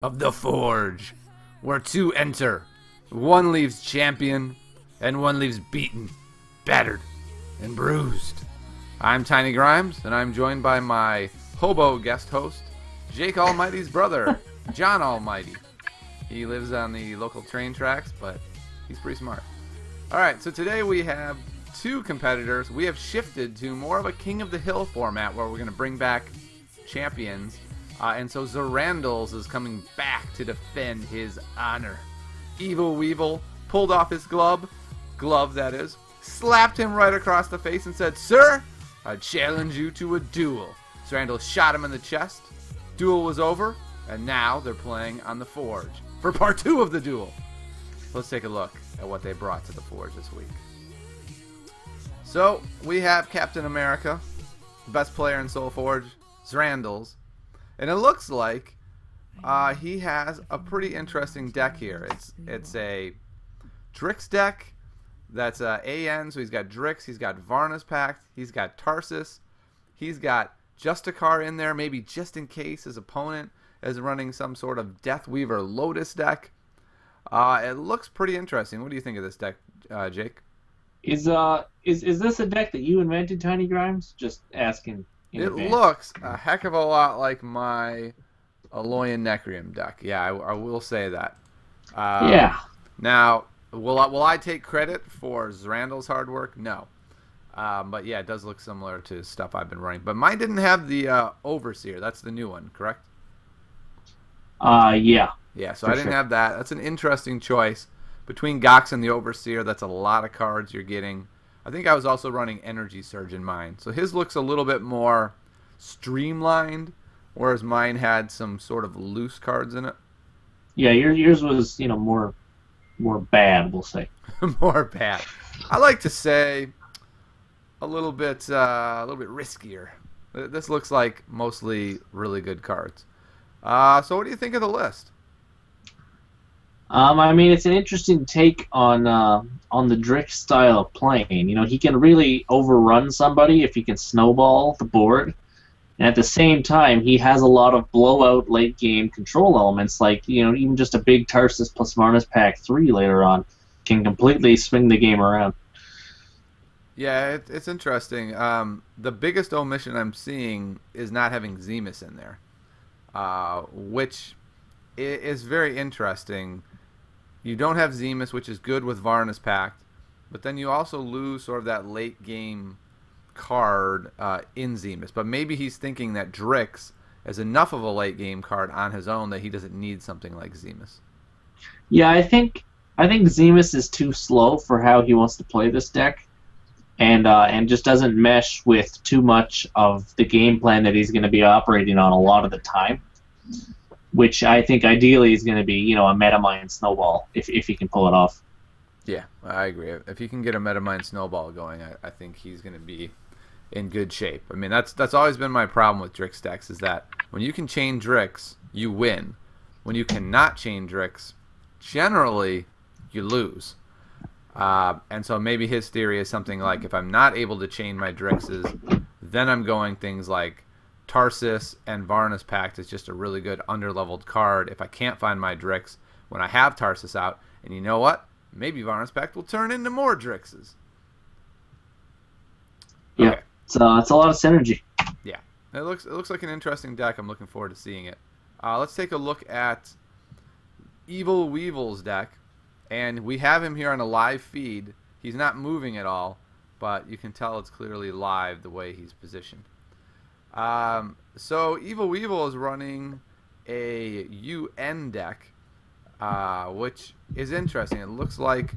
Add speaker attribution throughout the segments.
Speaker 1: of the Forge, where two enter. One leaves champion, and one leaves beaten, battered, and bruised. I'm Tiny Grimes, and I'm joined by my hobo guest host, Jake Almighty's brother, John Almighty. He lives on the local train tracks, but he's pretty smart. Alright, so today we have two competitors. We have shifted to more of a King of the Hill format where we're going to bring back champions. And so Zrandles is coming back to defend his honor. EvilWeevil pulled off his glove that is, slapped him right across the face and said, "Sir, I challenge you to a duel." Zrandles shot him in the chest. Duel was over, and now they're playing on the Forge for part 2 of the duel. Let's take a look at what they brought to the Forge this week. So, we have Captain America, the best player in Soul Forge, Zrandles. And it looks like he has a pretty interesting deck here. It's a Drix deck that's AN, so he's got Drix, he's got Varna's Pact, he's got Tarsus, he's got Justicar in there, maybe just in case his opponent is running some sort of Deathweaver Lotus deck. It looks pretty interesting. What do you think of this deck, Jake?
Speaker 2: Is this a deck that you invented, Tiny Grimes? Just asking.
Speaker 1: It looks a heck of a lot like my Aloyan Necrium deck. Yeah, I will say that.
Speaker 2: Yeah.
Speaker 1: Now, will I take credit for Zrandles' hard work? No. But yeah, it does look similar to stuff I've been running. But mine didn't have the Overseer. That's the new one, correct?
Speaker 2: Yeah.
Speaker 1: Yeah, so I didn't have that. That's an interesting choice. Between Gox and the Overseer, that's a lot of cards you're getting. I think I was also running Energy Surge in mine. So his looks a little bit more streamlined, whereas mine had some sort of loose cards in it.
Speaker 2: Yeah, yours was, more bad, we'll say.
Speaker 1: More bad. I like to say a little bit riskier. This looks like mostly really good cards. So what do you think of the list?
Speaker 2: I mean, it's an interesting take on the Drix style of playing. He can really overrun somebody if he can snowball the board. And at the same time, he has a lot of blowout late game control elements, like, even just a big Tarsus plus Varna's Pact 3 later on can completely swing the game around.
Speaker 1: Yeah, it's interesting. The biggest omission I'm seeing is not having Zemus in there, which is very interesting. You don't have Zemus, which is good with Varna's Pact, but then you also lose sort of that late game card in Zemus. But maybe he's thinking that Drix is enough of a late game card on his own that he doesn't need something like Zemus.
Speaker 2: Yeah, I think Zemus is too slow for how he wants to play this deck, and just doesn't mesh with too much of the game plan that he's going to be operating on a lot of the time. Which I think ideally is going to be, a Metamind Snowball, if he can pull it off.
Speaker 1: Yeah, I agree. If he can get a Metamind Snowball going, I think he's going to be in good shape. I mean, that's always been my problem with Drix decks, is that when you can chain Drix, you win. When you cannot chain Drix, generally, you lose. And so maybe his theory is something like, if I'm not able to chain my Drixes, then I'm going things like Tarsus and Varna's Pact is just a really good underleveled card if I can't find my Drix when I have Tarsus out. And you know what? Maybe Varna's Pact will turn into more Drixes.
Speaker 2: Yeah,
Speaker 1: okay.
Speaker 2: It's a lot of synergy.
Speaker 1: Yeah, it looks like an interesting deck. I'm looking forward to seeing it. Let's take a look at EvilWeevil's deck, and we have him here on a live feed. He's not moving at all, but you can tell it's clearly live the way he's positioned. So EvilWeevil is running a UN deck, which is interesting. It looks like,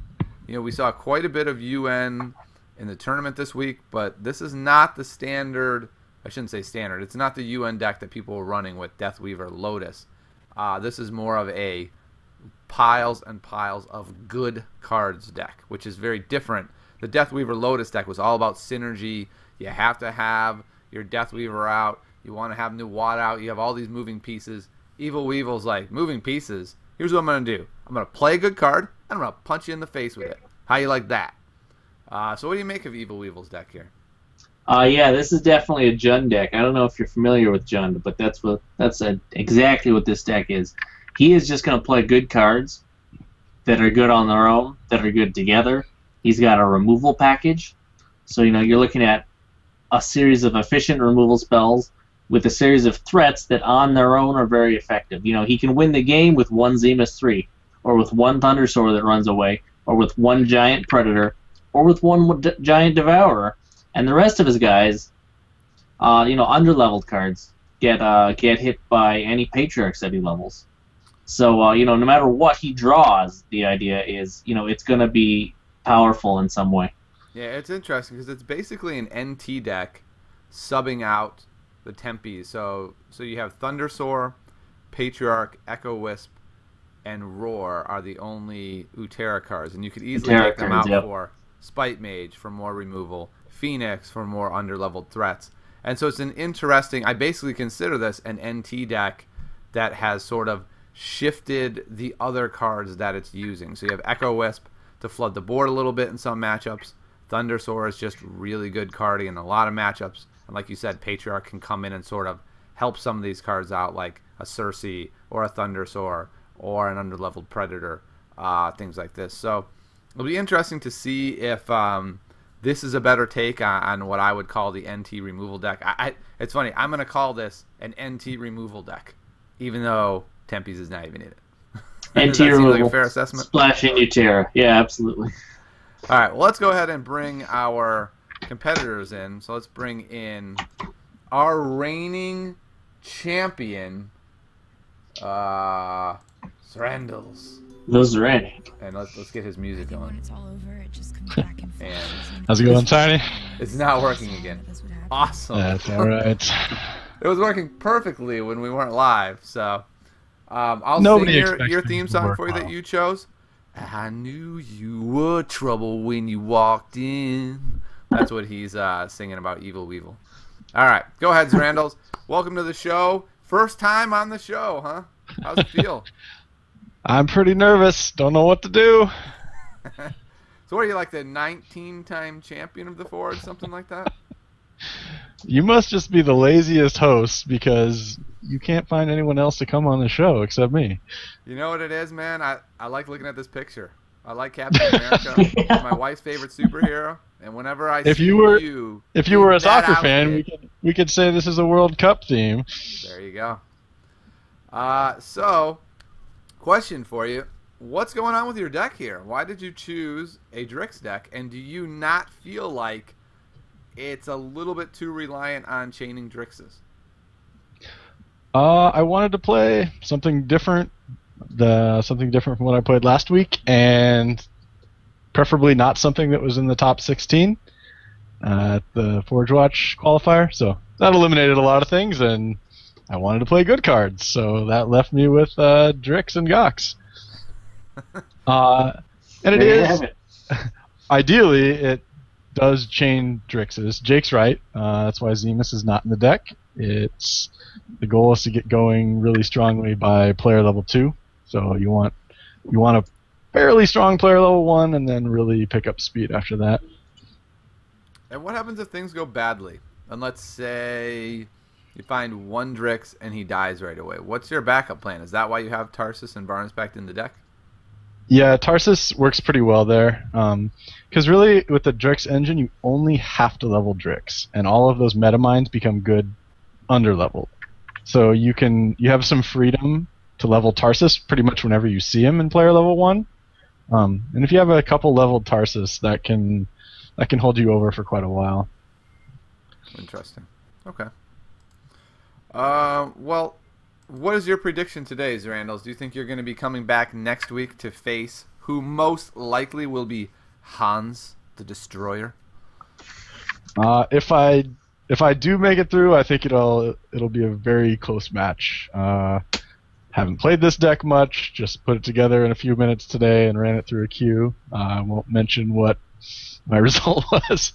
Speaker 1: we saw quite a bit of UN in the tournament this week, but this is not the standard, I shouldn't say standard, it's not the UN deck that people were running with Deathweaver Lotus. This is more of a piles and piles of good cards deck, which is very different. The Deathweaver Lotus deck was all about synergy. You have to have your Deathweaver out, you want to have Nuwad out, you have all these moving pieces. EvilWeevil's like, moving pieces? Here's what I'm going to do. I'm going to play a good card, and I'm going to punch you in the face with it. How you like that? So what do you make of EvilWeevil's deck here?
Speaker 2: Yeah, this is definitely a Jund deck. I don't know if you're familiar with Jund, but that's exactly what this deck is. He is just going to play good cards that are good on their own, that are good together. He's got a removal package. So, you're looking at a series of efficient removal spells with a series of threats that on their own are very effective. He can win the game with one Zemus 3, or with one Thundersaur that runs away, or with one Giant Predator, or with one Giant Devourer. And the rest of his guys, underleveled cards, get hit by any Patriarchs that he levels. So, no matter what he draws, the idea is, it's going to be powerful in some way.
Speaker 1: Yeah, it's interesting because it's basically an NT deck subbing out the Tempees. So you have Thundersaur, Patriarch, Echo Wisp, and Roar are the only Utera cards, and you could easily take them out for Spite Mage for more removal, Phoenix for more underleveled threats. And so it's an interesting, I basically consider this an NT deck that has sort of shifted the other cards that it's using. So you have Echo Wisp to flood the board a little bit in some matchups. Thundersaur is just really good carding in a lot of matchups. And like you said, Patriarch can come in and sort of help some of these cards out, like a Cersei or a Thundersaur or an underleveled Predator, things like this. So it'll be interesting to see if this is a better take on what I would call the NT removal deck. It's funny, I'm going to call this an NT removal deck, even though Tempe's is not even in it.
Speaker 2: NT removal,
Speaker 1: like a fair assessment?
Speaker 2: Splashing Utera. Yeah, absolutely.
Speaker 1: All right, well, let's go ahead and bring our competitors in. So let's bring in our reigning champion, Zrandles.
Speaker 2: Those Zrandles.
Speaker 1: And let's get his music going.
Speaker 3: When it's all over, it just comes back and forth.
Speaker 4: How's it going, Tiny?
Speaker 1: It's not working again. Awesome.
Speaker 4: That's all right.
Speaker 1: It was working perfectly when we weren't live, so I'll
Speaker 4: Nobody
Speaker 1: sing your theme
Speaker 4: to
Speaker 1: song
Speaker 4: work
Speaker 1: for you
Speaker 4: well.
Speaker 1: that you chose. I knew you were trouble when you walked in. That's what he's singing about EvilWeevil. All right, go ahead, Zrandles. Welcome to the show. First time on the show, huh? How's it feel?
Speaker 4: I'm pretty nervous. Don't know what to do.
Speaker 1: So what are you, like the 19-time champion of the Forge, something like that?
Speaker 4: You must just be the laziest host because you can't find anyone else to come on the show except me.
Speaker 1: You know what it is, man? I like looking at this picture. I like Captain America. He's my wife's favorite superhero. And whenever I
Speaker 4: If
Speaker 1: see
Speaker 4: you were a
Speaker 1: in
Speaker 4: soccer
Speaker 1: that
Speaker 4: fan,
Speaker 1: outfit,
Speaker 4: we could say this is a World Cup theme.
Speaker 1: there you go. So, question for you. What's going on with your deck here? Why did you choose a Drix deck? And do you not feel like it's a little bit too reliant on chaining Drixes?
Speaker 4: I wanted to play something different, from what I played last week, and preferably not something that was in the top 16 at the Forge Watch qualifier. So that eliminated a lot of things, and I wanted to play good cards, so that left me with Drix and Gox. And it is ideally it does chain Drixes. Jake's right. That's why Zemus is not in the deck. The goal is to get going really strongly by player level 2. So you want a fairly strong player level 1, and then really pick up speed after that.
Speaker 1: And what happens if things go badly? And let's say you find one Drix and he dies right away. What's your backup plan? Is that why you have Tarsus and Varnispact in the deck?
Speaker 4: Yeah, Tarsus works pretty well there. Because really, with the Drix engine, you only have to level Drix, and all of those metamines become good under-leveled. So you have some freedom to level Tarsus pretty much whenever you see him in player level 1. And if you have a couple leveled Tarsus, that can hold you over for quite a while.
Speaker 1: Interesting. Okay. Well, what is your prediction today, Zrandles? Do you think you're going to be coming back next week to face who most likely will be Hans the Destroyer?
Speaker 4: If I do make it through, I think it'll be a very close match. Haven't played this deck much, just put it together in a few minutes today and ran it through a queue. I won't mention what my result was.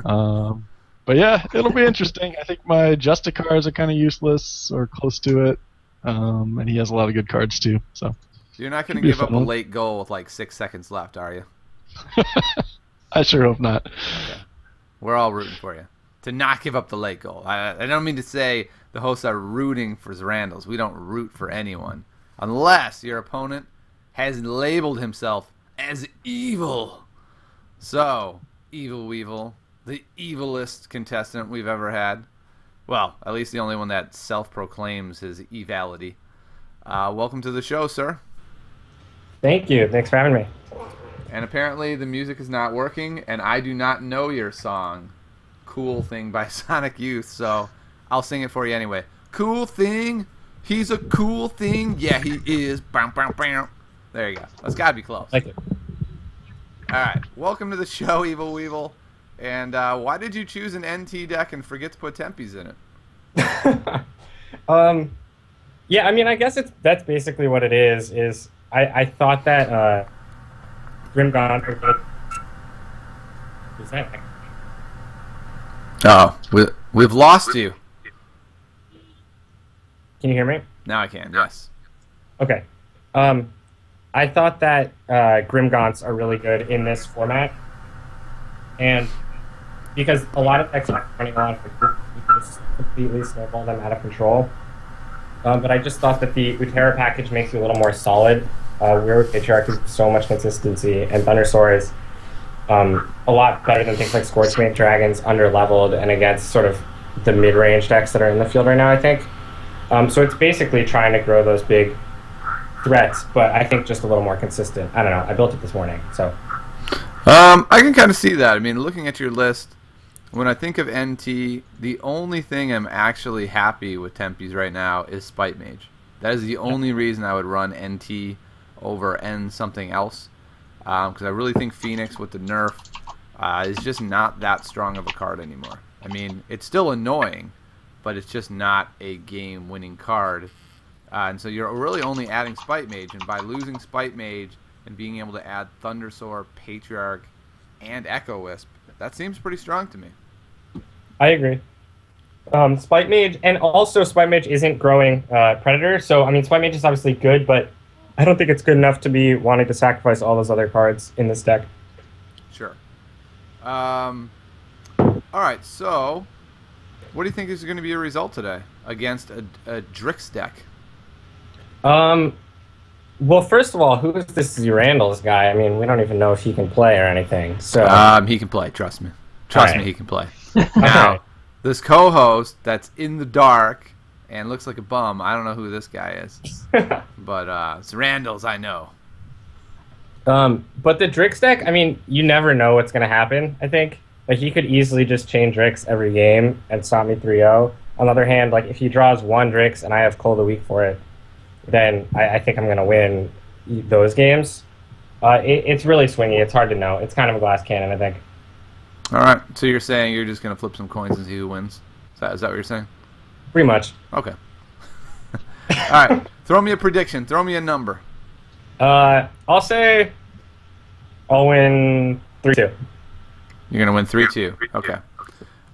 Speaker 4: But yeah, it'll be interesting. I think my Justicars are kind of useless or close to it. And he has a lot of good cards too. So
Speaker 1: you're not going to give up a late goal with like 6 seconds left, are you?
Speaker 4: I sure hope not.
Speaker 1: Okay. We're all rooting for you to not give up the late goal. I don't mean to say the hosts are rooting for Zrandles. We don't root for anyone. unless your opponent has labeled himself as evil. So, EvilWeevil, the evilest contestant we've ever had. Well, at least the only one that self-proclaims his evality. Welcome to the show, sir.
Speaker 5: Thank you. Thanks for having me.
Speaker 1: And apparently the music is not working, and I do not know your song, Cool Thing by Sonic Youth, so I'll sing it for you anyway. Cool thing, he's a cool thing, yeah he is. Bam, bam, bam. There you go. That's got to be close.
Speaker 5: Like it.
Speaker 1: All right, welcome to the show, EvilWeevil. And why did you choose an NT deck and forget to put Tempe's in it?
Speaker 5: Yeah, I mean, I guess that's basically what it is. I thought that Grim Gauntlet. Is that?
Speaker 1: Oh, we've lost you.
Speaker 5: Can you hear me?
Speaker 1: Now I can. Yes.
Speaker 5: Okay. I thought that Grim Gaunts are really good in this format, and because a lot of decks are running on, you can just completely snowball them out of control. But I just thought that the Utera package makes you a little more solid. Weird Patriarch is so much consistency, and Thundersaur is a lot better than things like Scorchmage Dragons, under-leveled, and against sort of the mid-range decks that are in the field right now, I think. So it's basically trying to grow those big threats, but I think just a little more consistent. I don't know. I built it this morning, so.
Speaker 1: I can kind of see that. I mean, looking at your list, when I think of NT, the only thing I'm actually happy with Tempe's right now is Spite Mage. That is the only reason I would run NT over N something else, because I really think Phoenix with the nerf is just not that strong of a card anymore. I mean, it's still annoying, but it's just not a game-winning card. And so you're really only adding Spite Mage, and by losing Spite Mage and being able to add Thundersaur, Patriarch, and Echo Wisp, that seems pretty strong to me.
Speaker 5: I agree. Spite Mage, and also Spite Mage isn't growing Predator, so I mean Spite Mage is obviously good, but I don't think it's good enough to be wanting to sacrifice all those other cards in this deck.
Speaker 1: Sure. All right, so what do you think is going to be a result today against a Drix deck?
Speaker 5: Well, first of all, who is this Zrandles guy? I mean, we don't even know if he can play or anything. So
Speaker 1: he can play. Trust me. Trust me, he can play. Now,
Speaker 5: Okay.
Speaker 1: this co-host that's in the dark and looks like a bum. I don't know who this guy is, but Zrandles, I know.
Speaker 5: But the Drix deck, I mean, you never know what's going to happen, I think. Like, he could easily just chain Drix every game and stop me 3-0. On the other hand, like, if he draws one Drix and I have Cold a week for it, then I think I'm going to win those games. It's really swingy. It's hard to know. It's kind of a glass cannon, I think.
Speaker 1: All right, so you're saying you're just going to flip some coins and see who wins? Is that what you're saying?
Speaker 5: Pretty much.
Speaker 1: Okay. All right, throw me a prediction. Throw me a number.
Speaker 5: I'll say I'll win 3-2.
Speaker 1: You're going to win 3-2. Okay.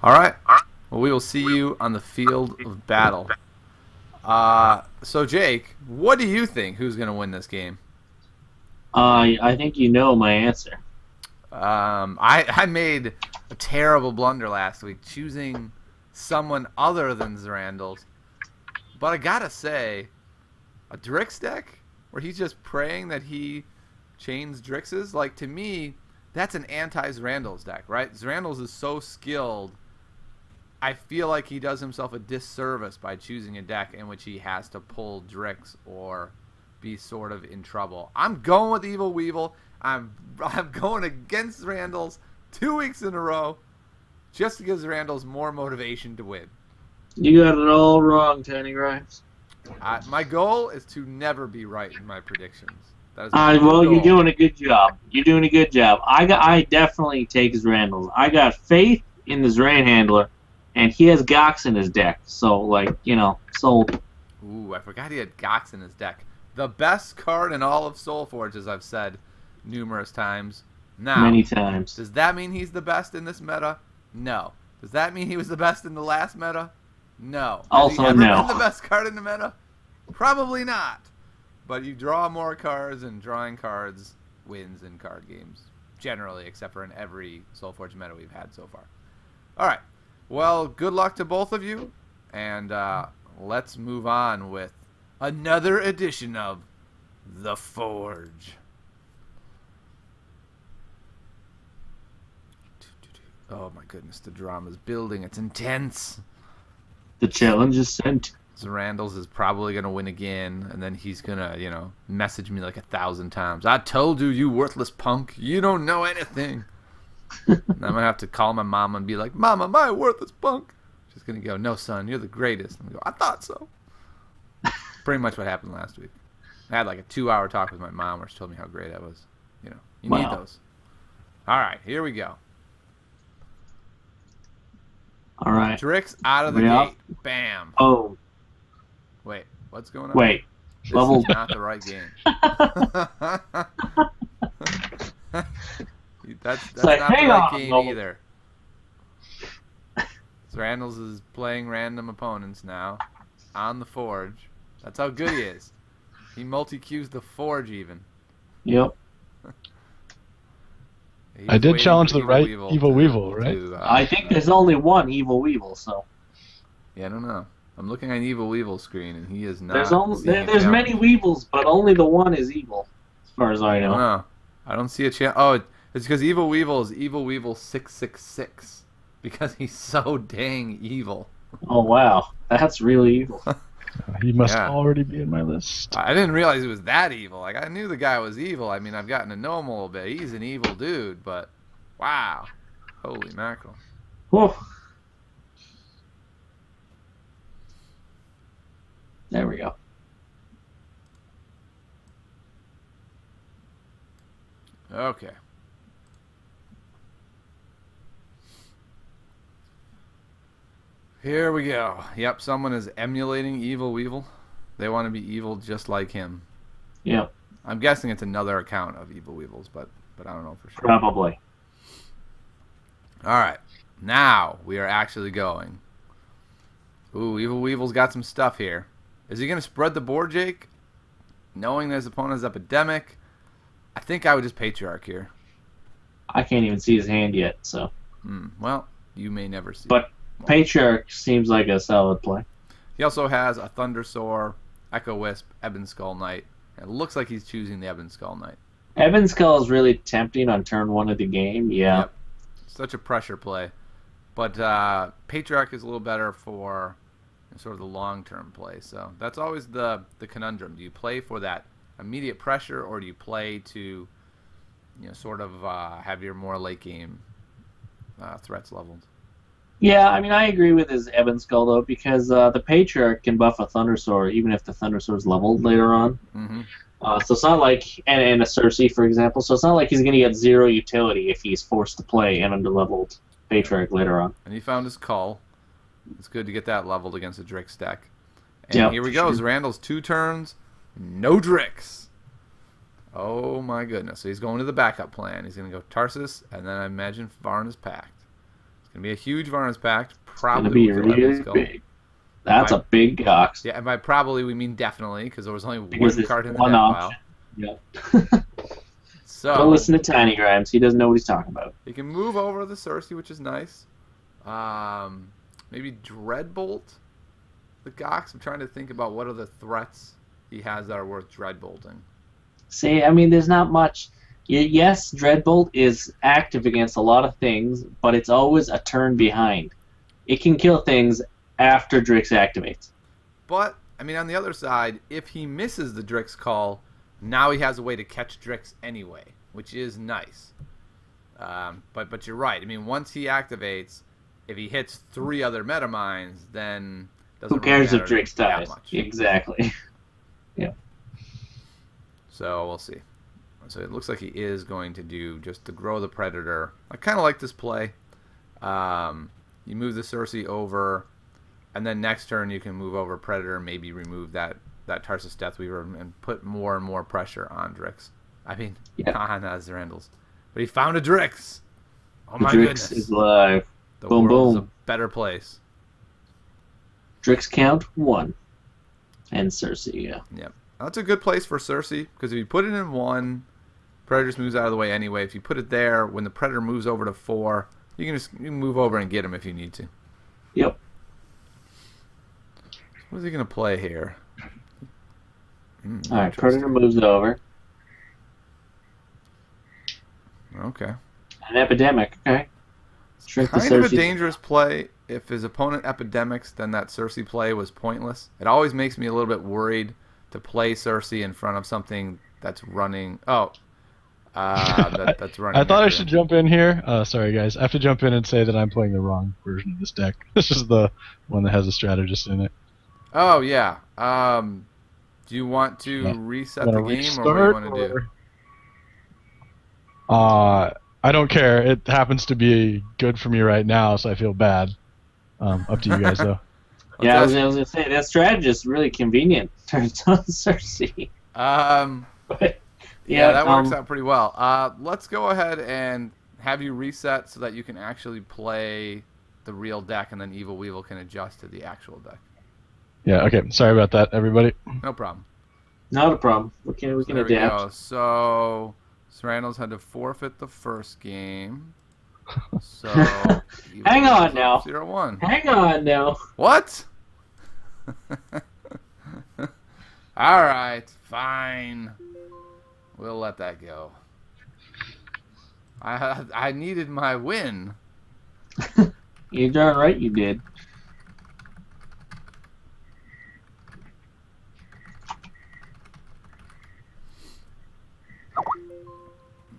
Speaker 1: All right. Well, we will see you on the field of battle. So, Jake, what do you think? Who's going to win this game?
Speaker 2: I think you know my answer.
Speaker 1: I made a terrible blunder last week choosing someone other than Zrandles. But I got to say, a Drix deck where he's just praying that he chains Drixes, like, to me, that's an anti-Zrandles deck, right? Zrandles is so skilled, I feel like he does himself a disservice by choosing a deck in which he has to pull Drix or be sort of in trouble. I'm going with EvilWeevil. I'm going against Zrandles 2 weeks in a row just to give Zrandles more motivation to win.
Speaker 2: You got it all wrong, Tiny Grimes.
Speaker 1: My goal is to never be right in my predictions. That is
Speaker 2: Well,
Speaker 1: goal.
Speaker 2: you're doing a good job. You're doing a good job. I definitely take Zrandles. I got faith in the Zran handler, and he has Gox in his deck. So, like, sold.
Speaker 1: Ooh, I forgot he had Gox in his deck. The best card in all of Soulforge, as I've said numerous times. Now,
Speaker 2: Many times.
Speaker 1: does that mean he's the best in this meta? No. Does that mean he was the best in the last meta? No.
Speaker 2: Also
Speaker 1: Has he ever
Speaker 2: no.
Speaker 1: been the best card in the meta? Probably not. But you draw more cards, and drawing cards wins in card games. Generally, except for in every Soulforge meta we've had so far. Alright. Well, good luck to both of you. And let's move on with another edition of The Forge. Oh my goodness, the drama's building. It's intense.
Speaker 2: The challenge is sent.
Speaker 1: Zrandles is probably going to win again, and then he's going to, message me like 1,000 times. I told you, you worthless punk. You don't know anything. And I'm going to have to call my mama and be like, Mama, my worthless punk. She's going to go, no, son, you're the greatest. And I go, I thought so. Pretty much what happened last week. I had like a 2-hour talk with my mom where she told me how great I was. You need those. All right, here we go.
Speaker 2: All right.
Speaker 1: Drix out of the gate. Bam.
Speaker 2: Oh.
Speaker 1: Wait, what's going on?
Speaker 2: Wait.
Speaker 1: This
Speaker 2: Level.
Speaker 1: is not the right game. that's
Speaker 2: like,
Speaker 1: not the
Speaker 2: hang
Speaker 1: right
Speaker 2: on,
Speaker 1: game
Speaker 2: level.
Speaker 1: either. Zrandles is playing random opponents now on the Forge. That's how good he is. He multi-queues the Forge even.
Speaker 2: Yep.
Speaker 1: He's
Speaker 4: I did
Speaker 1: waiting
Speaker 4: challenge
Speaker 1: for
Speaker 4: the right
Speaker 1: EvilWeevil
Speaker 4: EvilWeevil, right?
Speaker 2: I think there's only one EvilWeevil, so.
Speaker 1: Yeah, I don't know. I'm looking at EvilWeevil's screen, and he is not.
Speaker 2: There's many Weevils, but only the one is evil, as far as I know.
Speaker 1: No, I don't see a chance. Oh, it's because EvilWeevil is EvilWeevil 666 because he's so dang evil.
Speaker 2: Oh wow, that's really evil.
Speaker 4: He must
Speaker 1: Yeah.
Speaker 4: already be in my list.
Speaker 1: I didn't realize he was that evil. Like, I knew the guy was evil. I mean, I've gotten to know him a little bit. He's an evil dude, but wow, holy mackerel.
Speaker 2: Whew. There we go.
Speaker 1: Okay. Here we go. Yep, someone is emulating EvilWeevil. They want to be evil just like him.
Speaker 2: Yep,
Speaker 1: I'm guessing it's another account of EvilWeevil's, but I don't know for sure.
Speaker 2: probably.
Speaker 1: All right, now we are actually going. Ooh, EvilWeevil's got some stuff here. Is he going to spread the board, Jake? Knowing that his opponent is Epidemic, I think I would just Patriarch here.
Speaker 2: I can't even see his hand yet, so.
Speaker 1: Well, you may never see
Speaker 2: But
Speaker 1: it.
Speaker 2: Patriarch seems like a solid play.
Speaker 1: He also has a Thundersoar, Echo Wisp, Ebon Skull Knight. It looks like he's choosing the Ebon Skull Knight.
Speaker 2: Ebon Skull is really tempting on turn 1 of the game, yeah.
Speaker 1: Yep. Such a pressure play. But Patriarch is a little better for sort of the long-term play. So that's always the conundrum. Do you play for that immediate pressure, or do you play to sort of have your more late-game threats leveled?
Speaker 2: Yeah, I mean, I agree with his Ebon Skull, though, because the Patriarch can buff a Thundersoar, even if the Thundersoar's leveled later on.
Speaker 1: Mm-hmm.
Speaker 2: So it's not like, and a Cersei, for example, so it's not like he's going to get 0 utility if he's forced to play an underleveled Patriarch later on.
Speaker 1: And he found his Cull. It's good to get that leveled against a Drix deck. And here we go.
Speaker 2: Sure.
Speaker 1: Zrandles 2 turns, no Drix. Oh my goodness. So he's going to the backup plan. He's going to go Tarsus, and then I imagine Varna's Pact. It's going to be a huge Varna's Pact. Probably
Speaker 2: It's going to be really big. That's a big Gox.
Speaker 1: Yeah, and by probably we mean definitely, because there was only
Speaker 2: Because
Speaker 1: one
Speaker 2: it's
Speaker 1: card in the
Speaker 2: one
Speaker 1: deck
Speaker 2: option.
Speaker 1: pile.
Speaker 2: Yeah.
Speaker 1: So
Speaker 2: Don't listen to Tiny Grimes. He doesn't know what he's talking about.
Speaker 1: he can move over the Cersei, which is nice. Maybe Dreadbolt the Gox. I'm trying to think about what other threats he has that are worth Dreadbolting.
Speaker 2: See, I mean, there's not much. Yes, Dreadbolt is active against a lot of things, but it's always a turn behind. It can kill things after Drix activates.
Speaker 1: But, I mean, on the other side, if he misses the Drix call, now he has a way to catch Drix anyway, which is nice. But you're right. I mean, once he activates, if he hits 3 other Metamines, then doesn't
Speaker 2: Who cares
Speaker 1: really
Speaker 2: if
Speaker 1: matter
Speaker 2: Drix
Speaker 1: that
Speaker 2: dies?
Speaker 1: much.
Speaker 2: Exactly. Yeah.
Speaker 1: So we'll see. So it looks like he is going to do just to grow the Predator. I kind of like this play. You move the Cersei over, and then next turn you can move over Predator, maybe remove that Tarsus Deathweaver, and put more and more pressure on Drix. I mean, on Zrandles. But he found a Drix. Oh my
Speaker 2: Drix
Speaker 1: goodness.
Speaker 2: is live.
Speaker 1: The
Speaker 2: Boom,
Speaker 1: world is a
Speaker 2: boom.
Speaker 1: better place.
Speaker 2: Drix count 1. And Cersei, yeah.
Speaker 1: Yep. That's a good place for Cersei, because if you put it in 1, Predator just moves out of the way anyway. If you put it there, when the Predator moves over to 4, you can move over and get him if you need to.
Speaker 2: Yep.
Speaker 1: What is he going to play here?
Speaker 2: All right, Predator moves over.
Speaker 1: Okay.
Speaker 2: An Epidemic, okay. Shrink the
Speaker 1: Kind of a
Speaker 2: Cersei.
Speaker 1: dangerous play. If his opponent Epidemics, then that Cersei play was pointless. It always makes me a little bit worried to play Cersei in front of something that's running. Oh, that's running.
Speaker 4: I thought I
Speaker 1: after
Speaker 4: should
Speaker 1: him.
Speaker 4: jump in here. Sorry, guys. I have to jump in and say that I'm playing the wrong version of this deck. This is the one that has a strategist in it.
Speaker 1: Oh yeah. Do you want to reset the
Speaker 4: Wanna
Speaker 1: game, or what do you want to do?
Speaker 4: I don't care. It happens to be good for me right now, so I feel bad. Up to you guys, though.
Speaker 2: Yeah, I was going to say, that strategist is really convenient. Turns on Cersei. But,
Speaker 1: Yeah, that works out pretty well. Let's go ahead and have you reset so that you can actually play the real deck, and then EvilWeevil can adjust to the actual deck.
Speaker 4: Yeah, okay. Sorry about that, everybody.
Speaker 1: No problem.
Speaker 2: Not a problem. We can
Speaker 1: There we
Speaker 2: adapt.
Speaker 1: go. So, Zrandles had to forfeit the first game. So,
Speaker 2: Hang on now.
Speaker 1: 0-1.
Speaker 2: Hang on now.
Speaker 1: What? All right, fine. We'll let that go. I needed my win.
Speaker 2: You're darn right you did.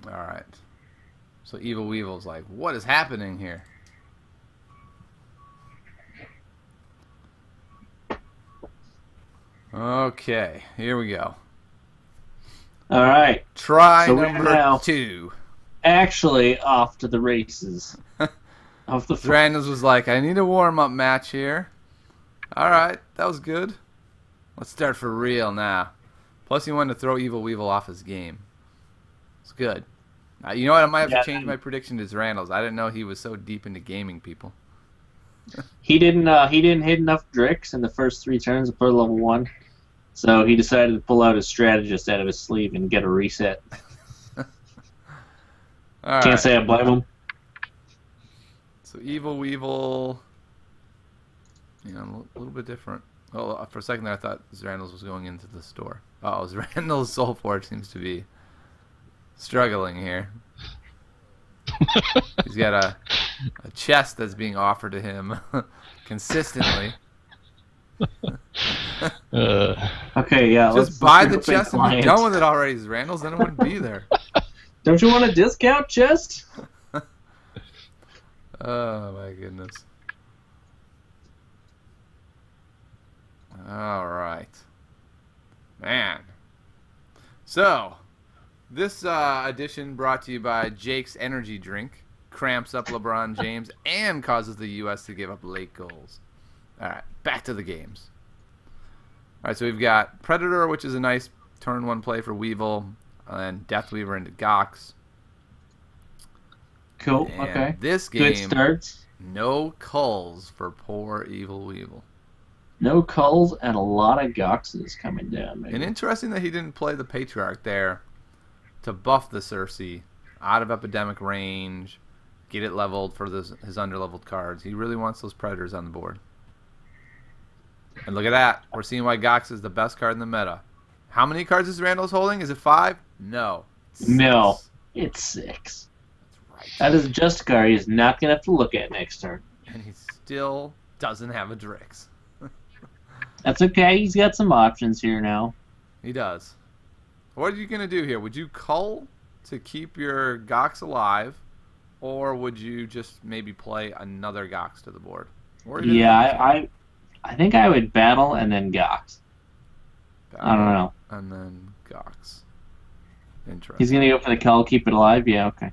Speaker 1: All right. So EvilWeevil's like, what is happening here? Okay, here we go.
Speaker 2: All right.
Speaker 1: Try
Speaker 2: So we're
Speaker 1: number
Speaker 2: now-
Speaker 1: 2.
Speaker 2: Actually, off to the races. Off the
Speaker 1: Zrandles was like, I need a warm-up match here. All right, that was good. Let's start for real now. Plus, he wanted to throw EvilWeevil off his game. It's good. You know what? I might have to change my prediction to Zrandles. I didn't know he was so deep into gaming people.
Speaker 2: He didn't hit enough Drix in the first 3 turns of per level 1, so he decided to pull out his strategist out of his sleeve and get a reset.
Speaker 1: All
Speaker 2: Can't
Speaker 1: right.
Speaker 2: say I blame him.
Speaker 1: So EvilWeevil, you know, a little bit different. Oh, for a second there, I thought Zrandles was going into the store. Oh, Zrandles' Soulforge seems to be struggling here. He's got a chest that's being offered to him consistently.
Speaker 2: Okay, yeah.
Speaker 1: Just buy the chest and be done with it already, Zrandles. Then it wouldn't be there.
Speaker 2: Don't you want a discount chest?
Speaker 1: Oh my goodness. All right, man. So, this edition brought to you by Jake's Energy Drink. Cramps up LeBron James and causes the U.S. to give up late goals. All right, back to the games. All right, so we've got Predator, which is a nice turn 1 play for Weevil, and Deathweaver into Gox.
Speaker 2: Cool.
Speaker 1: And
Speaker 2: Okay.
Speaker 1: this
Speaker 2: Good
Speaker 1: game,
Speaker 2: starts.
Speaker 1: no culls for poor EvilWeevil.
Speaker 2: No culls and a lot of Goxes coming down. Maybe.
Speaker 1: And interesting that he didn't play the Patriarch there to buff the Cersei out of Epidemic range, get it leveled for his underleveled cards. He really wants those Predators on the board. And look at that. We're seeing why Gox is the best card in the meta. How many cards is Zrandles holding? Is it 5? No.
Speaker 2: No, it's 6.
Speaker 1: That's right.
Speaker 2: That is just a card he's not going to have to look at next turn.
Speaker 1: And he still doesn't have a Drix.
Speaker 2: That's okay. He's got some options here now.
Speaker 1: He does. What are you going to do here? Would you cull to keep your Gox alive, or would you just maybe play another Gox to the board? Or even
Speaker 2: Yeah, I think I would battle and then Gox. I don't know.
Speaker 1: And then Gox. Interesting.
Speaker 2: He's going to go for the cull, keep it alive? Yeah, okay.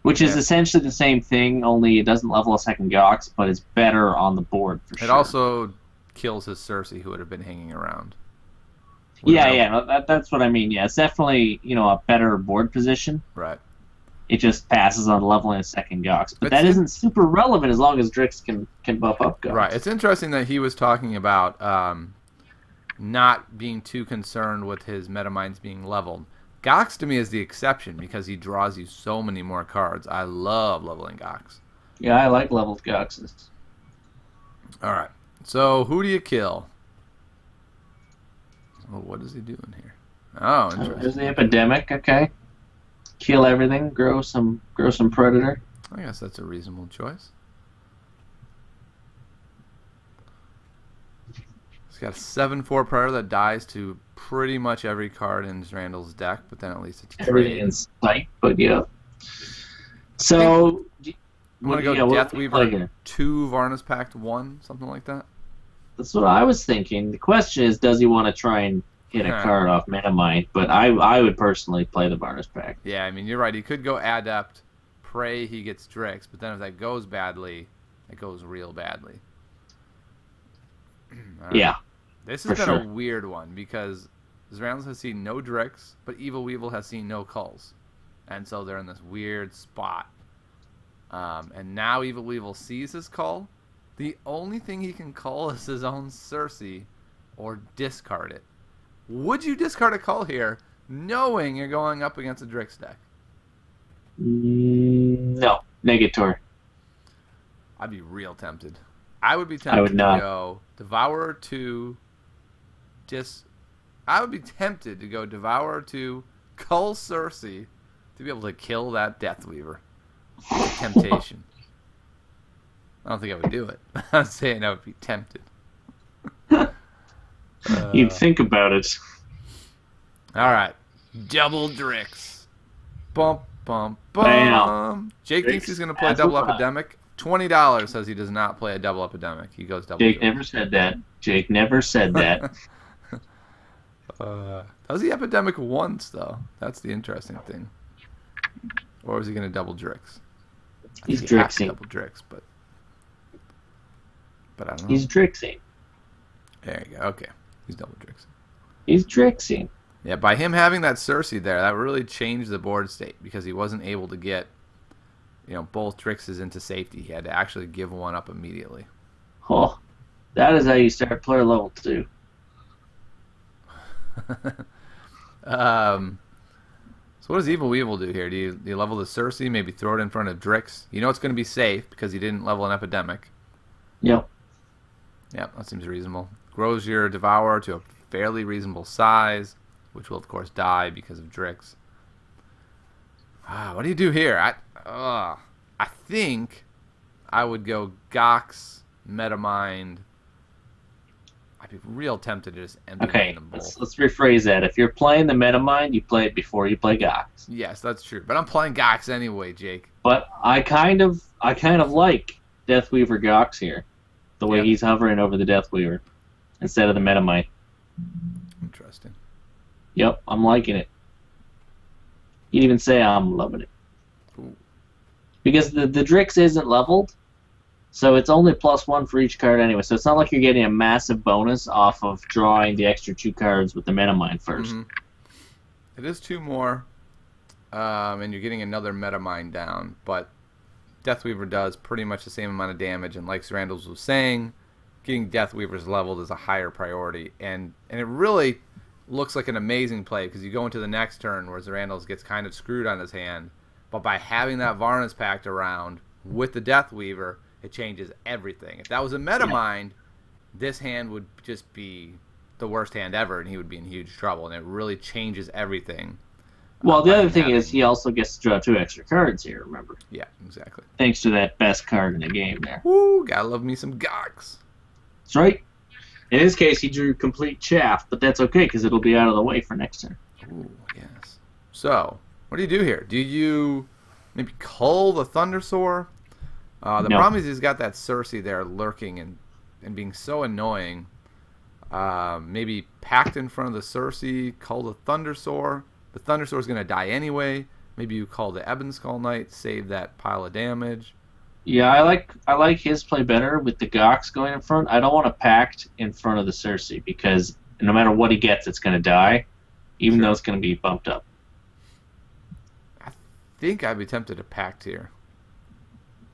Speaker 2: Which is
Speaker 1: Yeah.
Speaker 2: essentially the same thing, only it doesn't level a second Gox, but it's better on the board for sure.
Speaker 1: It also kills his Cersei, who would have been hanging around.
Speaker 2: Yeah, no, that's what I mean. Yeah, it's definitely, a better board position.
Speaker 1: Right.
Speaker 2: It just passes on leveling a second Gox. But that
Speaker 1: It's-
Speaker 2: isn't super relevant as long as Drix can buff up Gox.
Speaker 1: Right. It's interesting that he was talking about not being too concerned with his Metamines being leveled. Gox to me is the exception because he draws you so many more cards. I love leveling Gox.
Speaker 2: Yeah, I like leveled Goxes.
Speaker 1: All right. So who do you kill? Oh, what is he doing here? Oh, interesting.
Speaker 2: There's the epidemic. Okay. Kill everything. Grow some predator.
Speaker 1: I guess that's a reasonable choice. He's got a 7/4 predator that dies to pretty much every card in Zrandles' deck, but then at least it's
Speaker 2: Everything in sight, but yeah. So,
Speaker 1: I'm going to go Deathweaver 2, Varna's Pact 1, something like that.
Speaker 2: That's what I was thinking. The question is, does he want to try and get a card off Metamind? But I would personally play the Varna's Pact.
Speaker 1: Yeah, I mean, you're right. He could go Adept, pray he gets Drix, but then if that goes badly, it goes real badly. Right.
Speaker 2: Yeah.
Speaker 1: This has been a weird one because Zrandles has seen no Drix, but EvilWeevil has seen no Culls. And so they're in this weird spot. And now EvilWeevil sees his Cull. The only thing he can cull is his own Cersei or discard it. Would you discard a Cull here knowing you're going up against a Drix deck?
Speaker 2: No. Negator.
Speaker 1: I'd be real tempted. I would be tempted to go Devourer 2, I would be tempted to go Devourer 2, Cull Cersei to be able to kill that Deathweaver. Temptation. I don't think I would do it. I'm saying I would be tempted.
Speaker 2: You'd think about it.
Speaker 1: All right. Double Drix. Bump, bump, bump.
Speaker 2: Bam.
Speaker 1: Jake thinks he's going to play double Epidemic. $20 says he does not play a double Epidemic. He goes double
Speaker 2: Jake
Speaker 1: Drix.
Speaker 2: never said that. Jake never said that.
Speaker 1: Does he Epidemic once, though? That's the interesting thing. Or is he going to double Drix?
Speaker 2: He's Drixing.
Speaker 1: Double Drix, but I don't know.
Speaker 2: He's Drixing.
Speaker 1: There you go. Okay. He's double Drixing.
Speaker 2: He's Drixing.
Speaker 1: Yeah, by him having that Cersei there, that really changed the board state because he wasn't able to get, both Drixes into safety. He had to actually give one up immediately.
Speaker 2: Oh, that is how you start player level 2.
Speaker 1: So what does EvilWeevil do here? Do you level the Cersei, maybe throw it in front of Drix? You know it's going to be safe because he didn't level an Epidemic.
Speaker 2: Yep.
Speaker 1: Yep, that seems reasonable. Grows your Devourer to a fairly reasonable size, which will, of course, die because of Drix. What do you do here? I think I would go Gox, Metamind. I'd be real tempted to just empty them both.
Speaker 2: Let's rephrase that. If you're playing the Metamind, you play it before you play Gox.
Speaker 1: Yes, that's true. But I'm playing Gox anyway, Jake.
Speaker 2: But I kind of like Deathweaver Gox here. The way he's hovering over the Deathweaver instead of the Metamind.
Speaker 1: Interesting.
Speaker 2: Yep, I'm liking it. You'd even say I'm loving it.
Speaker 1: Ooh.
Speaker 2: Because the Drix isn't leveled, so it's only +1 for each card anyway. So it's not like you're getting a massive bonus off of drawing the extra 2 cards with the Metamind first.
Speaker 1: Mm-hmm. It is 2 more, and you're getting another Metamind down, but Deathweaver does pretty much the same amount of damage, and like Zrandles was saying, getting Deathweavers leveled is a higher priority, and it really looks like an amazing play because you go into the next turn where Zrandles gets kind of screwed on his hand, but by having that Varna's Pact around with the Deathweaver, it changes everything. If that was a Metamind, this hand would just be the worst hand ever, and he would be in huge trouble, and it really changes everything.
Speaker 2: Well, the other thing is he also gets to draw 2 extra cards here, remember?
Speaker 1: Yeah, exactly.
Speaker 2: Thanks to that best card in the game there.
Speaker 1: Woo, gotta love me some Gox.
Speaker 2: That's right. In his case, he drew complete chaff, but that's okay because it'll be out of the way for next turn.
Speaker 1: Ooh, yes. So, what do you do here? Do you maybe cull the Thundersoar? The problem is he's got that Cersei there lurking and being so annoying. Maybe Pact in front of the Cersei, cull the Thundersoar. The Thundersoar's going to die anyway. Maybe you call the Ebonskull Knight, save that pile of damage.
Speaker 2: Yeah, I like his play better with the Gox going in front. I don't want a Pact in front of the Cersei because no matter what he gets, it's going to die, even though it's going to be bumped up.
Speaker 1: I think I'd be tempted to Pact here.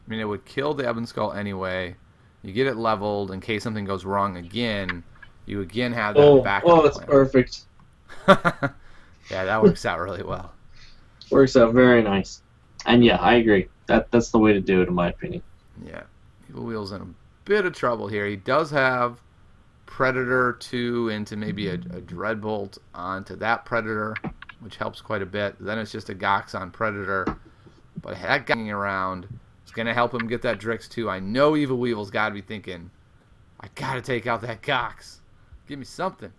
Speaker 1: I mean, it would kill the Ebonskull anyway. You get it leveled in case something goes wrong again. You again have that backup plan.
Speaker 2: It's perfect.
Speaker 1: Yeah, that works out really well.
Speaker 2: Works out very nice. And yeah, I agree. That's the way to do it, in my opinion.
Speaker 1: Yeah. EvilWeevil's in a bit of trouble here. He does have Predator 2 into maybe a Dreadbolt onto that Predator, which helps quite a bit. Then it's just a Gox on Predator. But that guy around is going to help him get that Drix too. I know EvilWeevil's got to be thinking, I got to take out that Gox. Give me something.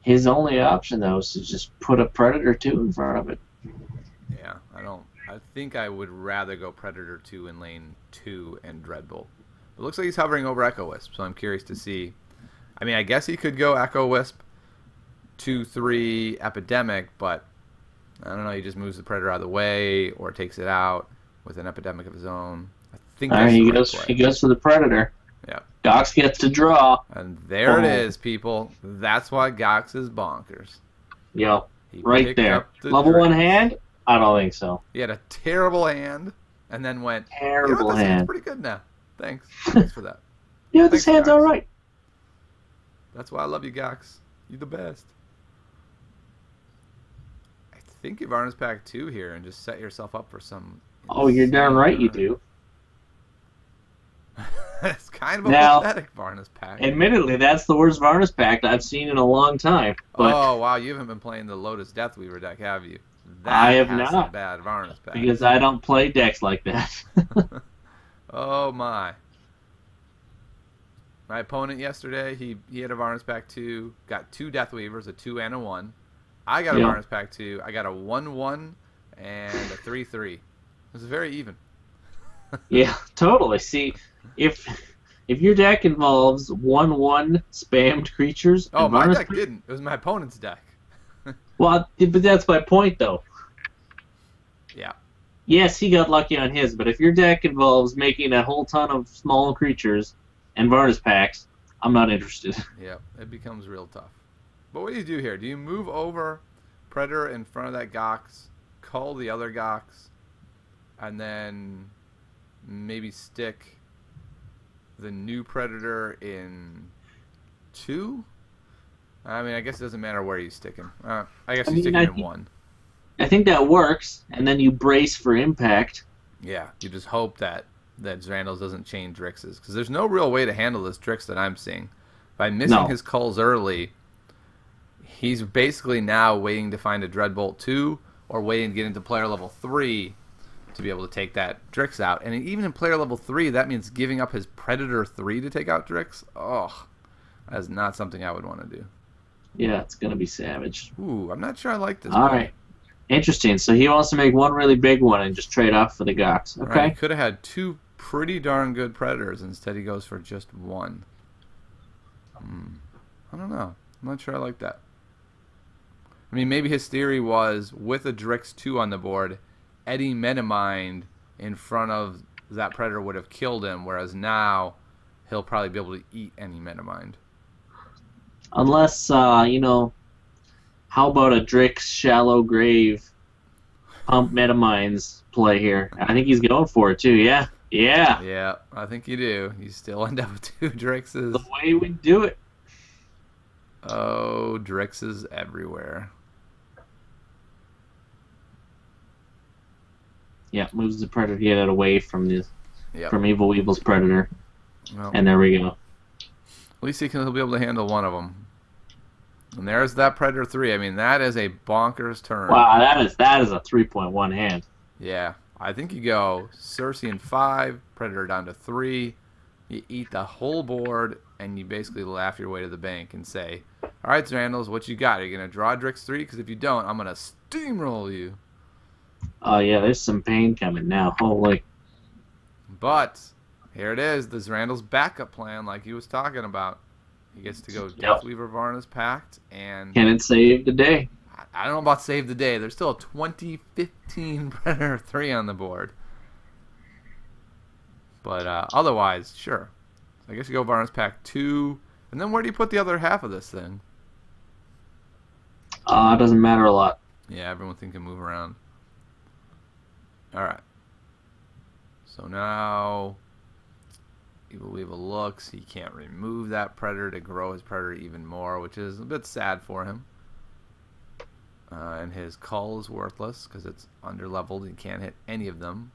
Speaker 2: His only option, though, is to just put a Predator 2 in front of it.
Speaker 1: Yeah, I think I would rather go Predator 2 in lane 2 and Dreadbolt. It looks like he's hovering over Echo Wisp, so I'm curious to see. I mean, I guess he could go Echo Wisp 2-3 Epidemic, but I don't know. He just moves the Predator out of the way or takes it out with an Epidemic of his own. I think that's the right play.
Speaker 2: He goes for the Predator.
Speaker 1: Yeah.
Speaker 2: Gox gets to draw.
Speaker 1: And there it is, people. That's why Gox is bonkers.
Speaker 2: Yo, right there. Level 1 hand? I don't think so.
Speaker 1: He had a terrible hand and then went,
Speaker 2: terrible
Speaker 1: this
Speaker 2: hand.
Speaker 1: hand's pretty good now. Thanks for that.
Speaker 2: Yeah, this hand's all right.
Speaker 1: That's why I love you, Gox. You're the best. I think you Varna's Pack 2 here and just set yourself up for some...
Speaker 2: Oh, you're darn right you do.
Speaker 1: It's kind of a pathetic Varna's Pack.
Speaker 2: Admittedly, that's the worst Varna's Pack I've seen in a long time. But
Speaker 1: oh, wow, you haven't been playing the Lotus Deathweaver deck, have you?
Speaker 2: I have
Speaker 1: has
Speaker 2: not.
Speaker 1: Some bad Varna's Pack.
Speaker 2: Because I don't play decks like that.
Speaker 1: Oh, my. My opponent yesterday, he had a Varna's Pack 2, got 2 Deathweavers, a 2 and a 1. I got a Varna's Pack 2. I got a 1-1 and a 3-3. It was very even.
Speaker 2: Yeah, totally. See, if your deck involves 1-1 spammed creatures...
Speaker 1: Oh, my deck didn't. It was my opponent's deck.
Speaker 2: Well, but that's my point, though.
Speaker 1: Yeah.
Speaker 2: Yes, he got lucky on his, but if your deck involves making a whole ton of small creatures and Varna's packs, I'm not interested.
Speaker 1: Yeah, it becomes real tough. But what do you do here? Do you move over Predator in front of that Gox, call the other Gox, and then maybe stick the new Predator in 2? I mean, I guess it doesn't matter where you stick him. I guess you stick him in 1.
Speaker 2: I think that works, and then you brace for impact.
Speaker 1: Yeah, you just hope that Zrandles doesn't chain Drixes, because there's no real way to handle this Drix that I'm seeing. By missing his calls early, he's basically now waiting to find a Dreadbolt 2 or waiting to get into player level 3 to be able to take that Drix out. And even in player level 3, that means giving up his Predator 3 to take out Drix. Oh, that is not something I would want to do.
Speaker 2: Yeah, it's going to be savage.
Speaker 1: Ooh, I'm not sure I like this.
Speaker 2: All right. Interesting. So he wants to make one really big one and just trade off for the Gox. Okay.
Speaker 1: Right. He could have had 2 pretty darn good Predators. Instead, he goes for just 1. I don't know. I'm not sure I like that. I mean, maybe his theory was with a Drix 2 on the board, Eddie Metamind in front of that Predator would have killed him, whereas now he'll probably be able to eat any Metamind.
Speaker 2: Unless, how about a Drix Shallow Grave pump Metamines play here? I think he's going for it, too, yeah. Yeah.
Speaker 1: Yeah, I think you do. You still end up with 2 Drixes.
Speaker 2: The way we do it.
Speaker 1: Oh, Drixes everywhere.
Speaker 2: Yeah, moves the Predator to get it away from from EvilWeevil's Predator.
Speaker 1: Well,
Speaker 2: and there we go.
Speaker 1: At least he'll be able to handle one of them. And there's that Predator 3. I mean, that is a bonkers turn.
Speaker 2: Wow, that is a 3.1 hand.
Speaker 1: Yeah. I think you go Circean 5, Predator down to 3. You eat the whole board, and you basically laugh your way to the bank and say, all right, Zrandles, what you got? Are you going to draw Drix 3? Because if you don't, I'm going to steamroll you.
Speaker 2: Oh, yeah, there's some pain coming now. Holy.
Speaker 1: But here it is, the Zrandles backup plan like he was talking about. He gets to go Deathweaver Varna's Pact, and
Speaker 2: can it save the day?
Speaker 1: I don't know about save the day. There's still a 2015 Predator 3 on the board. But otherwise, sure. So I guess you go Varna's Pact 2. And then where do you put the other half of this thing?
Speaker 2: It doesn't matter a lot.
Speaker 1: Yeah, everyone can move around. Alright. So now EvilWeevil looks. He can't remove that Predator to grow his Predator even more, which is a bit sad for him. And his call is worthless because it's underleveled. He can't hit any of them.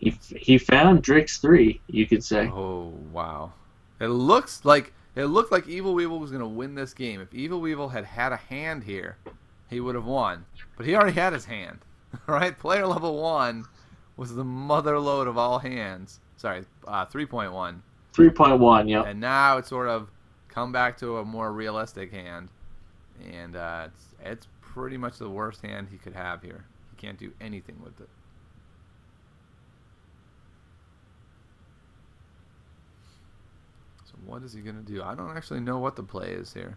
Speaker 2: He found Drix 3, you could say.
Speaker 1: Oh wow! It looked like EvilWeevil was gonna win this game. If EvilWeevil had had a hand here, he would have won. But he already had his hand. Right? Player level 1 was the mother lode of all hands. Sorry, 3.1.
Speaker 2: 3.1, yeah.
Speaker 1: And now it's sort of come back to a more realistic hand, and it's pretty much the worst hand he could have here. He can't do anything with it. So what is he gonna do? I don't actually know what the play is here.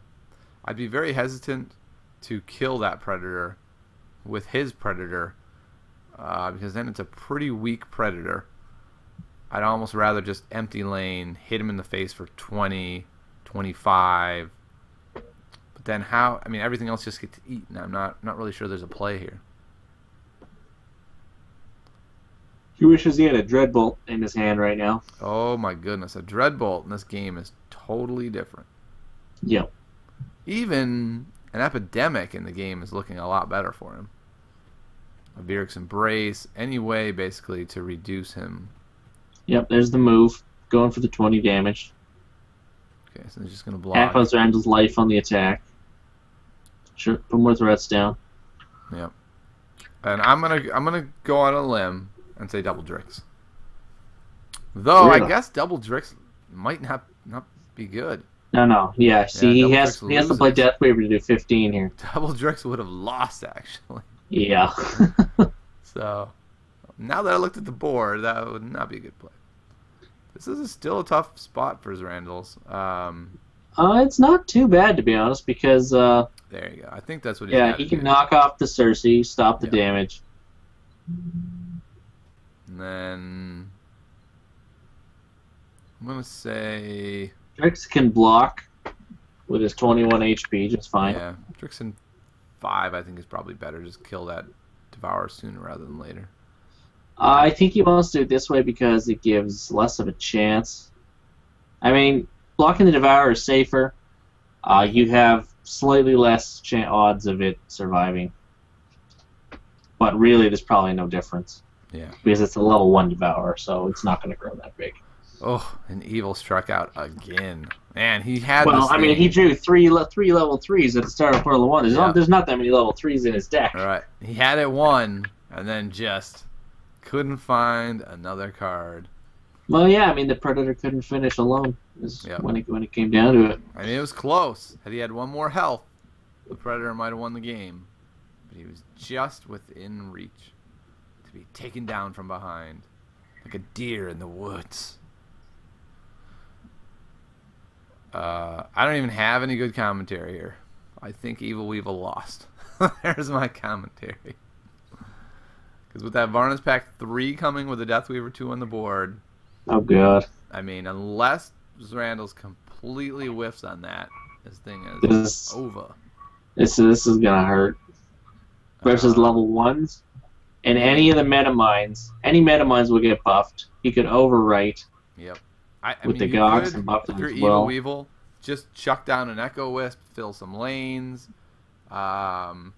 Speaker 1: I'd be very hesitant to kill that predator with his predator, because then it's a pretty weak predator. I'd almost rather just empty lane, hit him in the face for 20, 25. But then how? I mean, everything else just gets eaten. I'm not really sure there's a play here.
Speaker 2: He wishes he had a Dreadbolt in his hand right now.
Speaker 1: Oh my goodness, a Dreadbolt in this game is totally different.
Speaker 2: Yep.
Speaker 1: Even an Epidemic in the game is looking a lot better for him. A Vyrix Embrace, any way basically to reduce him.
Speaker 2: Yep, there's the move. Going for the 20 damage.
Speaker 1: Okay, so he's just going to block.
Speaker 2: Half of Zrandles' life on the attack. Sure, put more threats down.
Speaker 1: Yep. And I'm gonna go on a limb and say double Drix. Though
Speaker 2: Really?
Speaker 1: I guess double Drix might not be good.
Speaker 2: No. Yeah, see, he
Speaker 1: double
Speaker 2: has
Speaker 1: Drix
Speaker 2: to play
Speaker 1: loses.
Speaker 2: Deathweaver to do 15 here.
Speaker 1: Double Drix would have lost actually.
Speaker 2: Yeah.
Speaker 1: So now that I looked at the board, that would not be a good play. This is still a tough spot for Zrandles.
Speaker 2: It's not too bad, to be honest, because
Speaker 1: There you go. I think that's what he's
Speaker 2: yeah,
Speaker 1: gotta
Speaker 2: he can
Speaker 1: do.
Speaker 2: knock off the Cersei, stop the
Speaker 1: Yeah.
Speaker 2: damage.
Speaker 1: And then I'm gonna say
Speaker 2: Drix can block with his 21 HP just fine.
Speaker 1: yeah, Drix in 5 I think is probably better. Just kill that Devourer sooner rather than later.
Speaker 2: I think he wants to do it this way because it gives less of a chance. I mean, blocking the Devourer is safer. You have slightly less odds of it surviving. But really, there's probably no difference.
Speaker 1: Yeah.
Speaker 2: Because it's a level 1 Devourer, so it's not going to grow that big.
Speaker 1: Oh, and Evil struck out again. Man, he had.
Speaker 2: Well,
Speaker 1: this
Speaker 2: I mean,
Speaker 1: thing.
Speaker 2: he drew three level 3s at the start of Portal 1.
Speaker 1: Yeah.
Speaker 2: There's not that many level 3s in his deck.
Speaker 1: All right, he had it one, and then just couldn't find another card.
Speaker 2: Well, yeah, I mean, the Predator couldn't finish alone
Speaker 1: Yeah.
Speaker 2: when it came down to it.
Speaker 1: I mean, it was close. Had he had one more health, the Predator might have won the game. But he was just within reach to be taken down from behind, like a deer in the woods. I don't even have any good commentary here. I think EvilWeevil lost. There's my commentary. Because with that Varna's Pack 3 coming with a Deathweaver 2 on the board,
Speaker 2: Oh, God.
Speaker 1: I mean, unless Zrandles completely whiffs on that, this thing is
Speaker 2: This-
Speaker 1: over.
Speaker 2: This is going to hurt. Versus level 1s. And any of the metamines, any metamines will get buffed. You could overwrite.
Speaker 1: Yep. I
Speaker 2: With the
Speaker 1: mean, you
Speaker 2: Gogs
Speaker 1: could,
Speaker 2: and buff them
Speaker 1: if you're
Speaker 2: as well.
Speaker 1: EvilWeevil, just chuck down an Echo Wisp, fill some lanes. And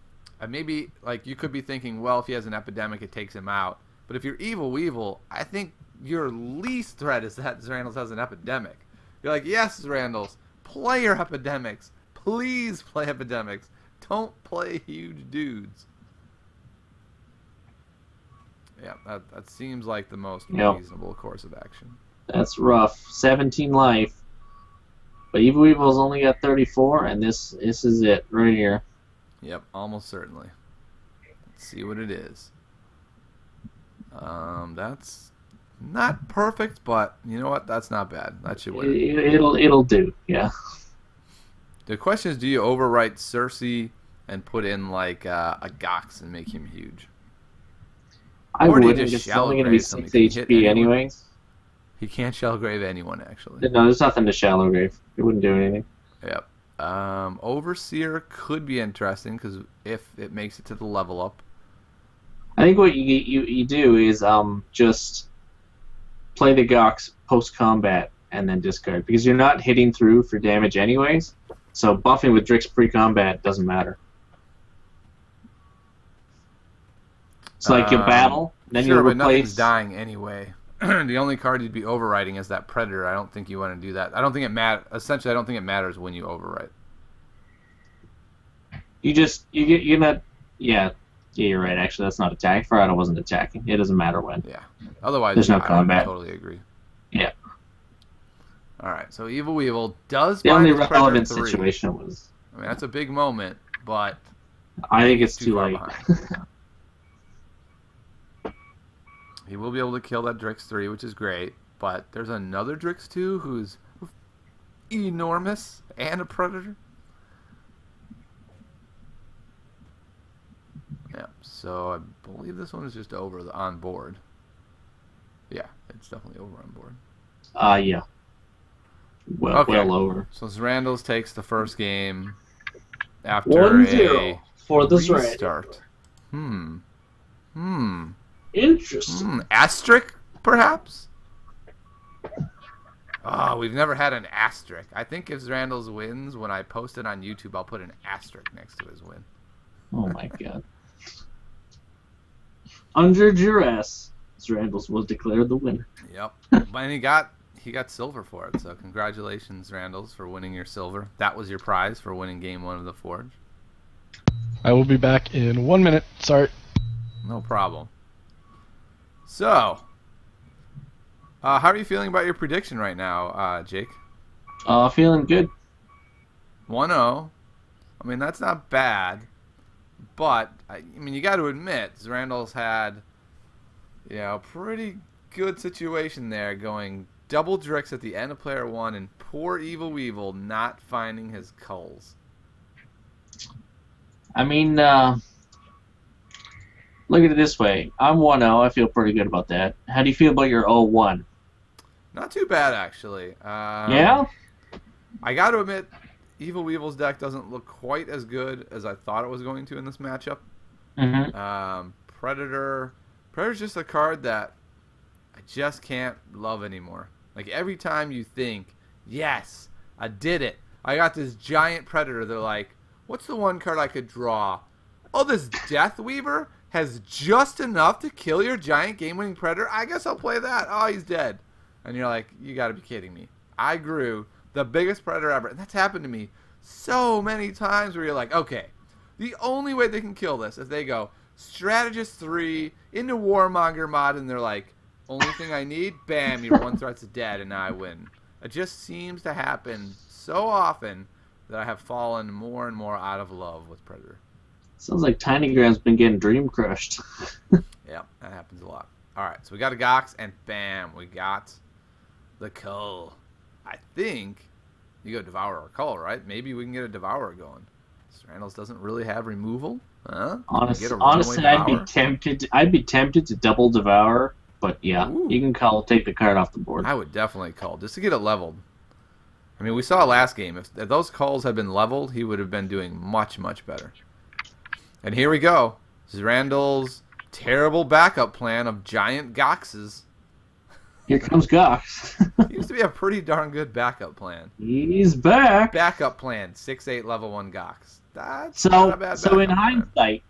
Speaker 1: maybe, like, you could be thinking, well, if he has an Epidemic, it takes him out. But if you're EvilWeevil, I think your least threat is that Zrandles has an Epidemic. You're like, yes, Zrandles, play your Epidemics. Please play Epidemics. Don't play huge dudes. Yeah, that seems like the most
Speaker 2: Yep.
Speaker 1: reasonable course of action.
Speaker 2: That's rough. 17 life. But EvilWeevil's only got 34, and this is it right here.
Speaker 1: Yep, almost certainly. Let's see what it is. That's not perfect, but you know what? That's not bad. That should win.
Speaker 2: It'll do. Yeah.
Speaker 1: The question is, do you overwrite Cersei and put in like a Gox and make him huge?
Speaker 2: I
Speaker 1: Or do you
Speaker 2: wouldn't.
Speaker 1: just
Speaker 2: It's only going to be
Speaker 1: shallow grave
Speaker 2: 6
Speaker 1: something? Can
Speaker 2: HP
Speaker 1: hit anyone?
Speaker 2: anyways.
Speaker 1: He can't shell grave anyone actually.
Speaker 2: No, there's nothing to shallow grave. It wouldn't do anything.
Speaker 1: Yep. Overseer could be interesting because if it makes it to the level up.
Speaker 2: I think what you do is just play the Gox post combat and then discard because you're not hitting through for damage anyways. So buffing with Drix pre combat doesn't matter. It's like you battle, Then
Speaker 1: sure,
Speaker 2: you
Speaker 1: but nothing's
Speaker 2: replace.
Speaker 1: dying anyway. The only card you'd be overwriting is that Predator. I don't think you want to do that. I don't think it Essentially, I don't think it matters when you overwrite.
Speaker 2: You're not. Yeah, you're right. Actually, that's not attack. Farada wasn't attacking. It doesn't matter when.
Speaker 1: Yeah. Otherwise,
Speaker 2: There's no
Speaker 1: I would
Speaker 2: combat.
Speaker 1: totally agree.
Speaker 2: Yeah.
Speaker 1: All right. So EvilWeevil does
Speaker 2: The
Speaker 1: find
Speaker 2: only
Speaker 1: his Predator
Speaker 2: relevant
Speaker 1: 3.
Speaker 2: situation was.
Speaker 1: I mean, that's a big moment, but
Speaker 2: I think it's too
Speaker 1: far
Speaker 2: late.
Speaker 1: behind. He will be able to kill that Drix 3, which is great, but there's another Drix 2 who's enormous and a Predator. Yeah, so I believe this one is just over on board. Yeah, it's definitely over on board.
Speaker 2: Yeah. Well,
Speaker 1: Okay.
Speaker 2: well over.
Speaker 1: So Zrandles takes the first game after
Speaker 2: 1-0
Speaker 1: a
Speaker 2: for the Zrandles.
Speaker 1: restart.
Speaker 2: Interesting.
Speaker 1: Asterisk, perhaps? Oh, we've never had an asterisk. I think if Zrandles wins, when I post it on YouTube, I'll put an asterisk next to his win.
Speaker 2: Oh my god. Under duress, Zrandles was declared the winner.
Speaker 1: Yep. And he got silver for it, so congratulations, Zrandles, for winning your silver. That was your prize for winning Game 1 of the Forge.
Speaker 4: I will be back in 1 minute. Sorry.
Speaker 1: No problem. So, how are you feeling about your prediction right now, Jake?
Speaker 2: Feeling good.
Speaker 1: 1-0. I mean, that's not bad. But, I mean, you got to admit, Zrandles had, a pretty good situation there going double Drix at the end of player 1 and poor EvilWeevil not finding his culls.
Speaker 2: I mean, look at it this way. I'm 1-0. I feel pretty good about that. How do you feel about your 0-1?
Speaker 1: Not too bad, actually.
Speaker 2: Yeah?
Speaker 1: I got to admit, EvilWeevil's deck doesn't look quite as good as I thought it was going to in this matchup.
Speaker 2: Mm-hmm.
Speaker 1: Predator's just a card that I just can't love anymore. Like, every time you think, yes, I did it. I got this giant Predator. They're like, what's the one card I could draw? Oh, this Death Weaver has just enough to kill your giant game-winning Predator? I guess I'll play that. Oh, he's dead. And you're like, you got to be kidding me. I grew the biggest Predator ever. And that's happened to me so many times where you're like, okay, the only way they can kill this is they go Strategist 3 into Warmonger mod, and they're like, only thing I need, bam, your one threat's dead, and now I win. It just seems to happen so often that I have fallen more and more out of love with Predator.
Speaker 2: Sounds like Tiny Gram's been getting dream crushed.
Speaker 1: Yeah, that happens a lot. All right, so we got a Gox, and bam, we got the Cull. I think you go Devourer or Cull, right? Maybe we can get a Devourer going. Zrandles doesn't really have removal. Huh?
Speaker 2: Honestly,
Speaker 1: Get a runaway
Speaker 2: I'd be
Speaker 1: Devourer?
Speaker 2: tempted. I'd be tempted to double Devour, but yeah,
Speaker 1: Ooh.
Speaker 2: you can take the card off the board.
Speaker 1: I would definitely Cull just to get it leveled. I mean, we saw last game. If those Culls had been leveled, he would have been doing much, much better. And here we go. Zrandles' terrible backup plan of giant Goxes.
Speaker 2: Here comes Gox.
Speaker 1: Used to be a pretty darn good backup plan.
Speaker 2: He's back.
Speaker 1: Backup plan, 6/8 level 1 Gox. That's not a bad
Speaker 2: So in
Speaker 1: backup plan.
Speaker 2: hindsight,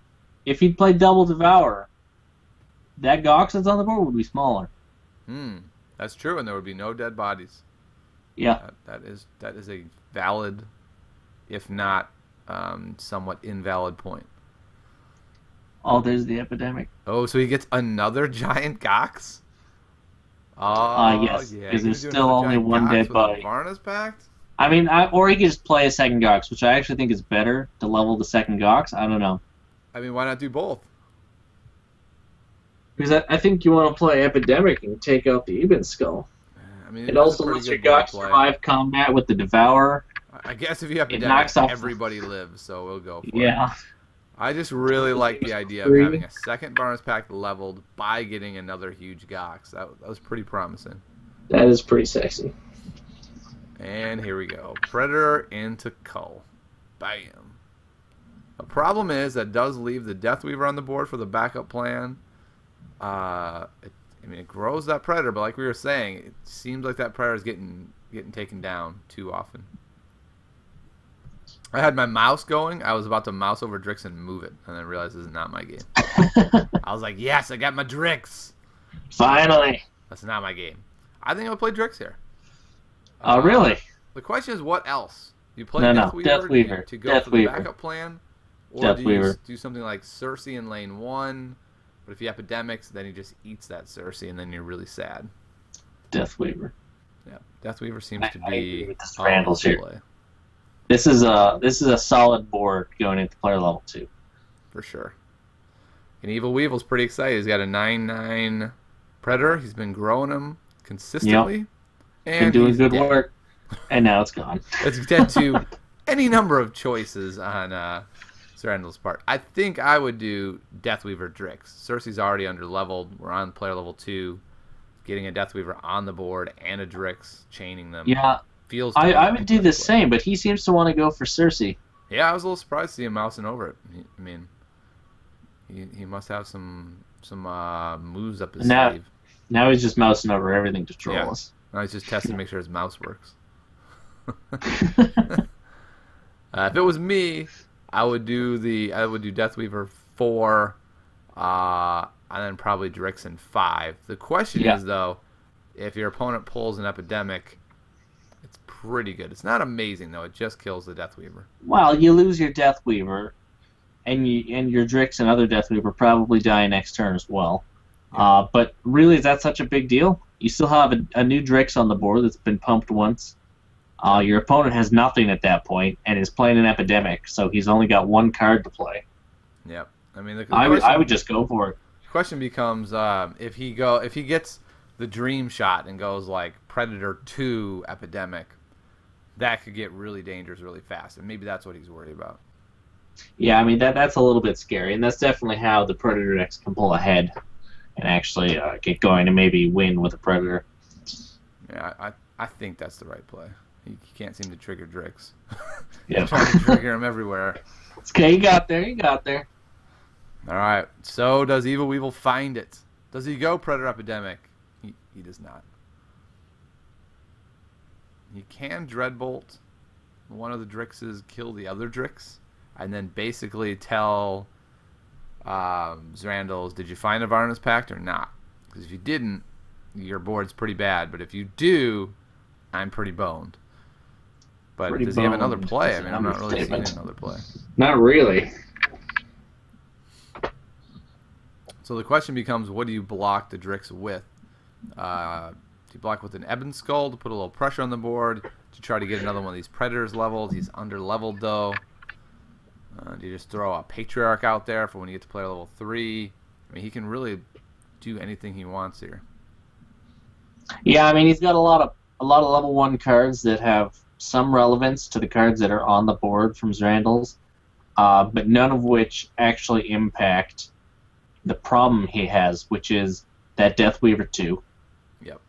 Speaker 2: if he'd played double Devour, that Gox that's on the board would be smaller.
Speaker 1: That's true, and there would be no dead bodies.
Speaker 2: Yeah.
Speaker 1: That is a valid, if not somewhat invalid point.
Speaker 2: Oh, there's the epidemic.
Speaker 1: Oh, so he gets another giant Gox? Oh,
Speaker 2: Yes,
Speaker 1: yeah.
Speaker 2: because
Speaker 1: He
Speaker 2: there's
Speaker 1: could do
Speaker 2: still
Speaker 1: another
Speaker 2: only
Speaker 1: giant
Speaker 2: one
Speaker 1: Gox
Speaker 2: dead
Speaker 1: with a
Speaker 2: body.
Speaker 1: Varna's Pact?
Speaker 2: I mean, or he could just play a second Gox, which I actually think is better to level the second Gox. I don't know.
Speaker 1: I mean, why not do both?
Speaker 2: Because I think you want to play Epidemic and take out the Eben Skull.
Speaker 1: I mean,
Speaker 2: It
Speaker 1: is a
Speaker 2: also
Speaker 1: pretty
Speaker 2: lets your
Speaker 1: good board
Speaker 2: Gox
Speaker 1: play.
Speaker 2: survive combat with the Devourer.
Speaker 1: I guess if you have
Speaker 2: It
Speaker 1: Epidemic,
Speaker 2: knocks off-
Speaker 1: everybody lives, so we'll go for it.
Speaker 2: Yeah.
Speaker 1: I just really like the idea of
Speaker 2: Three.
Speaker 1: having a second Varna's Pact leveled by getting another huge Gox. That was pretty promising.
Speaker 2: That is pretty sexy.
Speaker 1: And here we go. Predator into Cull. Bam. The problem is that does leave the Deathweaver on the board for the backup plan. It grows that Predator, but like we were saying, it seems like that Predator is getting taken down too often. I had my mouse going. I was about to mouse over Drix and move it, and then realized this is not my game. I was like, yes, I got my Drix.
Speaker 2: Finally.
Speaker 1: That's not my game. I think I'll play Drix here.
Speaker 2: Oh, really?
Speaker 1: The question is, what else? Do you play
Speaker 2: No,
Speaker 1: Deathweaver to go for the
Speaker 2: Deathweaver.
Speaker 1: backup plan? Or do you
Speaker 2: Deathweaver.
Speaker 1: do something like Cersei in lane 1, but if you epidemics, then he just eats that Cersei, and then you're really sad.
Speaker 2: Deathweaver.
Speaker 1: Yeah, Deathweaver seems to
Speaker 2: I agree
Speaker 1: be
Speaker 2: with the Zrandles
Speaker 1: on
Speaker 2: here.
Speaker 1: play,
Speaker 2: This is a solid board going into player level 2.
Speaker 1: for sure. And EvilWeevil's pretty excited. He's got a 9/9 Predator. He's been growing him consistently.
Speaker 2: Been
Speaker 1: And
Speaker 2: doing
Speaker 1: he's
Speaker 2: good
Speaker 1: dead.
Speaker 2: work, and now it's gone.
Speaker 1: It's dead to any number of choices on Zrandles' part. I think I would do Deathweaver Drix. Cersei's already under leveled. We're on player level 2. Getting a Deathweaver on the board and a Drix, chaining them.
Speaker 2: Yeah,
Speaker 1: feels.
Speaker 2: I would do the same, but he seems to want to go for Cersei.
Speaker 1: Yeah, I was a little surprised to see him mousing over it. I mean, he must have some moves up his sleeve.
Speaker 2: Now he's just mousing over everything to troll us.
Speaker 1: Now he's just testing to make sure his mouse works. If it was me, I would do Deathweaver 4, and then probably Drix in 5. The question is though, if your opponent pulls an epidemic, it's pretty good. It's not amazing though. It just kills the Deathweaver.
Speaker 2: Well, you lose your Deathweaver, and your Drix and other Deathweaver probably die next turn as well. But really, is that such a big deal? You still have a new Drix on the board that's been pumped once. Your opponent has nothing at that point and is playing an epidemic, so he's only got one card to play.
Speaker 1: Yep. I mean,
Speaker 2: I would just go for it.
Speaker 1: The question becomes if he gets the dream shot and goes like Predator 2 epidemic, that could get really dangerous really fast, and maybe that's what he's worried about.
Speaker 2: Yeah, I mean that's a little bit scary, and that's definitely how the Predator decks can pull ahead and actually get going and maybe win with a Predator.
Speaker 1: Yeah, I think that's the right play. He can't seem to trigger Drix.
Speaker 2: Yeah.
Speaker 1: He's trying to trigger him everywhere.
Speaker 2: Okay, you got there.
Speaker 1: All right. So does EvilWeevil find it? Does he go Predator Epidemic? He does not. He can Dreadbolt one of the Drixes, kill the other Drix, and then basically tell Zrandles, did you find a Varna's Pact or not? Because if you didn't, your board's pretty bad. But if you do, I'm pretty boned. But does he have another play? I mean, I'm not really seeing another play.
Speaker 2: Not really.
Speaker 1: So the question becomes, what do you block the Drix with? Do you block with an Ebon Skull to put a little pressure on the board to try to get another one of these Predators leveled? He's under-leveled, though. Do you just throw a Patriarch out there for when you get to player level 3? I mean, he can really do anything he wants here.
Speaker 2: Yeah, I mean, he's got a lot of level 1 cards that have some relevance to the cards that are on the board from Zrandles, but none of which actually impact the problem he has, which is that Deathweaver 2.
Speaker 1: Yep.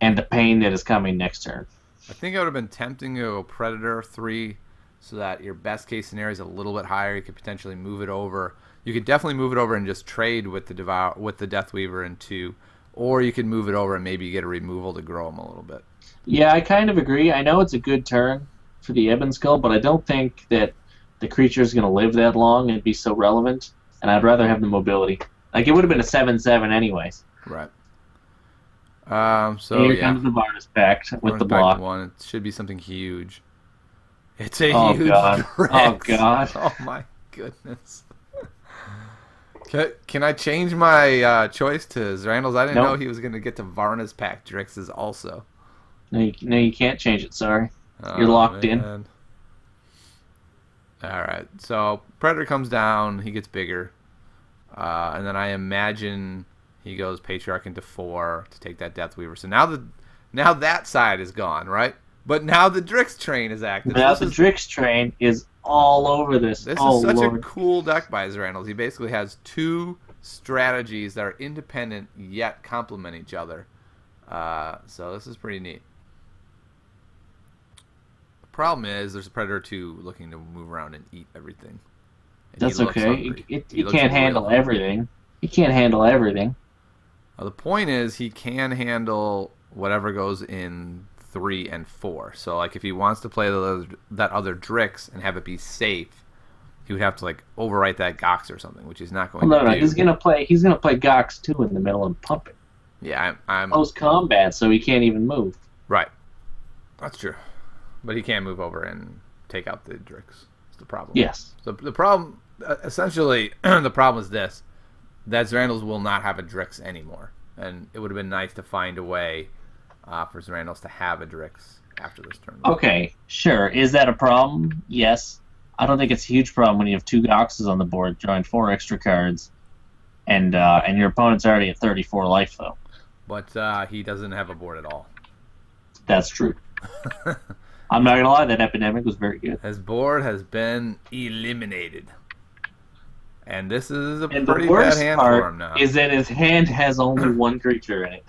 Speaker 2: And the pain that is coming next turn.
Speaker 1: I think it would have been tempting to go Predator 3 so that your best case scenario is a little bit higher. You could potentially move it over. You could definitely move it over and just trade with the Deathweaver in 2, or you could move it over and maybe get a removal to grow him a little bit.
Speaker 2: Yeah, I kind of agree. I know it's a good turn for the Ebon Skull, but I don't think that the creature is going to live that long and be so relevant, and I'd rather have the mobility. Like, it would have been a 7/7 anyways.
Speaker 1: Right. So
Speaker 2: Here comes the Varna's Pact with the block.
Speaker 1: One. It should be something huge. It's a huge
Speaker 2: God.
Speaker 1: Drix.
Speaker 2: Oh, God.
Speaker 1: Oh, my goodness. Can I change my choice to Zrandles? I didn't know he was going to get to Varna's Pact Drixes also.
Speaker 2: No, you can't change it, sorry. You're locked in.
Speaker 1: All right. So Predator comes down. He gets bigger. And then I imagine he goes Patriarch into 4 to take that Deathweaver. So now that side is gone, right? But now the Drix train is active.
Speaker 2: Now the Drix train is all over this.
Speaker 1: This is such a cool deck by Zrandles. He basically has 2 strategies that are independent yet complement each other. So this is pretty neat. The problem is there's a Predator 2 looking to move around and eat everything. And
Speaker 2: that's okay. He can't handle everything. He can't handle everything.
Speaker 1: Well, the point is he can handle whatever goes in 3 and 4. So like if he wants to play that other Drix and have it be safe, he would have to like overwrite that Gox or something, which he's not going
Speaker 2: Well,
Speaker 1: to
Speaker 2: no,
Speaker 1: do.
Speaker 2: he's gonna play Gox 2 in the middle and pump it.
Speaker 1: Yeah, I'm
Speaker 2: Close combat, so he can't even move.
Speaker 1: right. That's true, but he can't move over and take out the Drix. That's the problem.
Speaker 2: Yes.
Speaker 1: So the problem, essentially, the problem is this: that Zrandles will not have a Drix anymore, and it would have been nice to find a way for Zrandles to have a Drix after this turn.
Speaker 2: Okay, sure. Is that a problem? Yes. I don't think it's a huge problem when you have 2 Goxes on the board, drawing 4 extra cards, and your opponent's already at 34 life, though.
Speaker 1: But he doesn't have a board at all.
Speaker 2: That's true. I'm not gonna lie, that Epidemic was very good.
Speaker 1: His board has been eliminated. And this is a
Speaker 2: And
Speaker 1: pretty
Speaker 2: the worst
Speaker 1: bad hand
Speaker 2: part
Speaker 1: for him now.
Speaker 2: is that his hand has only 1 creature in it.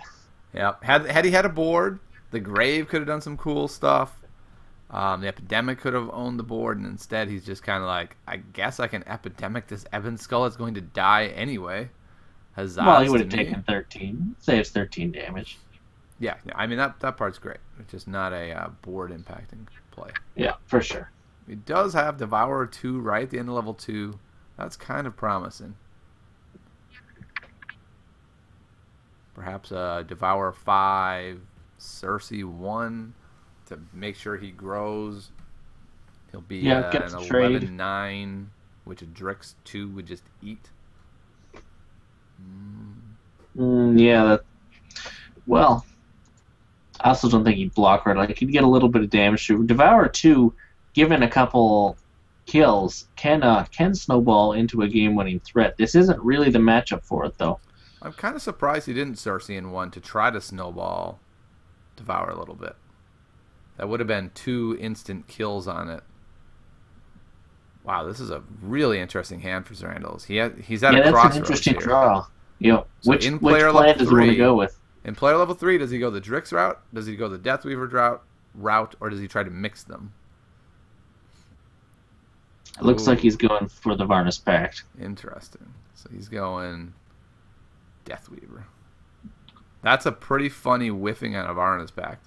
Speaker 1: Yeah. Had he had a board, the Grave could have done some cool stuff. The Epidemic could have owned the board, and instead he's just kind of like, I guess I can Epidemic this Ebon Skull. It's going to die anyway. Huzzah
Speaker 2: Well, he would have
Speaker 1: to me.
Speaker 2: taken 13. Saves 13 damage.
Speaker 1: Yeah, I mean, that part's great. It's just not a board impacting play.
Speaker 2: Yeah, for sure.
Speaker 1: He does have Devourer 2 right at the end of level 2. That's kind of promising. Perhaps a Devourer 5, Cersei 1 to make sure he grows. He'll be
Speaker 2: Yeah, get
Speaker 1: an
Speaker 2: the trade.
Speaker 1: 11-9, which a Drix 2 would just eat.
Speaker 2: Yeah, well, I also don't think he'd block her. Like, he'd get a little bit of damage through. Devourer 2, given a couple kills, can snowball into a game-winning threat. This isn't really the matchup for it, though.
Speaker 1: I'm kind of surprised he didn't Cersei in 1 to try to snowball Devour a little bit. That would have been 2 instant kills on it. Wow, this is a really interesting hand for Zrandles. He's at a
Speaker 2: That's
Speaker 1: crossroads
Speaker 2: an interesting
Speaker 1: here.
Speaker 2: draw. Yeah,
Speaker 1: So
Speaker 2: which
Speaker 1: in player
Speaker 2: plan
Speaker 1: level
Speaker 2: does he want to
Speaker 1: 3,
Speaker 2: go with?
Speaker 1: In player level 3, does he go the Drix route? Does he go the Deathweaver route? Or does he try to mix them?
Speaker 2: It looks
Speaker 1: Ooh.
Speaker 2: like he's going for the Varnus Pact.
Speaker 1: Interesting. So he's going Deathweaver. That's a pretty funny whiffing on a Varnus Pact.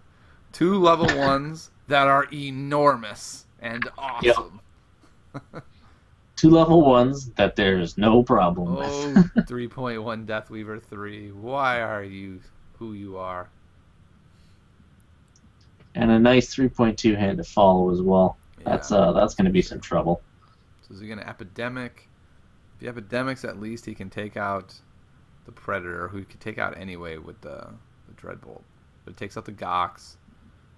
Speaker 1: 2 level 1s that are enormous and awesome.
Speaker 2: 2 level 1s that there's no problem with.
Speaker 1: Oh, 3.1 Deathweaver 3. Why are you who you are?
Speaker 2: And a nice 3.2 hand to follow as well.
Speaker 1: Yeah.
Speaker 2: That's going to be some trouble.
Speaker 1: So is he going to Epidemic? If he Epidemics, at least he can take out the Predator, who he could take out anyway with the Dreadbolt. But it takes out the Gox,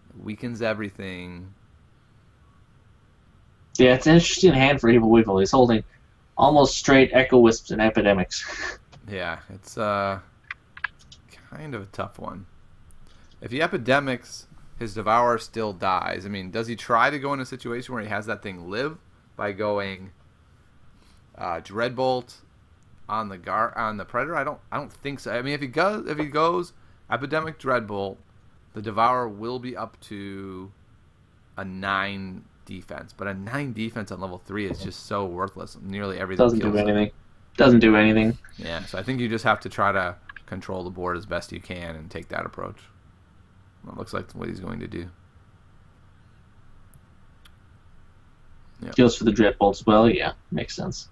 Speaker 1: it weakens everything.
Speaker 2: Yeah, it's an interesting hand for EvilWeevil. He's holding almost straight Echo Wisps and Epidemics.
Speaker 1: Yeah, it's kind of a tough one. If he Epidemics, his Devourer still dies. I mean, does he try to go in a situation where he has that thing live by going Dreadbolt on the Predator? I don't think so. I mean, if he goes Epidemic Dreadbolt, the Devourer will be up to a 9 defense, but a 9 defense on level 3 is just so worthless. Nearly everything
Speaker 2: Doesn't
Speaker 1: kills
Speaker 2: do
Speaker 1: him.
Speaker 2: anything. Doesn't do anything.
Speaker 1: Yeah, so I think you just have to try to control the board as best you can and take that approach. That looks like what he's going to do. Yep.
Speaker 2: Goes for the Dreadbolt as well. Yeah, makes sense.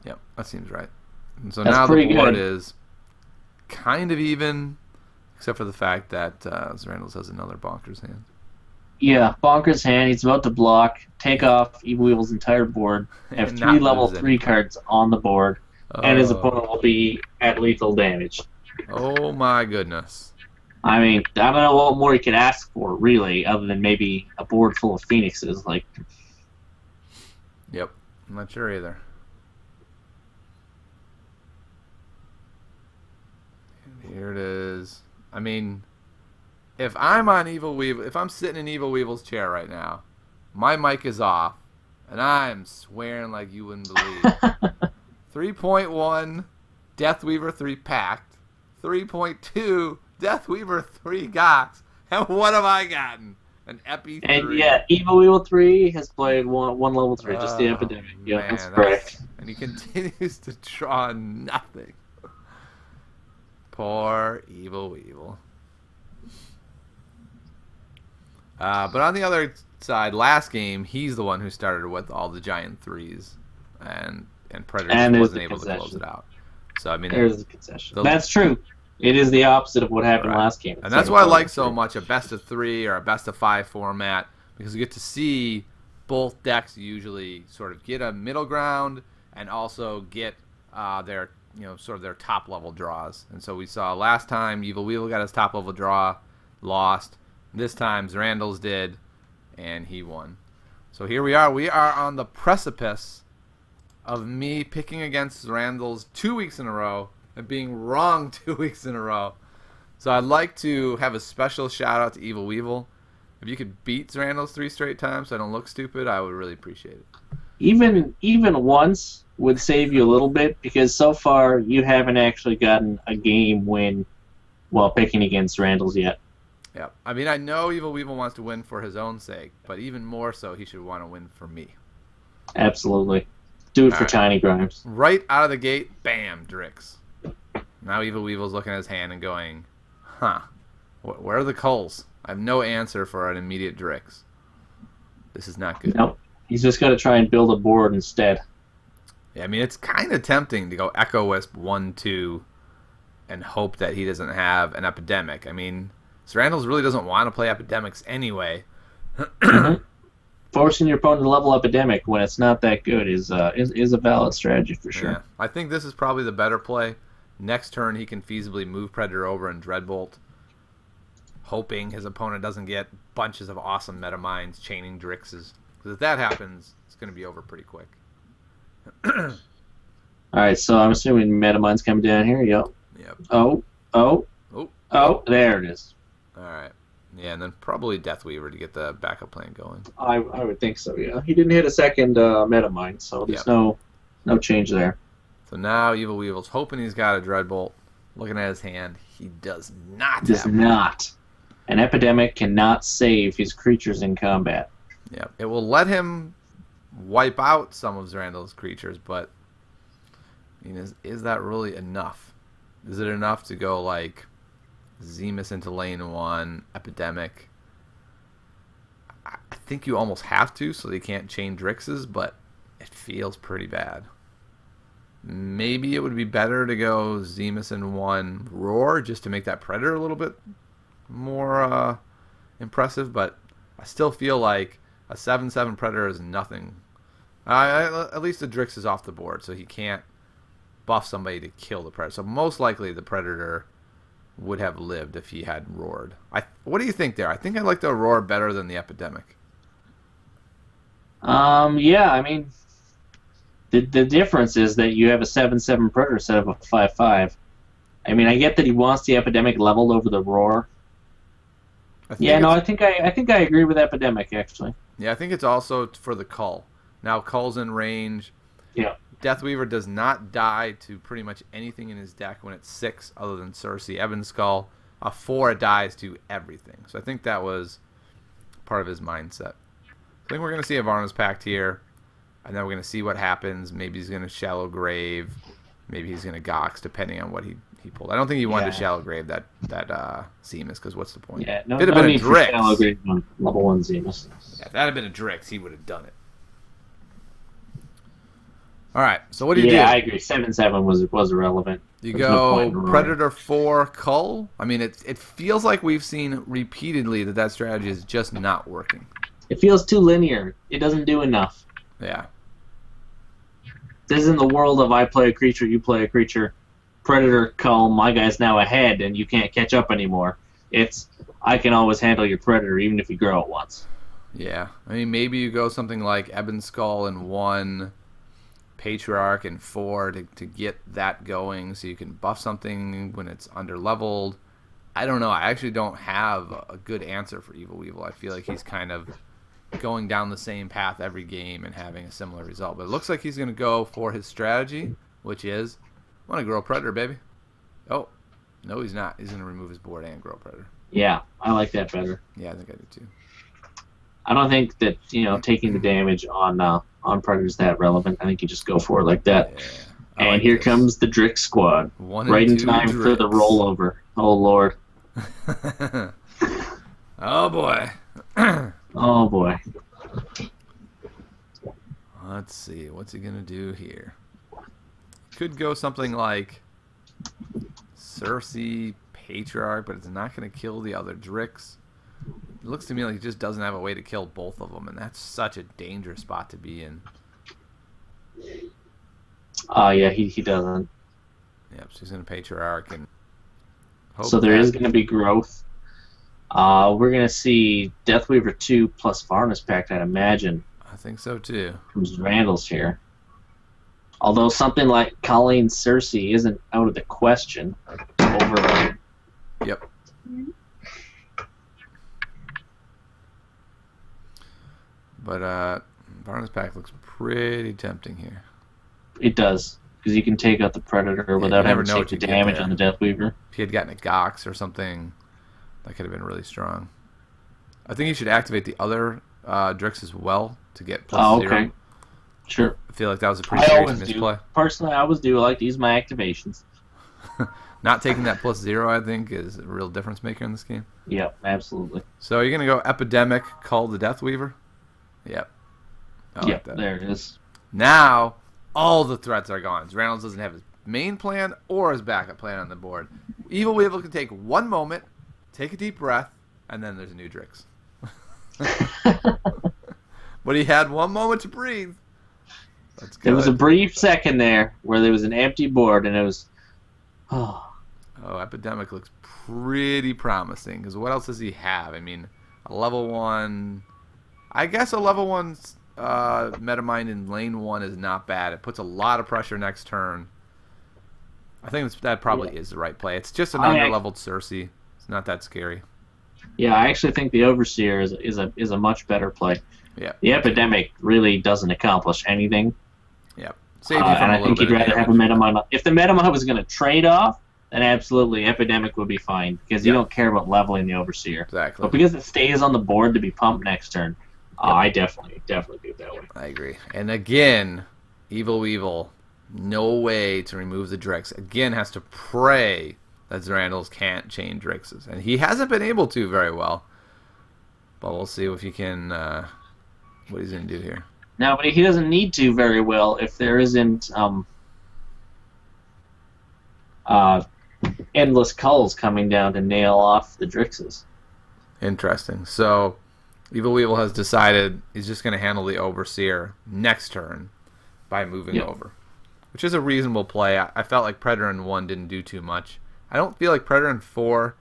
Speaker 1: Yep, that seems right. And so
Speaker 2: That's
Speaker 1: now the
Speaker 2: pretty
Speaker 1: board
Speaker 2: good.
Speaker 1: is kind of even, except for the fact that Zrandles has another bonkers hand.
Speaker 2: Yeah, Bonkers hand. He's about to block, take off EvilWeevil's entire board, have
Speaker 1: And
Speaker 2: 3
Speaker 1: not
Speaker 2: level
Speaker 1: lose
Speaker 2: 3
Speaker 1: any.
Speaker 2: cards on the board, and his
Speaker 1: Oh.
Speaker 2: opponent will be at lethal damage.
Speaker 1: Oh my goodness.
Speaker 2: I mean, I don't know what more he could ask for, really, other than maybe a board full of Phoenixes. Like,
Speaker 1: Yep, I'm not sure either. And here it is. I mean, if I'm on EvilWeevil, if I'm sitting in EvilWeevil's chair right now, my mic is off, and I'm swearing like you wouldn't believe. 3.1 Deathweaver 3 Pact, 3.2 Deathweaver 3 Gox, and what have I gotten? An Epi 3.
Speaker 2: and yeah, EvilWeevil 3 has played one level 3, just the
Speaker 1: Oh,
Speaker 2: Epidemic. Yeah,
Speaker 1: man,
Speaker 2: that's correct.
Speaker 1: And he continues to draw nothing. Poor EvilWeevil. But on the other side, last game, he's the one who started with all the giant 3s. and Predator
Speaker 2: And
Speaker 1: just
Speaker 2: there's
Speaker 1: wasn't
Speaker 2: the
Speaker 1: able to close
Speaker 2: concession.
Speaker 1: it out. So I mean,
Speaker 2: There's the concession.
Speaker 1: the-
Speaker 2: That's true. It is the opposite of what happened
Speaker 1: Right.
Speaker 2: last game.
Speaker 1: and that's why I like so much a best of 3 or a best of 5 format, because you get to see both decks usually sort of get a middle ground and also get their sort of their top level draws. And so we saw last time EvilWeevil got his top level draw, lost. This time Zrandles did, and he won. So here we are. We are on the precipice of me picking against Zrandles 2 weeks in a row and being wrong 2 weeks in a row. So I'd like to have a special shout out to EvilWeevil. If you could beat Zrandles 3 straight times so I don't look stupid, I would really appreciate it.
Speaker 2: Even once would save you a little bit, because so far you haven't actually gotten a game win while picking against Zrandles yet.
Speaker 1: Yeah, I mean, I know EvilWeevil wants to win for his own sake, but even more so, he should want to win for me.
Speaker 2: Absolutely. Do it for
Speaker 1: Alright.
Speaker 2: Tiny Grimes.
Speaker 1: Right out of the gate, bam, Drix. Now EvilWeevil's looking at his hand and going, huh, where are the culls? I have no answer for an immediate Drix. This is not good.
Speaker 2: Nope. He's just got to try and build a board instead.
Speaker 1: Yeah, I mean, it's kind of tempting to go Echo Wisp 1-2 and hope that he doesn't have an Epidemic. I mean, Zrandles really doesn't want to play Epidemics anyway.
Speaker 2: Forcing your opponent to level Epidemic when it's not that good is a valid strategy for sure.
Speaker 1: Yeah, I think this is probably the better play. Next turn, he can feasibly move Predator over and Dreadbolt, hoping his opponent doesn't get bunches of awesome meta mines chaining Drixes. Because if that happens, it's going to be over pretty quick.
Speaker 2: Alright, so I'm assuming Metamine's coming down here. Yep.
Speaker 1: Yep.
Speaker 2: Oh, there it is.
Speaker 1: All right. Yeah, and then probably Deathweaver to get the backup plan going.
Speaker 2: I would think so, yeah. He didn't hit a second Metamine, so there's no change there.
Speaker 1: So now EvilWeevil's hoping he's got a Dreadbolt. Looking at his hand, he does not
Speaker 2: Does
Speaker 1: have
Speaker 2: not. An Epidemic cannot save his creatures in combat.
Speaker 1: Yeah, it will let him wipe out some of Zrandles' creatures, but I mean, is that really enough? Is it enough to go like Zemus into lane 1, Epidemic? I think you almost have to, so they can't chain Drixes, but it feels pretty bad. Maybe it would be better to go Zemus in 1, Roar, just to make that Predator a little bit more impressive, but I still feel like a 7/7 Predator is nothing. At least the Drix is off the board, so he can't buff somebody to kill the Predator. So most likely the Predator would have lived if he had roared. What do you think there? I think I like the Roar better than the Epidemic.
Speaker 2: Yeah, I mean, the difference is that you have a 7/7 Predator instead of a 5/5. I mean, I get that he wants the Epidemic leveled over the Roar. I think I agree with Epidemic, actually.
Speaker 1: Yeah, I think it's also for the Cull. Now Cull's in range.
Speaker 2: Yeah.
Speaker 1: Deathweaver does not die to pretty much anything in his deck when it's 6 other than Cersei, Ebon Skull. A 4 it dies to everything. So I think that was part of his mindset. I think we're going to see a Varna's Pact here, and then we're going to see what happens. Maybe he's going to Shallow Grave. Maybe he's going to Gox, depending on what he pulled. I don't think he wanted to Shallow Grave that Zemus, because what's the point?
Speaker 2: Yeah, no,
Speaker 1: if it had
Speaker 2: no
Speaker 1: been a
Speaker 2: need for
Speaker 1: Drix,
Speaker 2: Shallow Grave on level 1 Zemus.
Speaker 1: yeah, if that had been a Drix, he would have done it. All right, so what do you do?
Speaker 2: Yeah, I agree. 7/7 was irrelevant.
Speaker 1: You
Speaker 2: There's no point in
Speaker 1: go
Speaker 2: roaring.
Speaker 1: Predator 4 Cull. I mean, it feels like we've seen repeatedly that strategy is just not working.
Speaker 2: It feels too linear. It doesn't do enough.
Speaker 1: Yeah.
Speaker 2: This isn't the world of I play a creature, you play a creature. Predator, Cull, my guy's now ahead, and you can't catch up anymore. It's, I can always handle your Predator, even if you grow it once.
Speaker 1: Yeah. I mean, maybe you go something like Ebon Skull in 1, Patriarch in 4 to get that going, so you can buff something when it's under-leveled. I don't know. I actually don't have a good answer for EvilWeevil. I feel like he's kind of going down the same path every game and having a similar result. But it looks like he's going to go for his strategy, which is, I want to grow Predator, baby. Oh, no, he's not. He's going to remove his board and grow Predator.
Speaker 2: Yeah, I like that better.
Speaker 1: Yeah, I think I do too.
Speaker 2: I don't think that, taking the damage on Predator's that relevant. I think you just go for it like that.
Speaker 1: Yeah,
Speaker 2: And
Speaker 1: like
Speaker 2: here
Speaker 1: this.
Speaker 2: comes the Drix squad.
Speaker 1: 1
Speaker 2: Right
Speaker 1: and
Speaker 2: in
Speaker 1: 2
Speaker 2: time for the
Speaker 1: Drix.
Speaker 2: rollover. Oh, Lord.
Speaker 1: Oh, boy.
Speaker 2: Oh, boy.
Speaker 1: Let's see. What's he going to do here? Could go something like Cersei, Patriarch, but it's not going to kill the other Drix. It looks to me like he just doesn't have a way to kill both of them, and that's such a dangerous spot to be in.
Speaker 2: Yeah, he doesn't.
Speaker 1: Yep, so he's going to Patriarch. And
Speaker 2: so there is going to be growth. We're going to see Deathweaver 2 plus Varnus Pact, I'd imagine.
Speaker 1: I think so, too.
Speaker 2: From Zrandles here. Although something like Colleen Cersei isn't out of the question. Over.
Speaker 1: Yep. But Varnus Pact looks pretty tempting here.
Speaker 2: It does, because you can take out the Predator without having to take the damage on the Deathweaver.
Speaker 1: If he had gotten a Gox or something, that could have been really strong. I think he should activate the other Drix as well to get +0.
Speaker 2: Okay. Sure.
Speaker 1: I feel like that was a pretty serious misplay.
Speaker 2: Personally, I always do. I like to use my activations.
Speaker 1: Not taking that +0, I think, is a real difference maker in this game.
Speaker 2: Yep, absolutely.
Speaker 1: So you're going to go Epidemic, call the Deathweaver? Yep.
Speaker 2: Yep, like there it is.
Speaker 1: Now, all the threats are gone. Zrandles doesn't have his main plan or his backup plan on the board. EvilWeevil can take one moment, take a deep breath, and then there's a new Drix. But he had one moment to breathe. That's good.
Speaker 2: There was a brief second there where there was an empty board, and it was...
Speaker 1: Oh, Epidemic looks pretty promising, because what else does he have? I mean, a level 1... I guess a level 1 Metamind in lane 1 is not bad. It puts a lot of pressure next turn. I think that probably is the right play. It's just an under-leveled Cersei. It's not that scary.
Speaker 2: Yeah, I actually think the Overseer is a much better play.
Speaker 1: Yeah.
Speaker 2: The Epidemic really doesn't accomplish anything.
Speaker 1: Yep.
Speaker 2: And I think you'd rather have a Metamind. If the Metamind was going to trade off, then absolutely Epidemic would be fine, because you don't care about leveling the Overseer.
Speaker 1: Exactly.
Speaker 2: But because it stays on the board to be pumped next turn, I definitely do it that way.
Speaker 1: I agree. And again, EvilWeevil, no way to remove the Drix. Again, has to pray that Zrandles can't chain Drixes. And he hasn't been able to very well. But we'll see if he can, what he's going to do here.
Speaker 2: No, but he doesn't need to very well if there isn't endless culls coming down to nail off the Drixes.
Speaker 1: Interesting. So EvilWeevil has decided he's just going to handle the Overseer next turn by moving over, which is a reasonable play. I felt like Predator in 1 didn't do too much. I don't feel like Predator in 4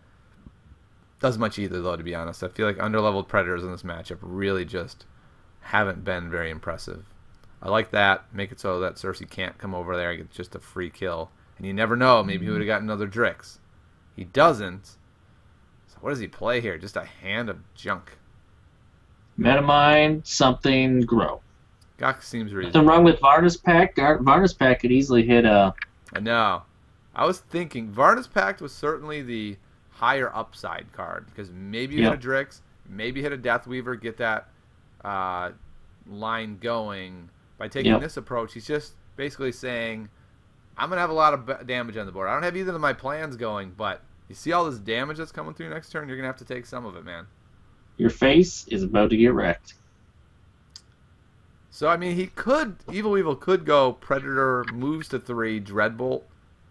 Speaker 1: does much either, though, to be honest. I feel like underleveled Predators in this matchup really just haven't been very impressive. I like that. Make it so that Cersei can't come over there and get just a free kill. And you never know. Maybe he would have gotten another Drix. He doesn't. So what does he play here? Just a hand of junk.
Speaker 2: Metamind, something, grow.
Speaker 1: Gox seems reasonable.
Speaker 2: Nothing wrong with Varnus Pact. Varnus Pact could easily hit a...
Speaker 1: I know. I was thinking Varnus Pact was certainly the higher upside card, because maybe you hit a Drix, maybe hit a Deathweaver, get that line going. By taking this approach, he's just basically saying, I'm going to have a lot of damage on the board. I don't have either of my plans going, but you see all this damage that's coming through next turn? You're going to have to take some of it, man.
Speaker 2: Your face is about to get wrecked.
Speaker 1: So, I mean, EvilWeevil could go Predator, moves to 3, Dreadbolt.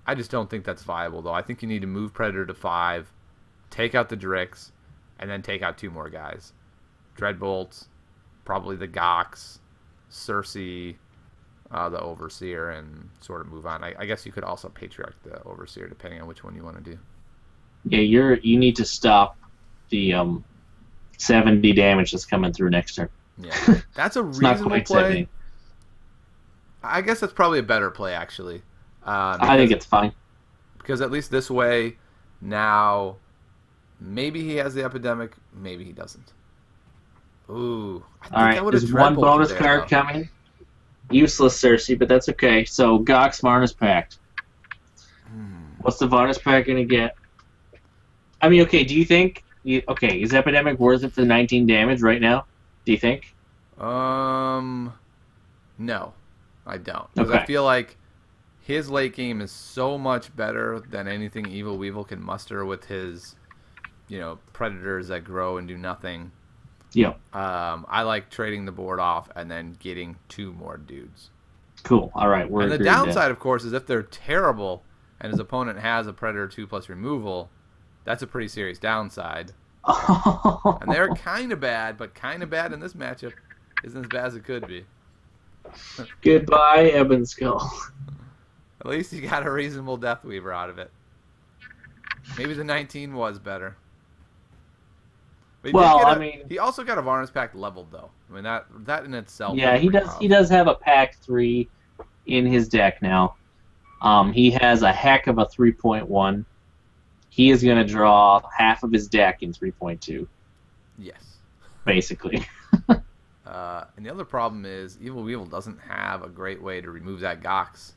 Speaker 1: I just don't think that's viable, though. I think you need to move Predator to 5, take out the Drix, and then take out 2 more guys. Dreadbolt, probably the Gox, Cersei, the Overseer, and sort of move on. I guess you could also Patriarch the Overseer, depending on which one you want to do.
Speaker 2: Yeah, you need to stop the 70 damage that's coming through next turn.
Speaker 1: Yeah, that's a reasonable play.
Speaker 2: 70.
Speaker 1: I guess that's probably a better play, actually.
Speaker 2: I think it's fine.
Speaker 1: Because at least this way, now, maybe he has the Epidemic, maybe he doesn't. Ooh.
Speaker 2: All right, there's one bonus card coming. Useless Cersei, but that's okay. So, Gox Varnus Pact. What's the Varnus Pact going to get? I mean, okay, do you think... Okay, is Epidemic worth it for the 19 damage right now? Do you think?
Speaker 1: No, I don't. Because I feel like his late game is so much better than anything EvilWeevil can muster with his, Predators that grow and do nothing.
Speaker 2: Yeah.
Speaker 1: I like trading the board off and then getting 2 more dudes.
Speaker 2: Cool. All right. We're
Speaker 1: And the
Speaker 2: agreed
Speaker 1: downside, of course, is if they're terrible and his opponent has a Predator 2 plus removal, that's a pretty serious downside.
Speaker 2: there.
Speaker 1: And they're kind of bad, but kind of bad in this matchup isn't as bad as it could be.
Speaker 2: Goodbye, Ebon Skull.
Speaker 1: At least you got a reasonable Deathweaver out of it. Maybe the 19 was better. But he also got a Varnus Pact leveled though. I mean that in itself.
Speaker 2: Yeah, he does. He does have a Pack 3 in his deck now. He has a heck of a 3.1. He is going to draw half of his deck in 3.2.
Speaker 1: Yes.
Speaker 2: Basically.
Speaker 1: And the other problem is EvilWeevil doesn't have a great way to remove that Gox.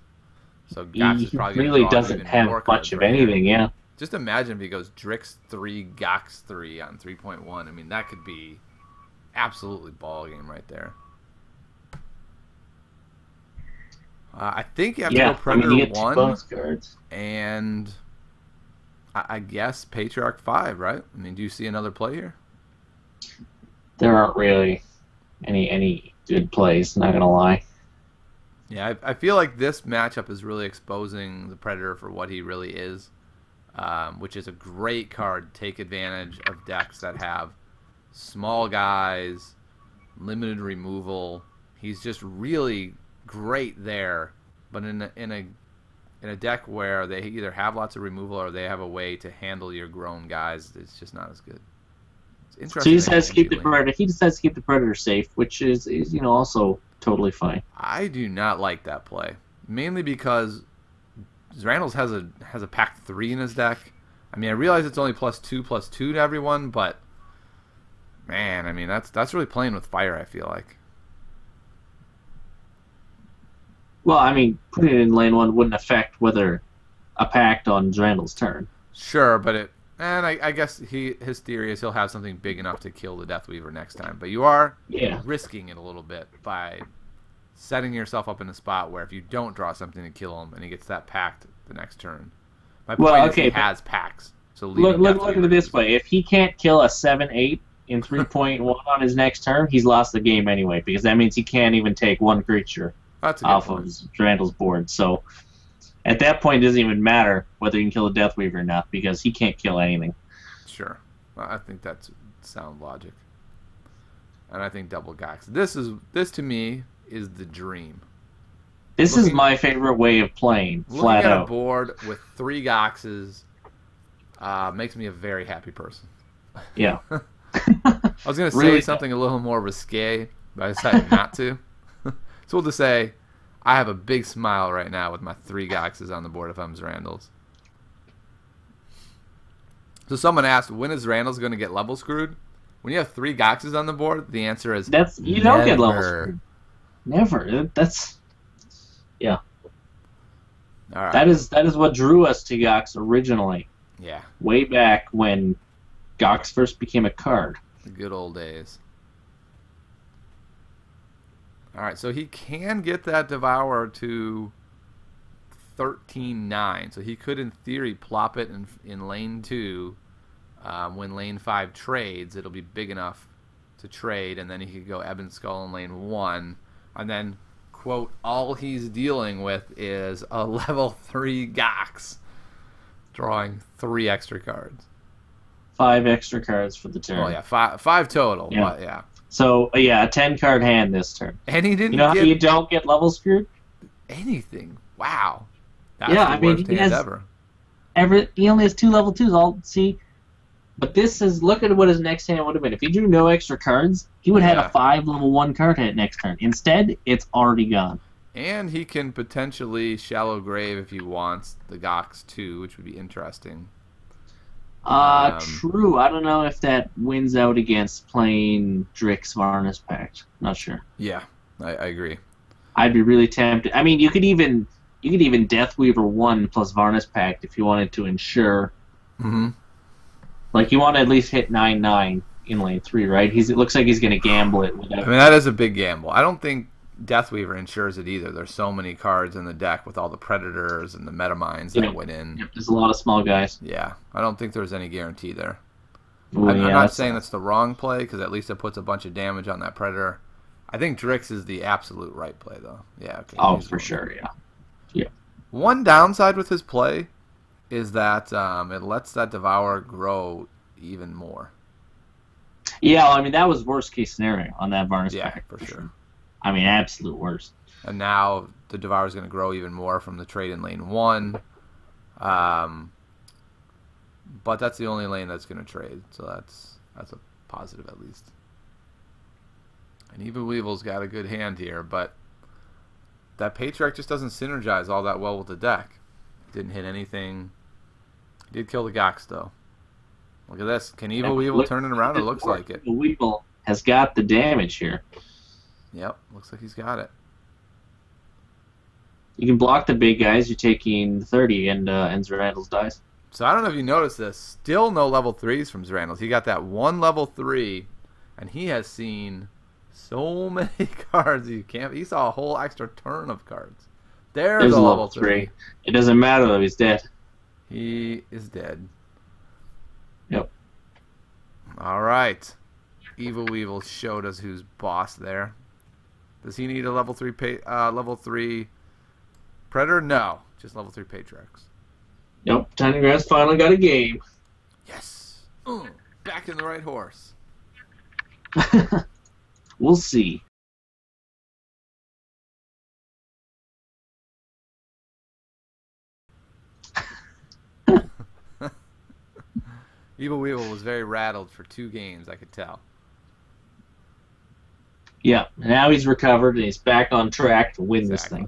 Speaker 1: So Gox is probably
Speaker 2: he really doesn't have much of anything, yeah.
Speaker 1: Just imagine if he goes Drix 3, Gox 3 on 3.1. I mean, that could be absolutely ball game right there. I think you have to go Predator
Speaker 2: you get
Speaker 1: 1
Speaker 2: bonus cards.
Speaker 1: and I guess Patriarch 5, right? I mean, do you see another play here?
Speaker 2: There aren't really any good plays, not gonna lie.
Speaker 1: Yeah, I feel like this matchup is really exposing the Predator for what he really is, which is a great card to take advantage of decks that have small guys, limited removal. He's just really great there, but in a deck where they either have lots of removal or they have a way to handle your grown guys, it's just not as good.
Speaker 2: So he decides to keep the Predator. He decides to keep the Predator safe, which is also totally fine.
Speaker 1: I do not like that play, mainly because Zrandles has a Pack 3 in his deck. I mean, I realize it's only +2/+2 to everyone, but man, I mean that's really playing with fire. I feel like.
Speaker 2: Well, I mean, putting it in lane 1 wouldn't affect whether a pact on Zrandles' turn.
Speaker 1: Sure, but I guess his theory is he'll have something big enough to kill the Deathweaver next time. But you are risking it a little bit by setting yourself up in a spot where if you don't draw something to kill him and he gets that pact the next turn. My point is he has packs. So
Speaker 2: look at it this way. If he can't kill a 7/8 in 3.1 on his next turn, he's lost the game anyway, because that means he can't even take one creature off of Zrandles' board. So at that point, it doesn't even matter whether you can kill a Deathweaver or not, because he can't kill anything.
Speaker 1: Sure. I think that's sound logic. And I think double Gox. This to me is the dream.
Speaker 2: This is my favorite way of playing, flat out.
Speaker 1: Looking at a board with 3 Goxes makes me a very happy person.
Speaker 2: Yeah.
Speaker 1: I was going to say something a little more risque, but I decided not to. So we'll just say I have a big smile right now with my 3 Goxes on the board if I'm Zrandles. So someone asked, when is Zrandles going to get level screwed? When you have 3 Goxes on the board, the answer is
Speaker 2: you don't get level screwed. Never. Yeah.
Speaker 1: All right.
Speaker 2: That is what drew us to Gox originally.
Speaker 1: Yeah.
Speaker 2: Way back when Gox first became a card.
Speaker 1: The good old days. All right, so he can get that Devourer to 13/9. So he could, in theory, plop it in lane 2. When lane 5 trades, it'll be big enough to trade, and then he could go Ebon Skull in lane 1. And then, quote, all he's dealing with is a level 3 Gox, drawing 3 extra cards.
Speaker 2: 5 extra cards for the turn.
Speaker 1: Oh, yeah, five total. Yeah. But, yeah.
Speaker 2: So, a 10-card hand this turn.
Speaker 1: And he didn't
Speaker 2: how you don't get level screwed?
Speaker 1: Anything. Wow. That's the worst hand ever.
Speaker 2: He only has 2 level 2s. But this is, look at what his next hand would have been. If he drew no extra cards, he would have had a 5 level 1 card hit next turn. Instead, it's already gone.
Speaker 1: And he can potentially Shallow Grave if he wants the Gox too, which would be interesting.
Speaker 2: True. I don't know if that wins out against playing Drix Varnus Pact. Not sure.
Speaker 1: Yeah, I agree.
Speaker 2: I'd be really tempted. I mean, you could even Deathweaver 1 plus Varnus Pact if you wanted to ensure.
Speaker 1: Mm-hmm.
Speaker 2: Like, you want to at least hit 9/9 in lane 3, right? It looks like he's going to gamble it.
Speaker 1: I mean, that is a big gamble. I don't think Deathweaver ensures it either. There's so many cards in the deck with all the Predators and the Metamines that went in.
Speaker 2: Yep, there's a lot of small guys.
Speaker 1: Yeah, I don't think there's any guarantee there.
Speaker 2: Ooh,
Speaker 1: I'm
Speaker 2: yeah,
Speaker 1: not
Speaker 2: that's-
Speaker 1: saying that's the wrong play, because at least it puts a bunch of damage on that Predator. I think Drix is the absolute right play, though. Yeah, okay.
Speaker 2: Oh,
Speaker 1: he's
Speaker 2: for
Speaker 1: going
Speaker 2: sure, yeah.
Speaker 1: One downside with his play is that it lets that Devourer grow even more.
Speaker 2: Yeah, I mean, that was worst case scenario on that Varnish
Speaker 1: Yeah,
Speaker 2: pack.
Speaker 1: for sure.
Speaker 2: I mean, absolute worst.
Speaker 1: And now the Devourer is going to grow even more from the trade in lane 1. But that's the only lane that's going to trade, so that's a positive at least. And EvilWeevil's got a good hand here, but that Patriarch just doesn't synergize all that well with the deck. Didn't hit anything. He did kill the Gox, though. Look at this. Can EvilWeevil turn it around? It looks like it.
Speaker 2: EvilWeevil has got the damage here.
Speaker 1: Yep, looks like he's got it.
Speaker 2: You can block the big guys. You're taking 30, and Zrandles dies.
Speaker 1: So I don't know if you noticed this. Still no level 3s from Zrandles. He got that one level 3, and he has seen so many cards. He saw a whole extra turn of cards. There's a level 3.
Speaker 2: It doesn't matter though. He's dead.
Speaker 1: He is dead.
Speaker 2: Yep.
Speaker 1: All right. EvilWeevil showed us who's boss there. Does he need a level 3 Predator? No, just level 3 Patriarchs.
Speaker 2: Yep. Tiny Grass finally got a game.
Speaker 1: Yes. Back in the right horse.
Speaker 2: We'll see.
Speaker 1: EvilWeevil was very rattled for 2 games, I could tell.
Speaker 2: Yeah. Now he's recovered and he's back on track to win this thing.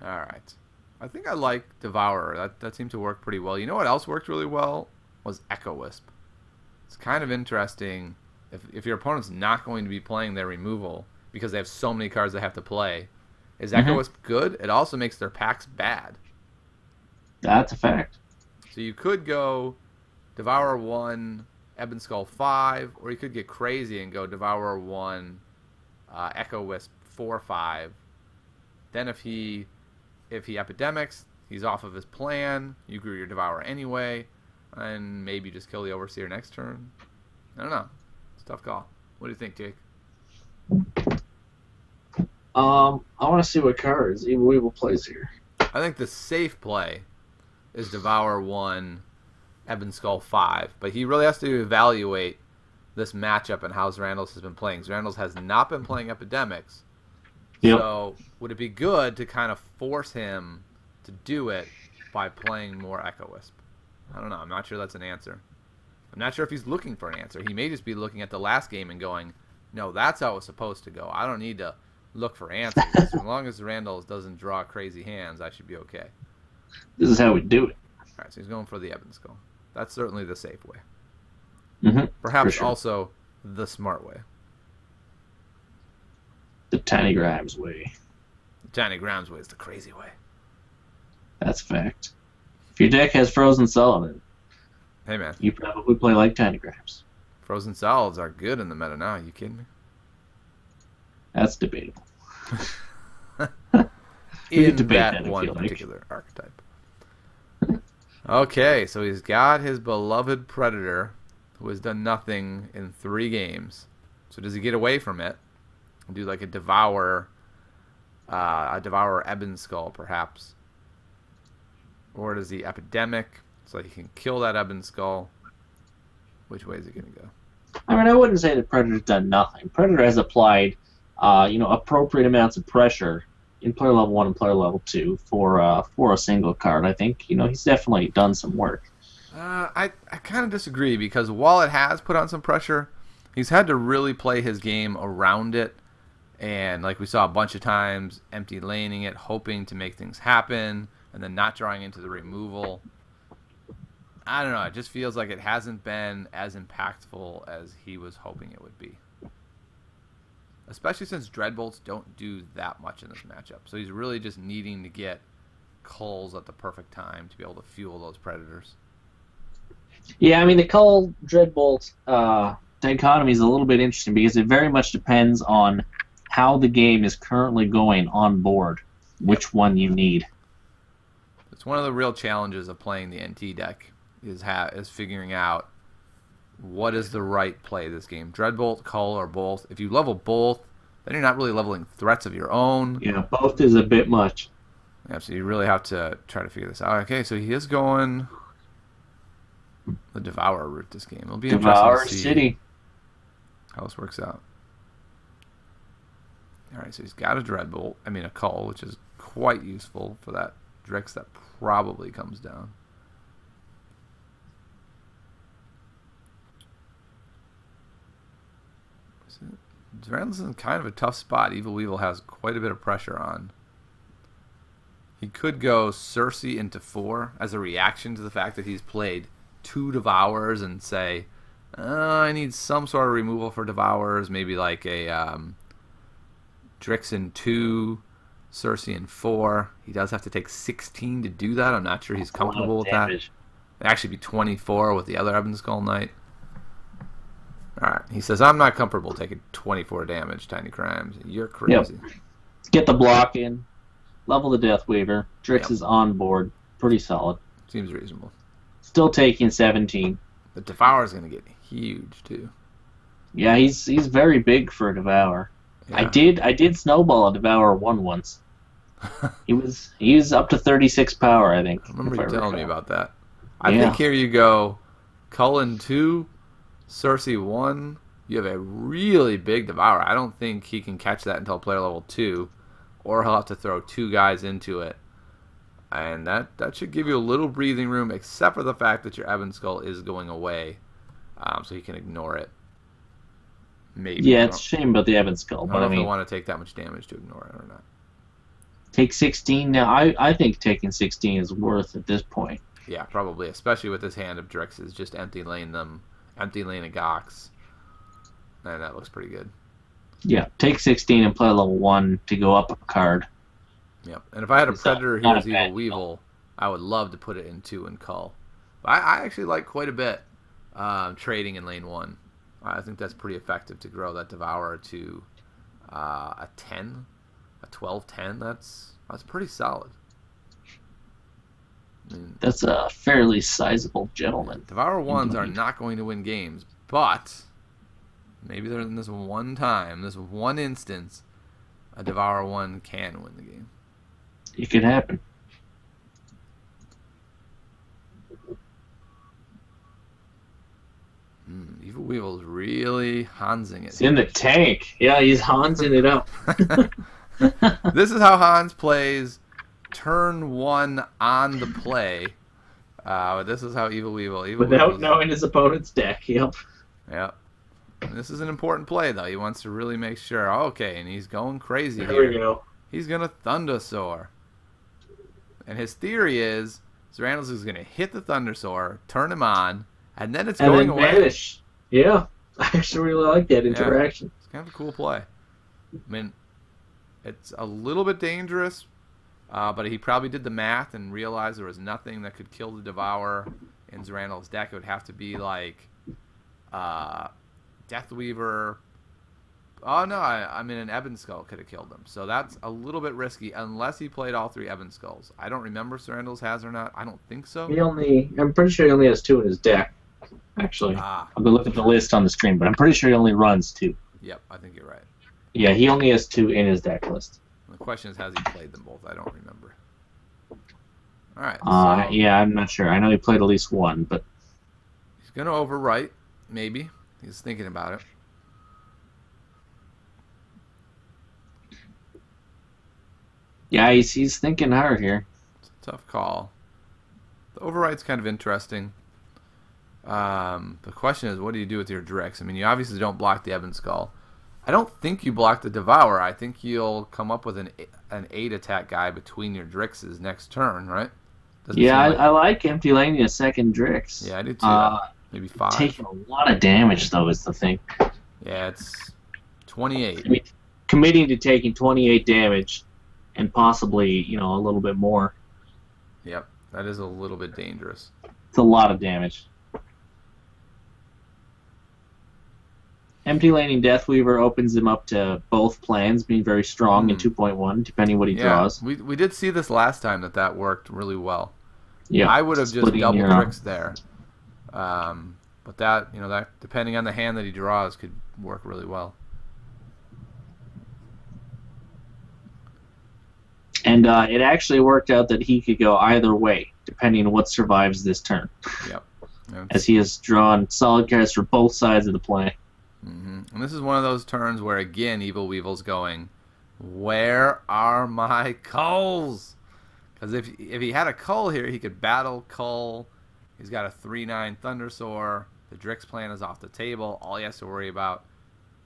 Speaker 1: All right. I think I like Devourer. That seemed to work pretty well. You know what else worked really well? Was Echo Wisp. It's kind of interesting if your opponent's not going to be playing their removal because they have so many cards they have to play. Is Echo Wisp good? It also makes their packs bad.
Speaker 2: That's a fact.
Speaker 1: So you could go Devourer 1, Ebon Skull 5, or you could get crazy and go Devourer 1, Echo Wisp 4-5. Then if he epidemics, he's off of his plan. You grew your Devourer anyway, and maybe just kill the Overseer next turn. I don't know. It's a tough call. What do you think, Jake?
Speaker 2: I want to see what cards EvilWeevil plays here.
Speaker 1: I think the safe play is Devour 1, Ebon Skull 5, but he really has to evaluate this matchup and how Zrandles has been playing. Zrandles has not been playing Epidemics, so would it be good to kind of force him to do it by playing more Echo Wisp? I don't know. I'm not sure that's an answer. I'm not sure if he's looking for an answer. He may just be looking at the last game and going, no, that's how it's supposed to go. I don't need to look for answers. As long as Zrandles doesn't draw crazy hands, I should be okay.
Speaker 2: This is how we do it.
Speaker 1: All right, so he's going for the Ebon Skull. That's certainly the safe way.
Speaker 2: Perhaps
Speaker 1: also the smart way.
Speaker 2: The Tiny Grimes way.
Speaker 1: The Tiny Grimes way is the crazy way.
Speaker 2: That's a fact. If your deck has Frozen Solid,
Speaker 1: hey man,
Speaker 2: you probably play like Tiny Grimes.
Speaker 1: Frozen Solids are good in the meta now. Are you kidding me?
Speaker 2: That's debatable.
Speaker 1: In that one particular archetype. Okay, so he's got his beloved Predator, who has done nothing in 3 games. So does he get away from it and do like a Devourer Ebon Skull, perhaps? Or does he Epidemic so he can kill that Ebon Skull? Which way is he going to go?
Speaker 2: I mean, I wouldn't say that Predator's done nothing. Predator has applied, appropriate amounts of pressure in player level 1 and player level 2 for a single card. I think he's definitely done some work.
Speaker 1: I kind of disagree, because while it has put on some pressure, he's had to really play his game around it, and like we saw a bunch of times, empty laning it, hoping to make things happen, and then not drawing into the removal. I don't know. It just feels like it hasn't been as impactful as he was hoping it would be. Especially since Dreadbolts don't do that much in this matchup. So he's really just needing to get culls at the perfect time to be able to fuel those Predators.
Speaker 2: Yeah, I mean, the Cull Dreadbolt dichotomy is a little bit interesting because it very much depends on how the game is currently going on board, which one you need.
Speaker 1: It's one of the real challenges of playing the NT deck is figuring out what is the right play this game. Dreadbolt, Cull, or both. If you level both, then you're not really leveling threats of your own.
Speaker 2: Yeah, both is a bit much.
Speaker 1: Yeah, so you really have to try to figure this out. Okay, so he is going the Devourer route this game. It'll be
Speaker 2: Devour
Speaker 1: interesting to see
Speaker 2: City.
Speaker 1: how this works out. Alright, so he's got a Dreadbolt. I mean a Cull, which is quite useful for that Drix that probably comes down. Zrandles is in kind of a tough spot. EvilWeevil has quite a bit of pressure on. He could go Cersei into 4 as a reaction to the fact that he's played 2 Devourers and say, I need some sort of removal for Devourers, maybe like a Drix in 2, Cersei in 4. He does have to take 16 to do that. I'm not sure he's comfortable with that. It'd actually be 24 with the other Ebon Skull Knight. Alright, he says, I'm not comfortable taking 24 damage, Tiny Crimes. You're crazy.
Speaker 2: Yep. Get the block in. Level the Death Weaver. Drix is on board. Pretty solid.
Speaker 1: Seems reasonable.
Speaker 2: Still taking 17.
Speaker 1: The Devourer's going to get huge, too.
Speaker 2: Yeah, he's very big for a Devour.
Speaker 1: Yeah.
Speaker 2: I did snowball a Devour 1 once. he was up to 36 power, I think.
Speaker 1: I remember you telling me about that. I
Speaker 2: Yeah.
Speaker 1: think here you go Cullen 2, Cersei 1. You have a really big Devourer. I don't think he can catch that until player level 2, or he'll have to throw 2 guys into it. And that should give you a little breathing room, except for the fact that your Ebon Skull is going away, so he can ignore it. Maybe.
Speaker 2: Yeah, it's a shame about the Ebon Skull,
Speaker 1: I
Speaker 2: but
Speaker 1: don't know
Speaker 2: I
Speaker 1: if
Speaker 2: mean,
Speaker 1: he'll want to take that much damage to ignore it or not.
Speaker 2: take 16 now. I think taking 16 is worth at this point.
Speaker 1: Yeah, probably, especially with this hand of Drix's, just empty lane them, empty lane of Gox. And that looks pretty good.
Speaker 2: Yeah, take 16 and play level 1 to go up a card.
Speaker 1: Yep. And if I had a
Speaker 2: It's
Speaker 1: Predator
Speaker 2: not
Speaker 1: Here's
Speaker 2: a bad
Speaker 1: EvilWeevil, I would love to put it in 2 and Cull. But I actually like quite a bit trading in lane 1. I think that's pretty effective to grow that Devourer to a 10, a 12-10. That's pretty solid. I mean,
Speaker 2: That's a fairly sizable gentleman.
Speaker 1: Devourer 1s are not going to win games, but maybe in this one time, this one instance, a Devourer 1 can win the game.
Speaker 2: It could happen.
Speaker 1: EvilWeevil's really Hansing it.
Speaker 2: It's in the tank. Yeah, he's Hansing it up.
Speaker 1: This is how Hans plays turn 1 on the play. This is how EvilWeevil.
Speaker 2: Without knowing his opponent's deck. Yep.
Speaker 1: Yep. And this is an important play, though. He wants to really make sure. Okay, and he's going crazy
Speaker 2: There
Speaker 1: here.
Speaker 2: we go.
Speaker 1: He's going to Thundersoar. And his theory is Zrandles is going to hit the Thundersoar, turn him on, and then it's
Speaker 2: And
Speaker 1: going
Speaker 2: then
Speaker 1: away.
Speaker 2: vanish. Yeah. I actually really like that interaction.
Speaker 1: It's kind of a cool play. I mean, it's a little bit dangerous, but he probably did the math and realized there was nothing that could kill the Devourer in Zrandles' deck. It would have to be like Deathweaver. Oh, no, I mean, an Ebon Skull could have killed him. So that's a little bit risky unless he played all 3 Ebon Skulls. I don't remember if Zrandles has or not. I don't think so.
Speaker 2: I'm pretty sure he only has 2 in his deck, actually.
Speaker 1: Ah,
Speaker 2: I'm going to look at the list on the screen, but I'm pretty sure he only runs 2.
Speaker 1: yep, I think you're right.
Speaker 2: Yeah, he only has 2 in his deck list.
Speaker 1: The question is, has he played them both? I don't remember. All right. So
Speaker 2: Yeah, I'm not sure. I know he played at least 1, but
Speaker 1: he's going to overwrite, maybe. He's thinking about it.
Speaker 2: yeah, he's thinking hard here.
Speaker 1: It's a tough call. The overwrite's kind of interesting. The question is, what do you do with your Drix? I mean, you obviously don't block the Ebon Skull. I don't think you block the Devourer. I think you'll come up with an 8 attack guy between your Drixes next turn, right?
Speaker 2: Yeah, I like empty laning a second Drix.
Speaker 1: Yeah, I do too. Maybe 5.
Speaker 2: Taking a lot of damage, though, is the thing.
Speaker 1: Yeah, it's 28.
Speaker 2: I mean, committing to taking 28 damage and possibly, a little bit more.
Speaker 1: Yep, that is a little bit dangerous.
Speaker 2: It's a lot of damage. Empty laning Deathweaver opens him up to both plans being very strong in 2.1, depending what he draws.
Speaker 1: We did see this last time that worked really well.
Speaker 2: Yeah,
Speaker 1: I would have just
Speaker 2: splitting
Speaker 1: double
Speaker 2: your,
Speaker 1: tricks there. But that, that depending on the hand that he draws could work really well.
Speaker 2: And it actually worked out that he could go either way, depending on what survives this turn.
Speaker 1: Yep.
Speaker 2: As he has drawn solid cards for both sides of the play.
Speaker 1: And this is one of those turns where, again, EvilWeevil's going, where are my culls? Because if he had a cull here, he could battle cull. He's got a 3/9 Thundersoar. The Drix plan is off the table. All he has to worry about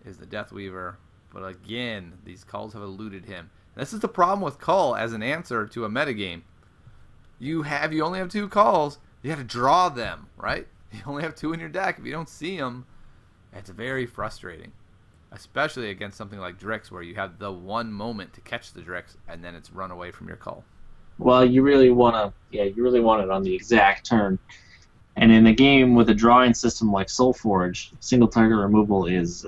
Speaker 1: is the Deathweaver. But again, these culls have eluded him. This is the problem with cull as an answer to a metagame. You only have 2 culls. You have to draw them, right? You only have 2 in your deck. If you don't see them, it's very frustrating, especially against something like Drix, where you have the one moment to catch the Drix, and then it's run away from your cull.
Speaker 2: Well, you really want it on the exact turn. And in a game with a drawing system like Soulforge, single target removal is,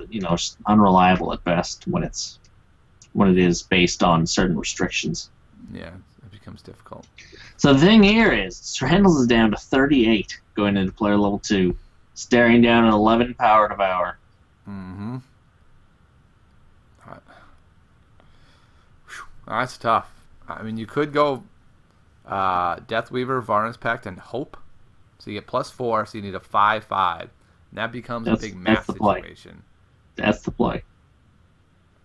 Speaker 2: unreliable at best when it is based on certain restrictions.
Speaker 1: Yeah, it becomes difficult.
Speaker 2: So the thing here is, Zrandles is down to 38 going into player level 2, staring down an 11 power devour.
Speaker 1: Mm-hmm. That's tough. I mean, you could go Deathweaver, Varnus Pact, and Hope. So you get +4, so you need a 5/5. And that becomes a big math situation.
Speaker 2: That's the play.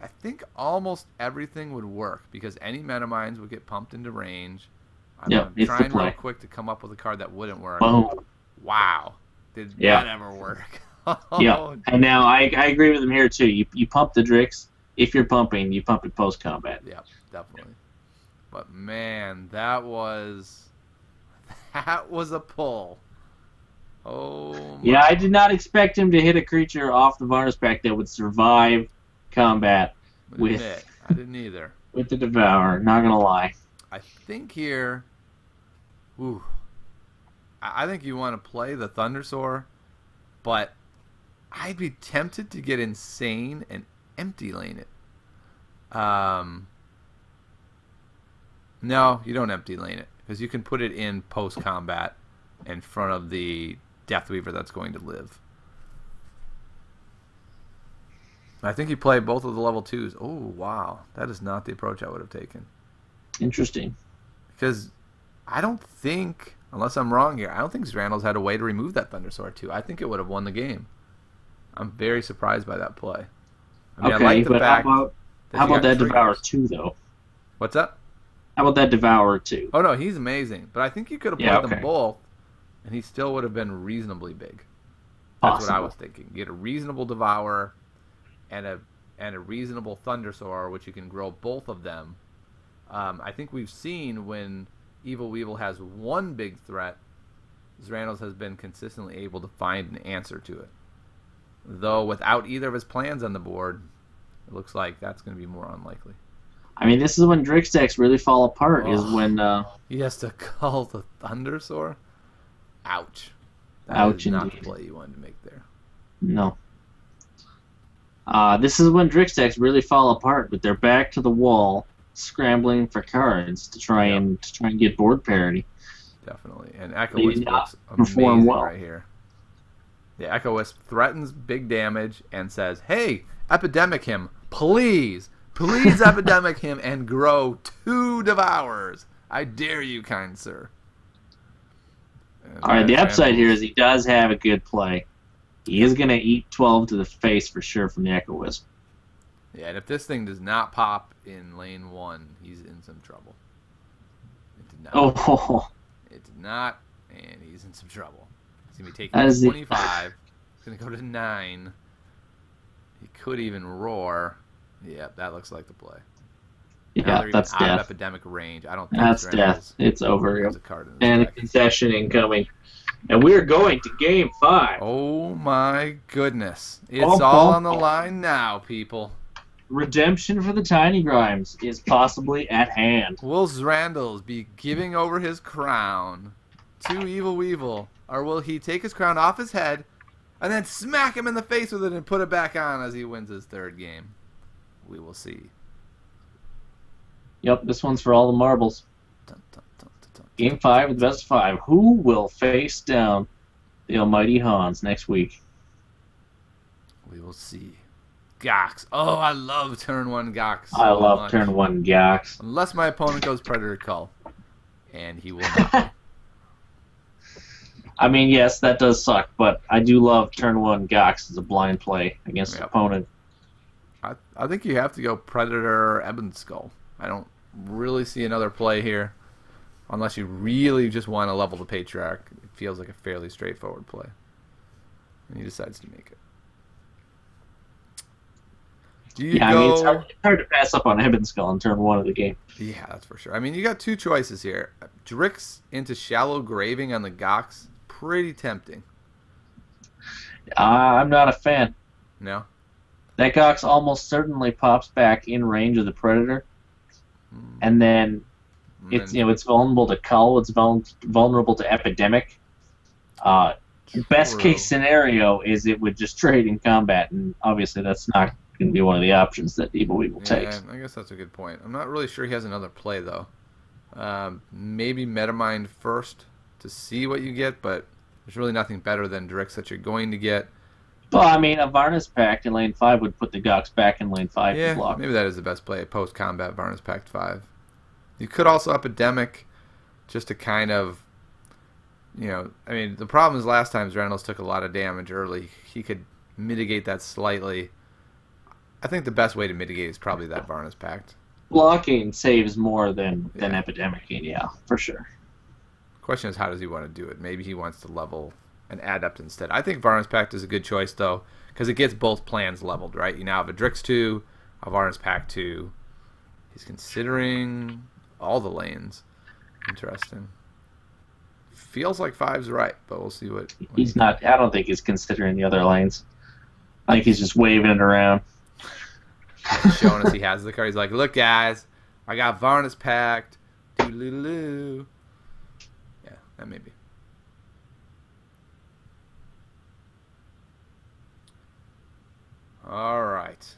Speaker 1: I think almost everything would work because any Metamines would get pumped into range. I'm trying real quick to come up with a card that wouldn't work.
Speaker 2: Boom.
Speaker 1: Wow. Did that ever work?
Speaker 2: Yeah. And now I agree with him here too. You pump the Drix. If you're pumping, you pump it post-combat.
Speaker 1: Yeah, definitely. But man, that was a pull. Oh.
Speaker 2: Yeah, I did not expect him to hit a creature off the Varnus Pact that would survive combat with.
Speaker 1: I didn't either.
Speaker 2: With the Devourer. Not gonna lie.
Speaker 1: I think here. Ooh. I think you want to play the Thundersoar, but I'd be tempted to get insane and empty lane it. No, you don't empty lane it because you can put it in post combat in front of the Deathweaver that's going to live. I think you play both of the level 2s. Oh, wow. That is not the approach I would have taken.
Speaker 2: Interesting.
Speaker 1: Because I don't think, unless I'm wrong here, I don't think Zrandles had a way to remove that Thundersoar too. I think it would have won the game. I'm very surprised by that play. I mean,
Speaker 2: okay,
Speaker 1: I like the fact
Speaker 2: how about that Devourer 2, though?
Speaker 1: What's up?
Speaker 2: How about that Devourer 2?
Speaker 1: Oh, no, he's amazing. But I think you could have played them both, and he still would have been reasonably big. That's what I was thinking. You get a reasonable Devourer and a reasonable Thundersoar, which you can grow both of them. I think we've seen when EvilWeevil has one big threat, Zrandles has been consistently able to find an answer to it. Though without either of his plans on the board, it looks like that's going to be more unlikely.
Speaker 2: I mean, this is when Drix decks really fall apart, is when...
Speaker 1: he has to call the Thundersoar? Ouch.
Speaker 2: Ouch,
Speaker 1: is not
Speaker 2: indeed.
Speaker 1: the play you wanted to make there.
Speaker 2: No. This is when Drix decks really fall apart, but they're back to the wall, scrambling for cards to try and get board parity.
Speaker 1: Definitely. And Echo Wisp looks
Speaker 2: perform
Speaker 1: amazing
Speaker 2: well.
Speaker 1: right here. The Echo Wisp threatens big damage and says, hey, Epidemic him, please Epidemic him and grow 2 Devourers. I dare you, kind sir.
Speaker 2: All right, the upside here is he does have a good play. He is going to eat 12 to the face for sure from the Echo Wisp.
Speaker 1: Yeah, and if this thing does not pop in lane 1, he's in some trouble. It did not.
Speaker 2: Oh.
Speaker 1: It did not, and he's in some trouble. He's going to be taking 25. He's going to go to 9. He could even roar. Yeah, that looks like the play.
Speaker 2: Yeah, that's
Speaker 1: out
Speaker 2: death.
Speaker 1: Of epidemic range. I don't think
Speaker 2: that's
Speaker 1: Zrandles
Speaker 2: death. It's over.
Speaker 1: has a card in his
Speaker 2: And a
Speaker 1: deck.
Speaker 2: concession incoming. And we're going to game 5.
Speaker 1: Oh my goodness. It's all on the line now, people.
Speaker 2: Redemption for the Tiny Grimes is possibly at hand.
Speaker 1: Will Zrandles be giving over his crown to EvilWeevil, or will he take his crown off his head and then smack him in the face with it and put it back on as he wins his third game. We will see.
Speaker 2: Yep, this one's for all the marbles.
Speaker 1: Dun, dun, dun, dun, dun,
Speaker 2: Game 5 of the best of 5. Who will face down the almighty Hans next week?
Speaker 1: We will see. Gox. Oh, I love turn 1 Gox.
Speaker 2: I love turn 1 Gox.
Speaker 1: Unless my opponent goes Predator Cull. And he will not.
Speaker 2: I mean, yes, that does suck, but I do love turn 1 Gox as a blind play against an opponent.
Speaker 1: I think you have to go Predator Ebon Skull. I don't really see another play here. Unless you really just want to level the Patriarch. It feels like a fairly straightforward play. And he decides to make it.
Speaker 2: I mean, it's hard to pass up on Ebon Skull in turn 1 of the game.
Speaker 1: Yeah, that's for sure. I mean, you got two choices here. Drix into Shallow Graving on the Gox. Pretty tempting.
Speaker 2: I'm not a fan.
Speaker 1: No?
Speaker 2: That Gox almost certainly pops back in range of the Predator. And then it's it's vulnerable to Cull. It's vulnerable to Epidemic. Best case scenario is it would just trade in combat, and obviously that's not going to be one of the options that EvilWeevil takes.
Speaker 1: I guess that's a good point. I'm not really sure he has another play, though. Maybe Metamind first to see what you get, but there's really nothing better than Drix that you're going to get.
Speaker 2: Well, I mean, a Varnus Pact in lane 5 would put the Gox back in lane 5 to block.
Speaker 1: Maybe that is the best play, post-combat Varnus Pact 5. You could also Epidemic just to kind of, I mean, the problem is last time Zrandles took a lot of damage early. He could mitigate that slightly. I think the best way to mitigate is probably that Varnus Pact.
Speaker 2: Blocking saves more than Epidemicing, yeah, for sure.
Speaker 1: Question is, how does he want to do it? Maybe he wants to level an Adept instead. I think Varnus Pact is a good choice, though, because it gets both plans leveled, right? You now have a Drix 2, a Varnus Pact 2. He's considering all the lanes. Interesting. Feels like 5's right, but we'll see what
Speaker 2: he's not. I don't think he's considering the other lanes. I think he's just waving it around.
Speaker 1: Showing us he has the card. He's like, look, guys, I got Varnus Pact. Doo-doo-doo-doo. Yeah, that may be. All right.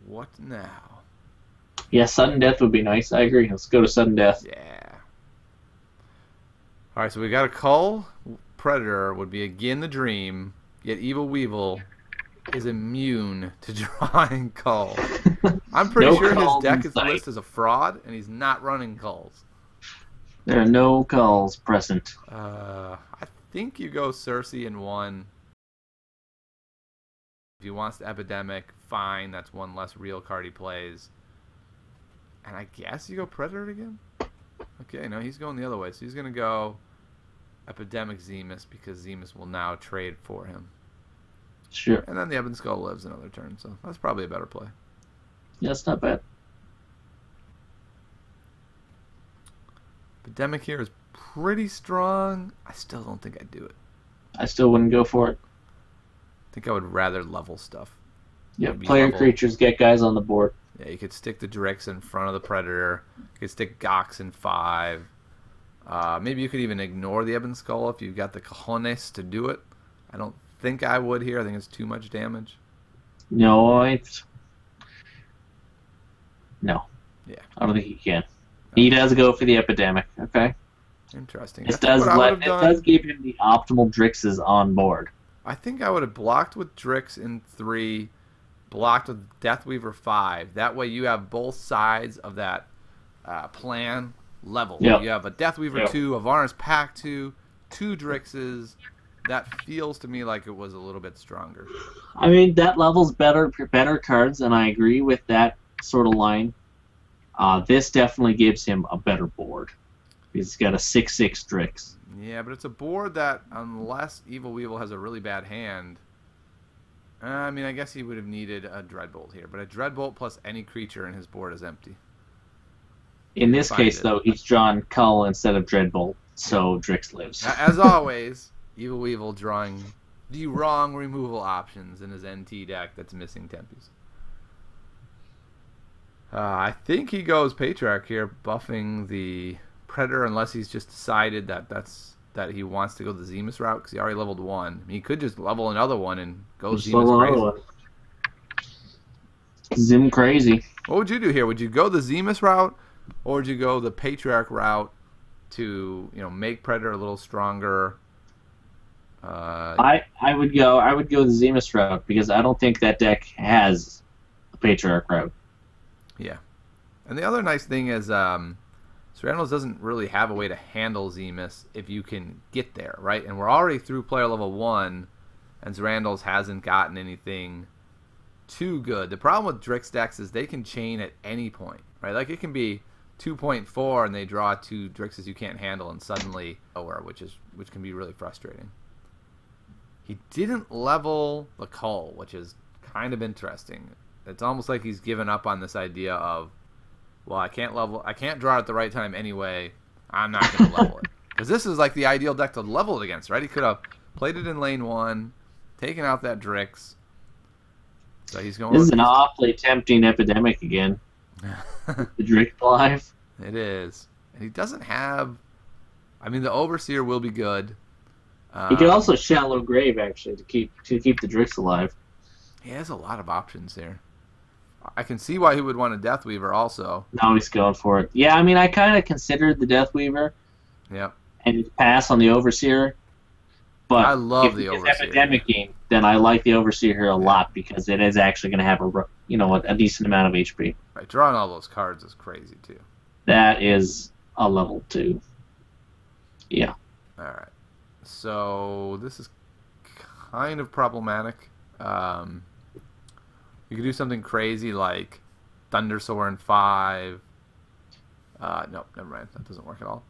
Speaker 1: What now?
Speaker 2: Yeah, sudden death would be nice. I agree. Let's go to sudden death.
Speaker 1: Yeah. All right, so we got a Cull. Predator would be again the dream, yet EvilWeevil is immune to drawing Culls. I'm pretty sure his deck is listed as a fraud, and he's not running Culls.
Speaker 2: There are no Culls present.
Speaker 1: I think you go Cersei in 1. If he wants to Epidemic, fine. That's one less real card he plays. And I guess you go Predator again? Okay, no, he's going the other way. So he's going to go Epidemic Zemus because Zemus will now trade for him.
Speaker 2: Sure.
Speaker 1: And then the Ebon Skull lives another turn, so that's probably a better play.
Speaker 2: Yeah, it's not bad.
Speaker 1: Epidemic here is pretty strong. I still don't think I'd do it.
Speaker 2: I still wouldn't go for it.
Speaker 1: I think I would rather level stuff.
Speaker 2: Yeah, player creatures get guys on the board.
Speaker 1: Yeah, you could stick the Drix in front of the Predator. You could stick Gox in 5. Maybe you could even ignore the Ebon Skull if you've got the cojones to do it. I don't think I would here. I think it's too much damage.
Speaker 2: No, no.
Speaker 1: Yeah.
Speaker 2: I don't think he can. He does go for the Epidemic, okay?
Speaker 1: Interesting.
Speaker 2: It does give him the optimal Drixes on board.
Speaker 1: I think I would have blocked with Drix in 3, blocked with Deathweaver 5. That way you have both sides of that plan level.
Speaker 2: Yep.
Speaker 1: You have a Deathweaver 2, a Varnus Pact 2, 2 Drixes. That feels to me like it was a little bit stronger.
Speaker 2: I mean, that level's better cards, and I agree with that sort of line. This definitely gives him a better board. He's got a 6/6 Drix.
Speaker 1: Yeah, but it's a board that, unless EvilWeevil has a really bad hand, I mean, I guess he would have needed a Dreadbolt here. But a Dreadbolt plus any creature in his board is empty. You
Speaker 2: In this case, though, he's drawn Cull instead of Dreadbolt, so Drix lives.
Speaker 1: As always, EvilWeevil drawing the wrong removal options in his NT deck that's missing Tempe's. I think he goes Patriarch here, buffing the Predator, unless he's just decided that that's that he wants to go the Zemus route because he already leveled one. I mean, he could just level another one and go
Speaker 2: Just level
Speaker 1: Zemus
Speaker 2: another
Speaker 1: crazy.
Speaker 2: one. Zim crazy.
Speaker 1: What would you do here? Would you go the Zemus route, or would you go the Patriarch route to make Predator a little stronger?
Speaker 2: I would go the Zemus route because I don't think that deck has a Patriarch route.
Speaker 1: Yeah. And the other nice thing is Zrandles doesn't really have a way to handle Zemus if you can get there, right? And we're already through player level 1, and Zrandles hasn't gotten anything too good. The problem with Drix decks is they can chain at any point, right? Like it can be 2.4 and they draw 2 Drixes you can't handle and suddenly nowhere, which can be really frustrating. He didn't level the Cull, which is kind of interesting. It's almost like he's given up on this idea of, well, I can't draw at the right time anyway. I'm not going to level it. Because this is like the ideal deck to level it against, right? He could have played it in lane 1, taken out that Drix. So he's going.
Speaker 2: This is an awfully tempting Epidemic again. The Drix alive.
Speaker 1: It is. And he doesn't have... I mean, the Overseer will be good.
Speaker 2: He could also Shallow Grave, actually, to keep the Drix alive.
Speaker 1: He has a lot of options here. I can see why he would want a Deathweaver also.
Speaker 2: Now he's going for it. Yeah, I mean, I kind of considered the Deathweaver.
Speaker 1: Yep.
Speaker 2: And pass on the Overseer. But
Speaker 1: I love the
Speaker 2: if
Speaker 1: Overseer.
Speaker 2: it's Epidemicing, then I like the Overseer here a lot because it is actually going to have a decent amount of HP.
Speaker 1: Right, drawing all those cards is crazy too.
Speaker 2: That is a level 2. Yeah.
Speaker 1: All right. So this is kind of problematic. You could do something crazy like Thundersoar in 5. No, never mind. That doesn't work at all.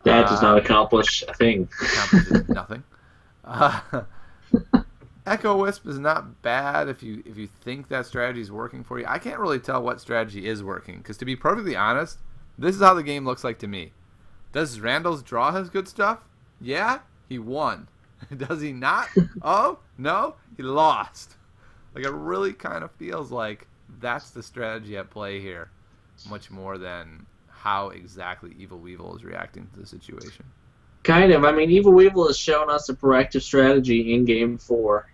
Speaker 2: That does not accomplish a thing.
Speaker 1: Accomplishes nothing. Echo Wisp is not bad if you think that strategy is working for you. I can't really tell what strategy is working because, to be perfectly honest, this is how the game looks like to me. Does Zrandles draw his good stuff? Yeah, he won. Does he not? Oh, no, he lost. Like, it really kind of feels like that's the strategy at play here, much more than how exactly EvilWeevil is reacting to the situation.
Speaker 2: Kind of. I mean, EvilWeevil has shown us a proactive strategy in Game 4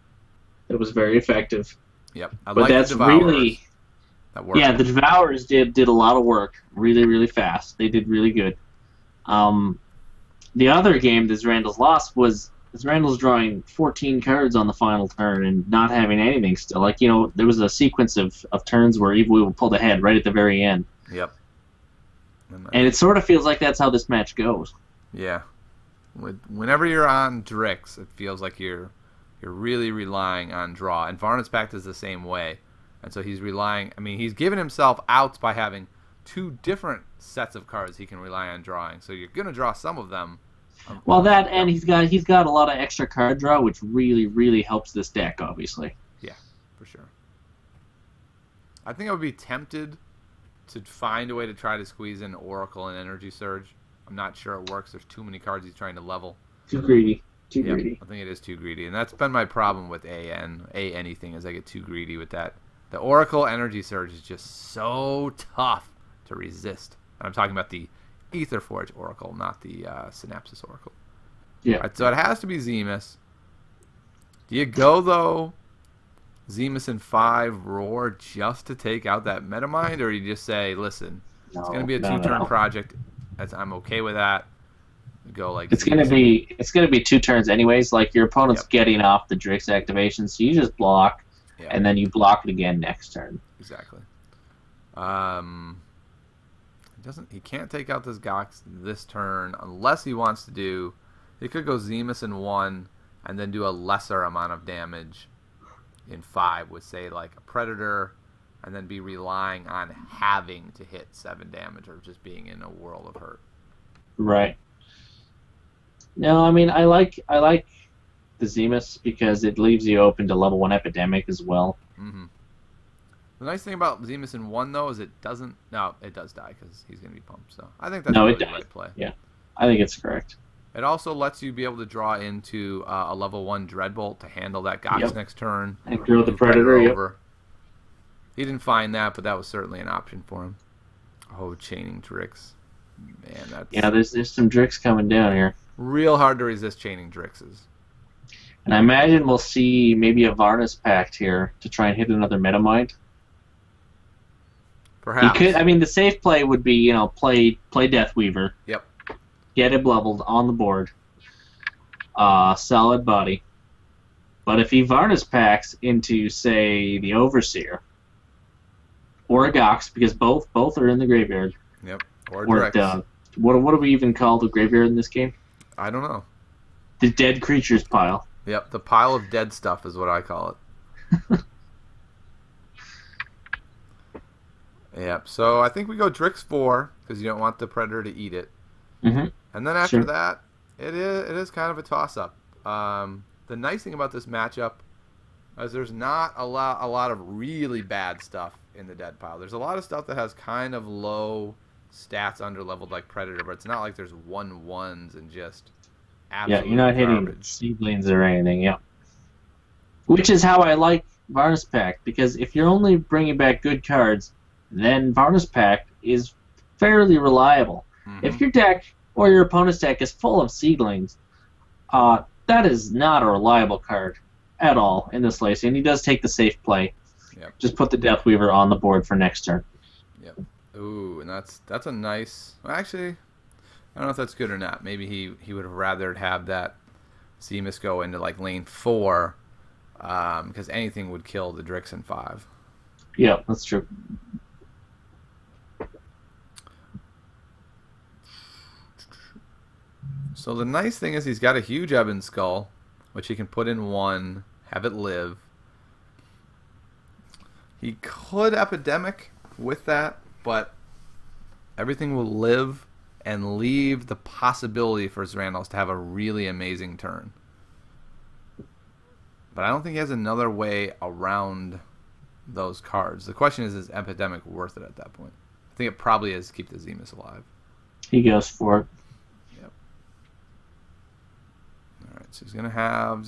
Speaker 2: that was very effective.
Speaker 1: Yep.
Speaker 2: But that's really...
Speaker 1: That worked.
Speaker 2: Yeah, the Devourers did a lot of work really, really fast. They did really good. The other game that Zrandles lost was Zrandles drawing 14 cards on the final turn and not having anything still. Like, there was a sequence of turns where EvilWeevil pulled ahead right at the very end.
Speaker 1: Yep.
Speaker 2: And it sort of feels like that's how this match goes.
Speaker 1: Yeah. Whenever you're on Drix, it feels like you're really relying on draw. And Varnus Pact is the same way. And so he's relying... I mean, he's given himself outs by having 2 different sets of cards he can rely on drawing. So you're going to draw some of them.
Speaker 2: Well, that and he's got a lot of extra card draw, which really, really helps this deck, obviously.
Speaker 1: Yeah, for sure. I think I would be tempted to find a way to try to squeeze in Oracle and Energy Surge. I'm not sure it works. There's too many cards he's trying to level.
Speaker 2: Too greedy. Too greedy.
Speaker 1: I think it is too greedy. And that's been my problem with anything is I get too greedy with that. The Oracle Energy Surge is just so tough to resist. And I'm talking about the Aetherforge Oracle, not the Synapsis Oracle.
Speaker 2: Yeah.
Speaker 1: Right, so it has to be Zemus. Do you go, though, Zemus in 5 Roar just to take out that Metamind, or you just say, listen, it's going to be a 2-turn project. I'm okay with that. Go like
Speaker 2: it's going to be 2 turns anyways. Like your opponent's getting off the Drix activation, so you just block, and then you block it again next turn.
Speaker 1: Exactly. He can't take out this Gox this turn unless he wants to do. He could go Zemus in 1 and then do a lesser amount of damage in 5 with, say, like a Predator, and then be relying on having to hit 7 damage or just being in a world of hurt.
Speaker 2: Right. No, I mean I like the Zemus because it leaves you open to level 1 Epidemic as well.
Speaker 1: Mm-hmm. The nice thing about Zemus in 1, though, is it doesn't... No, it does die because he's going to be pumped. So I think that's really the right play.
Speaker 2: Yeah, I think it's correct.
Speaker 1: It also lets you be able to draw into a level 1 Dreadbolt to handle that Gox next turn.
Speaker 2: And throw the Predator over.
Speaker 1: He didn't find that, but that was certainly an option for him. Oh, chaining Drix. Man, that's...
Speaker 2: Yeah, there's some Drix coming down here.
Speaker 1: Real hard to resist chaining Drixes.
Speaker 2: And I imagine we'll see maybe a Varnis Pact here to try and hit another Metamind.
Speaker 1: Perhaps.
Speaker 2: He could. I mean, the safe play would be, you know, play Deathweaver.
Speaker 1: Yep.
Speaker 2: Get it leveled on the board. Solid body. But if he Varnis Pacts into, say, the Overseer or a Gox, because both are in the graveyard.
Speaker 1: Yep. Or
Speaker 2: Or
Speaker 1: Drix.
Speaker 2: what do we even call the graveyard in this game?
Speaker 1: I don't know.
Speaker 2: The dead creatures pile.
Speaker 1: Yep, the pile of dead stuff is what I call it. Yep, so I think we go Drix 4, because you don't want the Predator to eat it.
Speaker 2: Mm-hmm.
Speaker 1: And then after
Speaker 2: Sure.
Speaker 1: that, it is kind of a toss-up. The nice thing about this matchup is there's not a lot of really bad stuff in the dead pile. There's a lot of stuff that has kind of low stats under-leveled like Predator, but it's not like there's 1/1s and just absolute
Speaker 2: Yeah, you're not hitting
Speaker 1: garbage.
Speaker 2: seedlings or anything, yeah. Which is how I like Varnis Pact, because if you're only bringing back good cards, then Varnis Pact is fairly reliable.
Speaker 1: Mhm.
Speaker 2: If your deck or your opponent's deck is full of seedlings, that is not a reliable card at all in this list, and he does take the safe play.
Speaker 1: Yep.
Speaker 2: Just put the Deathweaver on the board for next turn.
Speaker 1: Yep. Ooh, and that's a nice... Well, actually, I don't know if that's good or not. Maybe he would have rather have that Zemus go into like lane 4, because anything would kill the Drix in 5.
Speaker 2: Yeah, that's true.
Speaker 1: So the nice thing is he's got a huge Ebon Skull, which he can put in 1, have it live. He could Epidemic with that, but everything will live and leave the possibility for Zrandles to have a really amazing turn. But I don't think he has another way around those cards. The question is Epidemic worth it at that point? I think it probably is to keep the Zemus alive.
Speaker 2: He goes for it.
Speaker 1: Yep. Alright, so he's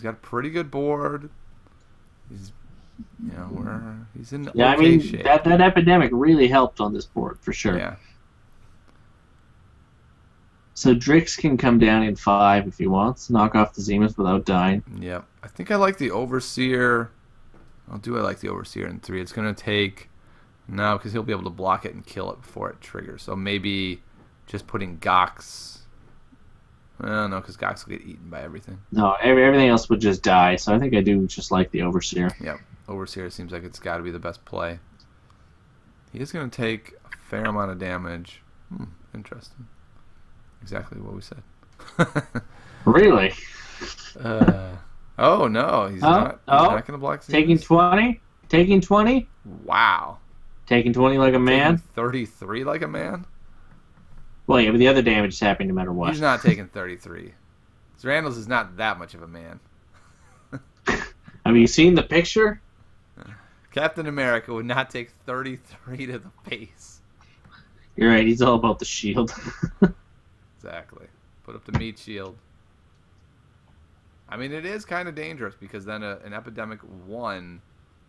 Speaker 1: got a pretty good board. He's he's in
Speaker 2: Yeah,
Speaker 1: okay
Speaker 2: I mean,
Speaker 1: shape.
Speaker 2: that Epidemic really helped on this board, for sure.
Speaker 1: Yeah.
Speaker 2: So Drix can come down in 5 if he wants, knock off the Zemus without dying.
Speaker 1: Yep. I think I like the Overseer. Oh, do I like the Overseer in 3? It's going to take... No, because he'll be able to block it and kill it before it triggers. So maybe just putting Gox... Well, no, because Gox will get eaten by everything.
Speaker 2: No, everything else would just die, so I think I do just like the Overseer.
Speaker 1: Yep. Overseer seems like it's got to be the best play. He is going to take a fair amount of damage. Interesting. Exactly what we said.
Speaker 2: Really?
Speaker 1: Oh, no. He's not going to block Zemus.
Speaker 2: Taking 20? Taking 20?
Speaker 1: Wow.
Speaker 2: Taking 20 like a man?
Speaker 1: Taking 33 like a man?
Speaker 2: Well, yeah, but the other damage is happening no matter what.
Speaker 1: He's not taking 33. Zrandles is not that much of a man.
Speaker 2: Have you seen the picture?
Speaker 1: Captain America would not take 33 to the face.
Speaker 2: You're right, he's all about the shield.
Speaker 1: Exactly. Put up the meat shield. I mean, it is kind of dangerous because then an Epidemic 1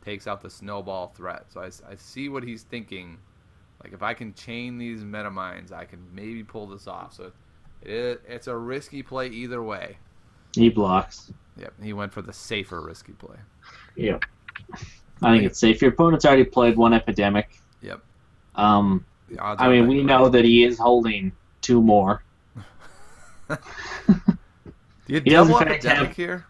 Speaker 1: takes out the snowball threat. So I see what he's thinking. Like, if I can chain these Metamines, I can maybe pull this off. So it's a risky play either way.
Speaker 2: He blocks.
Speaker 1: Yep, he went for the safer risky play.
Speaker 2: Yep. I think it's safe. Your opponent's already played one Epidemic.
Speaker 1: Yep.
Speaker 2: I mean, we know that he is holding 2 more.
Speaker 1: Do you
Speaker 2: He does,
Speaker 1: double
Speaker 2: in fact,
Speaker 1: Epidemic
Speaker 2: have-
Speaker 1: here?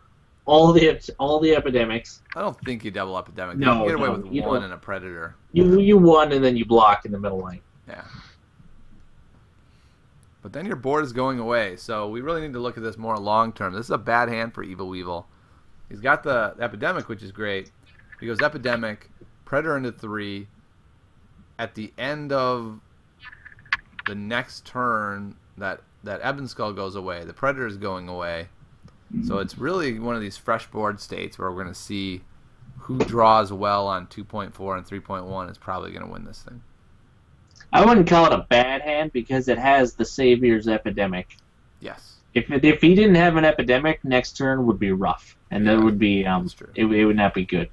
Speaker 2: All the Epidemics.
Speaker 1: I don't think you double Epidemic.
Speaker 2: No,
Speaker 1: you get away
Speaker 2: no,
Speaker 1: with
Speaker 2: you
Speaker 1: 1
Speaker 2: don't.
Speaker 1: and a Predator.
Speaker 2: You won and then you block in the middle lane.
Speaker 1: Yeah. But then your board is going away, so we really need to look at this more long term. This is a bad hand for EvilWeevil. He's got the Epidemic, which is great. He goes Epidemic, Predator into 3. At the end of the next turn, that Ebon Skull goes away. The Predator is going away. So it's really one of these fresh board states where we're going to see who draws well on 2.4 and 3.1 is probably going to win this thing.
Speaker 2: I wouldn't call it a bad hand because it has the Savior's Epidemic.
Speaker 1: Yes.
Speaker 2: If he didn't have an Epidemic, next turn would be rough, and there would be
Speaker 1: that's true.
Speaker 2: it would not be good.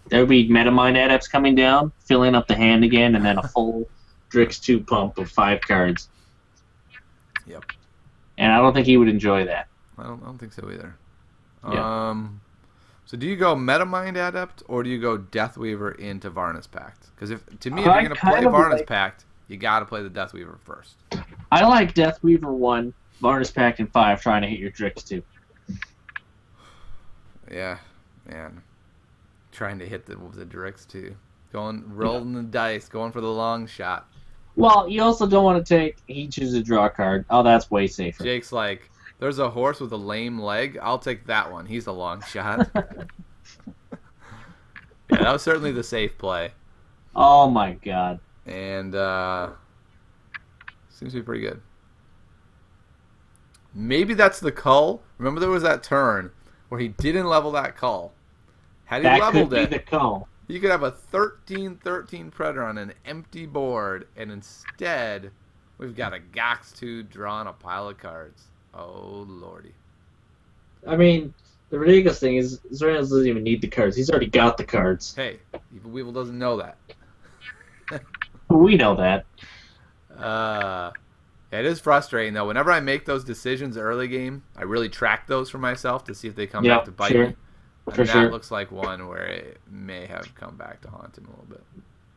Speaker 2: There would be Metamind Adepts coming down, filling up the hand again, and then a full Drix 2 pump of 5 cards.
Speaker 1: Yep.
Speaker 2: And I don't think he would enjoy that.
Speaker 1: I don't think so either.
Speaker 2: Yeah.
Speaker 1: So do you go Metamind Adept or do you go Deathweaver into Varna's Pact? Because to me, if
Speaker 2: I
Speaker 1: you're going to play
Speaker 2: kind of
Speaker 1: Varna's
Speaker 2: like-
Speaker 1: Pact, you got to play the Deathweaver first.
Speaker 2: I like Deathweaver 1, Varnus Pact, and 5 trying to hit your Drix too.
Speaker 1: Yeah, man. Trying to hit the Drix too. Rolling the dice, going for the long shot.
Speaker 2: Well, you also don't want to take. He chooses a draw card. Oh, that's way safer.
Speaker 1: Jake's like, there's a horse with a lame leg. I'll take that one. He's a long shot. Yeah, that was certainly the safe play.
Speaker 2: Oh my god.
Speaker 1: And seems to be pretty good. Maybe that's the cull. Remember there was that turn where he didn't level that cull. Had he
Speaker 2: That
Speaker 1: leveled
Speaker 2: could be
Speaker 1: it,
Speaker 2: the call.
Speaker 1: you could have a 13-13 Predator on an empty board, and instead we've got a Gox 2 drawn a pile of cards. Oh, lordy.
Speaker 2: I mean, the ridiculous thing is Zrandles doesn't even need the cards. He's already got the cards.
Speaker 1: Hey, EvilWeevil doesn't know that.
Speaker 2: We know that.
Speaker 1: It is frustrating, though. Whenever I make those decisions early game, I really track those for myself to see if they come back to bite me. And
Speaker 2: For
Speaker 1: that
Speaker 2: sure.
Speaker 1: looks like one where it may have come back to haunt him a little bit.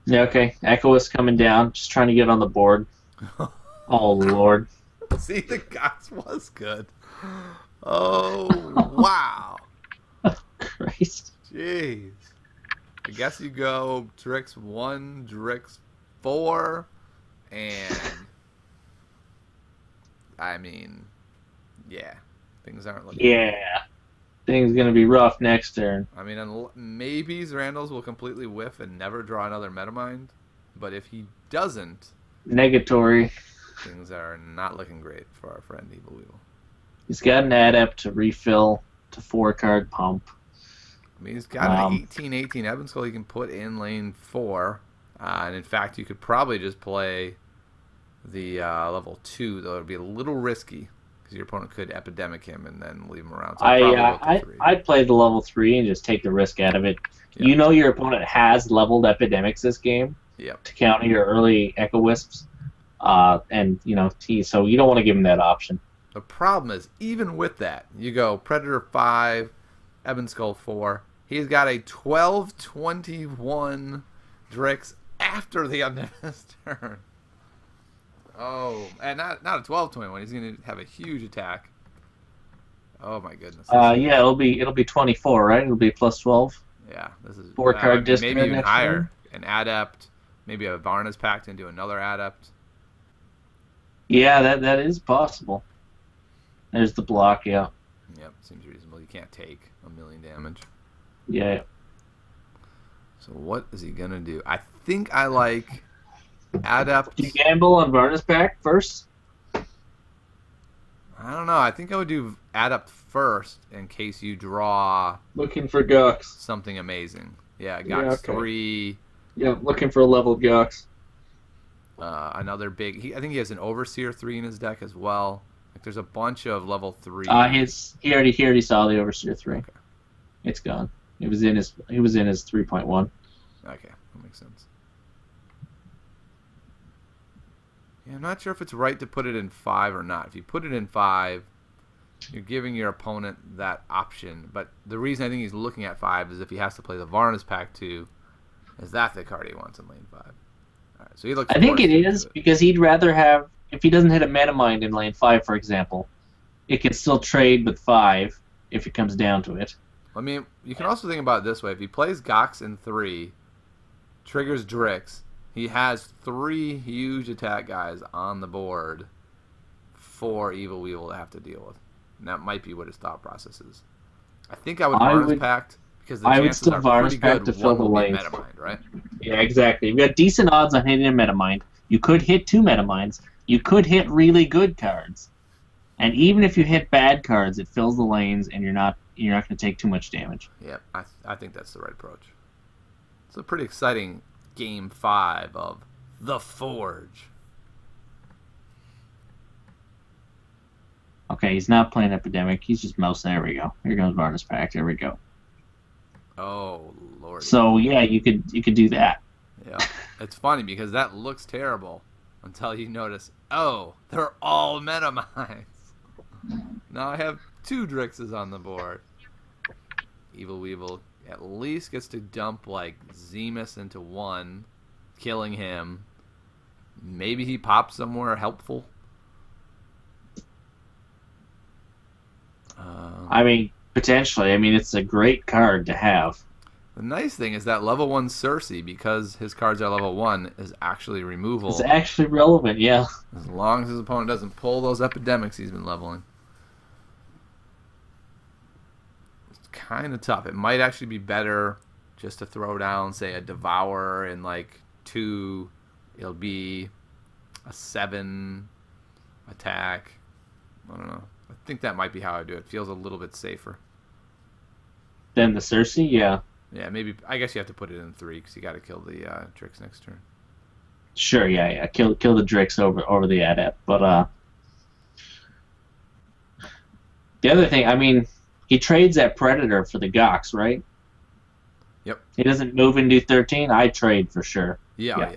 Speaker 2: Yeah, okay. Echoist coming down, just trying to get on the board. Oh, Lord.
Speaker 1: See, the Gox was good. Oh, wow.
Speaker 2: Christ.
Speaker 1: Jeez. I guess you go Drix 1, Drix 4, and I mean, yeah, things aren't looking
Speaker 2: Yeah. Things going to be rough next turn.
Speaker 1: I mean, maybe Zrandles will completely whiff and never draw another Metamind, but if he doesn't,
Speaker 2: Negatory.
Speaker 1: things are not looking great for our friend EvilWeevil.
Speaker 2: He's got an Adept to refill to 4-card pump.
Speaker 1: I mean, he's got an 18-18 Ebonskull he can put in lane 4, and in fact, you could probably just play the level 2, though it would be a little risky. Because your opponent could epidemic him and then leave him around. So
Speaker 2: I'd play the level 3 and just take the risk out of it.
Speaker 1: Yep.
Speaker 2: You know your opponent has leveled epidemics this game
Speaker 1: Yep.
Speaker 2: to counter your early Echo Wisps, and so you don't want to give him that option.
Speaker 1: The problem is, even with that, you go Predator 5, Ebonskull 4. He's got a 12-21 Drix after the Omnibus turn. Oh, and not a 12-21. He's going to have a huge attack. Oh my goodness.
Speaker 2: Yeah, it'll be 24, right? It'll be plus 12.
Speaker 1: Yeah, this is
Speaker 2: 4-card discard
Speaker 1: maybe even
Speaker 2: next
Speaker 1: higher.
Speaker 2: turn.
Speaker 1: An Adept, maybe a Varna's Pact into another Adept.
Speaker 2: Yeah, that is possible. There's the block, yeah.
Speaker 1: Yep, seems reasonable. You can't take 1,000,000 damage.
Speaker 2: Yeah.
Speaker 1: So what is he gonna do? I think I like Adept.
Speaker 2: Do you gamble on Varnus Pact first?
Speaker 1: I don't know. I think I would do Adept first in case you draw
Speaker 2: Looking for Gux.
Speaker 1: something amazing. Yeah,
Speaker 2: Yeah,
Speaker 1: got
Speaker 2: okay.
Speaker 1: 3.
Speaker 2: Yeah, looking for a level Gux.
Speaker 1: Another big. I think he has an Overseer 3 in his deck as well. Like there's a bunch of level 3.
Speaker 2: He already saw the Overseer 3.
Speaker 1: Okay.
Speaker 2: It's gone. He was in his 3.1.
Speaker 1: Okay, that makes sense. Yeah, I'm not sure if it's right to put it in 5 or not. If you put it in 5, you're giving your opponent that option. But the reason I think he's looking at 5 is if he has to play the Varna's Pact 2, is that the card he wants in lane 5? All right, so he looks.
Speaker 2: I think it
Speaker 1: forced
Speaker 2: is
Speaker 1: into
Speaker 2: because he'd rather have, if he doesn't hit a Metamind in lane 5, for example, it can still trade with 5 if it comes down to it.
Speaker 1: I mean, you can also think about it this way: if he plays Gox in 3, triggers Drix, he has 3 huge attack guys on the board for EvilWeevil to have to deal with. And that might be what his thought process is. I think I would Varna's Pact because the chances are pretty good
Speaker 2: to fill the
Speaker 1: one will be
Speaker 2: lanes.
Speaker 1: Metamind, right?
Speaker 2: Yeah, exactly. You've got decent odds on hitting a Metamind. You could hit 2 Metaminds. You could hit really good cards. And even if you hit bad cards, it fills the lanes, and you're not going to take too much damage.
Speaker 1: Yeah, I think that's the right approach. It's a pretty exciting Game 5 of The Forge.
Speaker 2: Okay, he's not playing Epidemic. He's just mouse. There we go. Here goes Varnus Pact. There we go.
Speaker 1: Oh, Lord.
Speaker 2: So yeah, you could do that.
Speaker 1: Yeah, it's funny because that looks terrible until you notice, oh, they're all Metaminds. Now I have 2 Drixes on the board. EvilWeevil at least gets to dump like Zemus into 1, killing him. Maybe he pops somewhere helpful.
Speaker 2: I mean, potentially. I mean, it's a great card to have.
Speaker 1: The nice thing is that level 1 Cersei, because his cards are level 1, is actually removal.
Speaker 2: It's actually relevant, yeah.
Speaker 1: As long as his opponent doesn't pull those epidemics he's been leveling. It's kind of tough. It might actually be better just to throw down, say, a Devourer in like 2. It'll be a 7 attack. I don't know. I think that might be how I do it. It feels a little bit safer.
Speaker 2: Then the Cersei, yeah.
Speaker 1: Yeah, maybe. I guess you have to put it in 3 because you got to kill the Drix next turn.
Speaker 2: Sure, yeah. Kill the Drix over the Adept. But the other thing, I mean, he trades that Predator for the Gox, right?
Speaker 1: Yep.
Speaker 2: He doesn't move and do 13. I trade for sure.
Speaker 1: Yeah.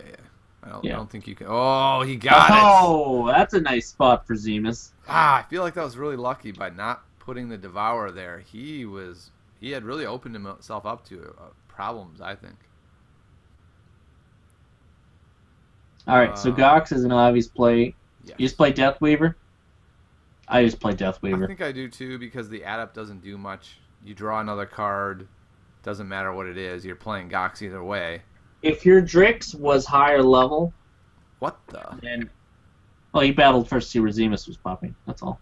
Speaker 1: I don't think you can. Oh, he got it.
Speaker 2: Oh, that's a nice spot for Zemus.
Speaker 1: I feel like that was really lucky by not putting the Devourer there. He had really opened himself up to problems, I think.
Speaker 2: All right, so Gox is an obvious play.
Speaker 1: Yeah.
Speaker 2: You just play Deathweaver? I just play Deathweaver.
Speaker 1: I think I do too because the Adept doesn't do much. You draw another card. Doesn't matter what it is. You're playing Gox either way.
Speaker 2: If your Drix was higher level,
Speaker 1: What the?
Speaker 2: then... Well, he battled first to see where Zemus was popping. That's all.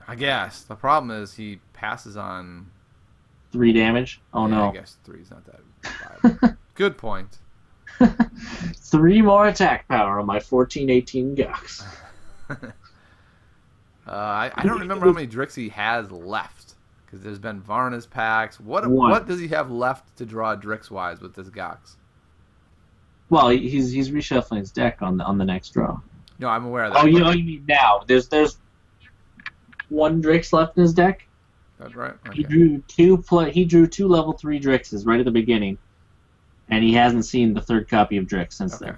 Speaker 1: I guess. The problem is he passes on...
Speaker 2: 3 damage? Oh,
Speaker 1: yeah,
Speaker 2: no.
Speaker 1: I guess 3 is not that viable. Good point.
Speaker 2: 3 more attack power on my 14-18 Gox.
Speaker 1: I don't remember how many Drix he has left. Because there's been Varna's packs. What does he have left to draw Drix-wise with this Gox?
Speaker 2: Well, he's reshuffling his deck on the next draw.
Speaker 1: No, I'm aware of that.
Speaker 2: Oh, you mean now? There's 1 Drix left in his deck.
Speaker 1: That's right. Okay.
Speaker 2: He drew 2 level 3 Drixes right at the beginning, and he hasn't seen the 3rd copy of Drix since then.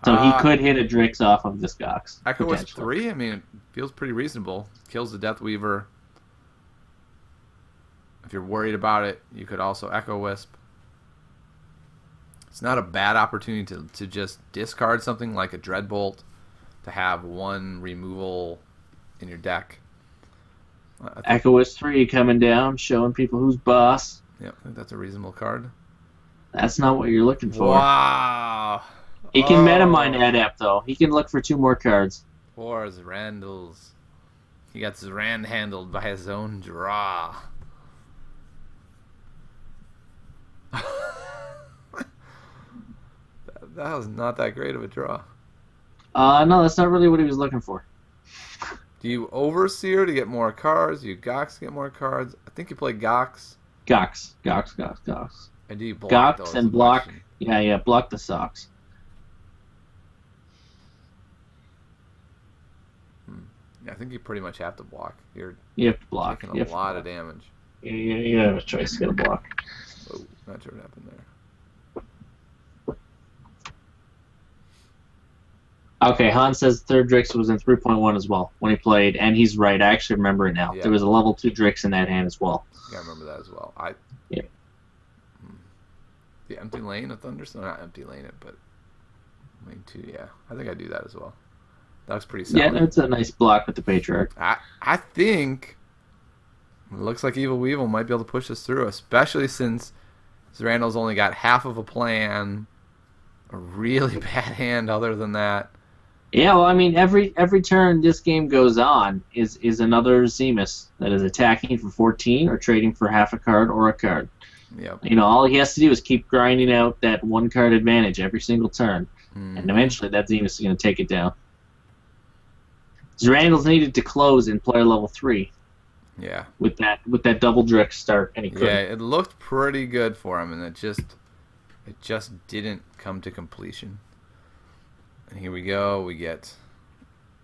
Speaker 2: So he could hit a Drix off of this Gox.
Speaker 1: Echo Wisp 3? I mean, it feels pretty reasonable. Kills the Deathweaver. If you're worried about it, you could also Echo Wisp. It's not a bad opportunity to just discard something like a Dreadbolt to have 1 removal in your deck.
Speaker 2: Echo Wisp 3 coming down, showing people who's boss.
Speaker 1: Yeah, I think that's a reasonable card.
Speaker 2: That's not what you're looking for.
Speaker 1: Wow!
Speaker 2: He can metamine Adept, though. He can look for 2 more cards.
Speaker 1: Poor Zrandles. He got Zrand handled by his own draw. That was not that great of a draw.
Speaker 2: No, that's not really what he was looking for.
Speaker 1: Do you Overseer to get more cards? Do you Gox to get more cards? I think you play Gox.
Speaker 2: Gox.
Speaker 1: And do you block those?
Speaker 2: Gox and block. Yeah, block the socks.
Speaker 1: Yeah, I think you pretty much have to block. You
Speaker 2: have to block.
Speaker 1: Taking a lot of damage.
Speaker 2: You have a choice. You gotta block.
Speaker 1: Oh, not sure what happened there.
Speaker 2: Okay, Han says 3rd Drix was in 3.1 as well when he played, and he's right. I actually remember it now.
Speaker 1: Yeah.
Speaker 2: There was a level 2 Drix in that hand as well.
Speaker 1: Yeah, I remember that as well.
Speaker 2: Yeah.
Speaker 1: The Empty Lane of Thunderstone? Not Empty Lane it, but Lane 2, yeah. I think I do that as well. That was pretty solid.
Speaker 2: Yeah, that's a nice block with the Patriarch.
Speaker 1: I think it looks like EvilWeevil might be able to push us through, especially since Zrandles only got half of a plan, a really bad hand other than that.
Speaker 2: Yeah, well, I mean, every turn this game goes on is another Zemus that is attacking for 14 or trading for half a card or a card.
Speaker 1: Yep.
Speaker 2: You know, all he has to do is keep grinding out that 1 card advantage every single turn, and eventually that Zemus is going to take it down. Zrandles needed to close in player level 3.
Speaker 1: Yeah.
Speaker 2: With that double Drix start, and he couldn't.
Speaker 1: Yeah, it looked pretty good for him, and it just didn't come to completion. And here we go. We get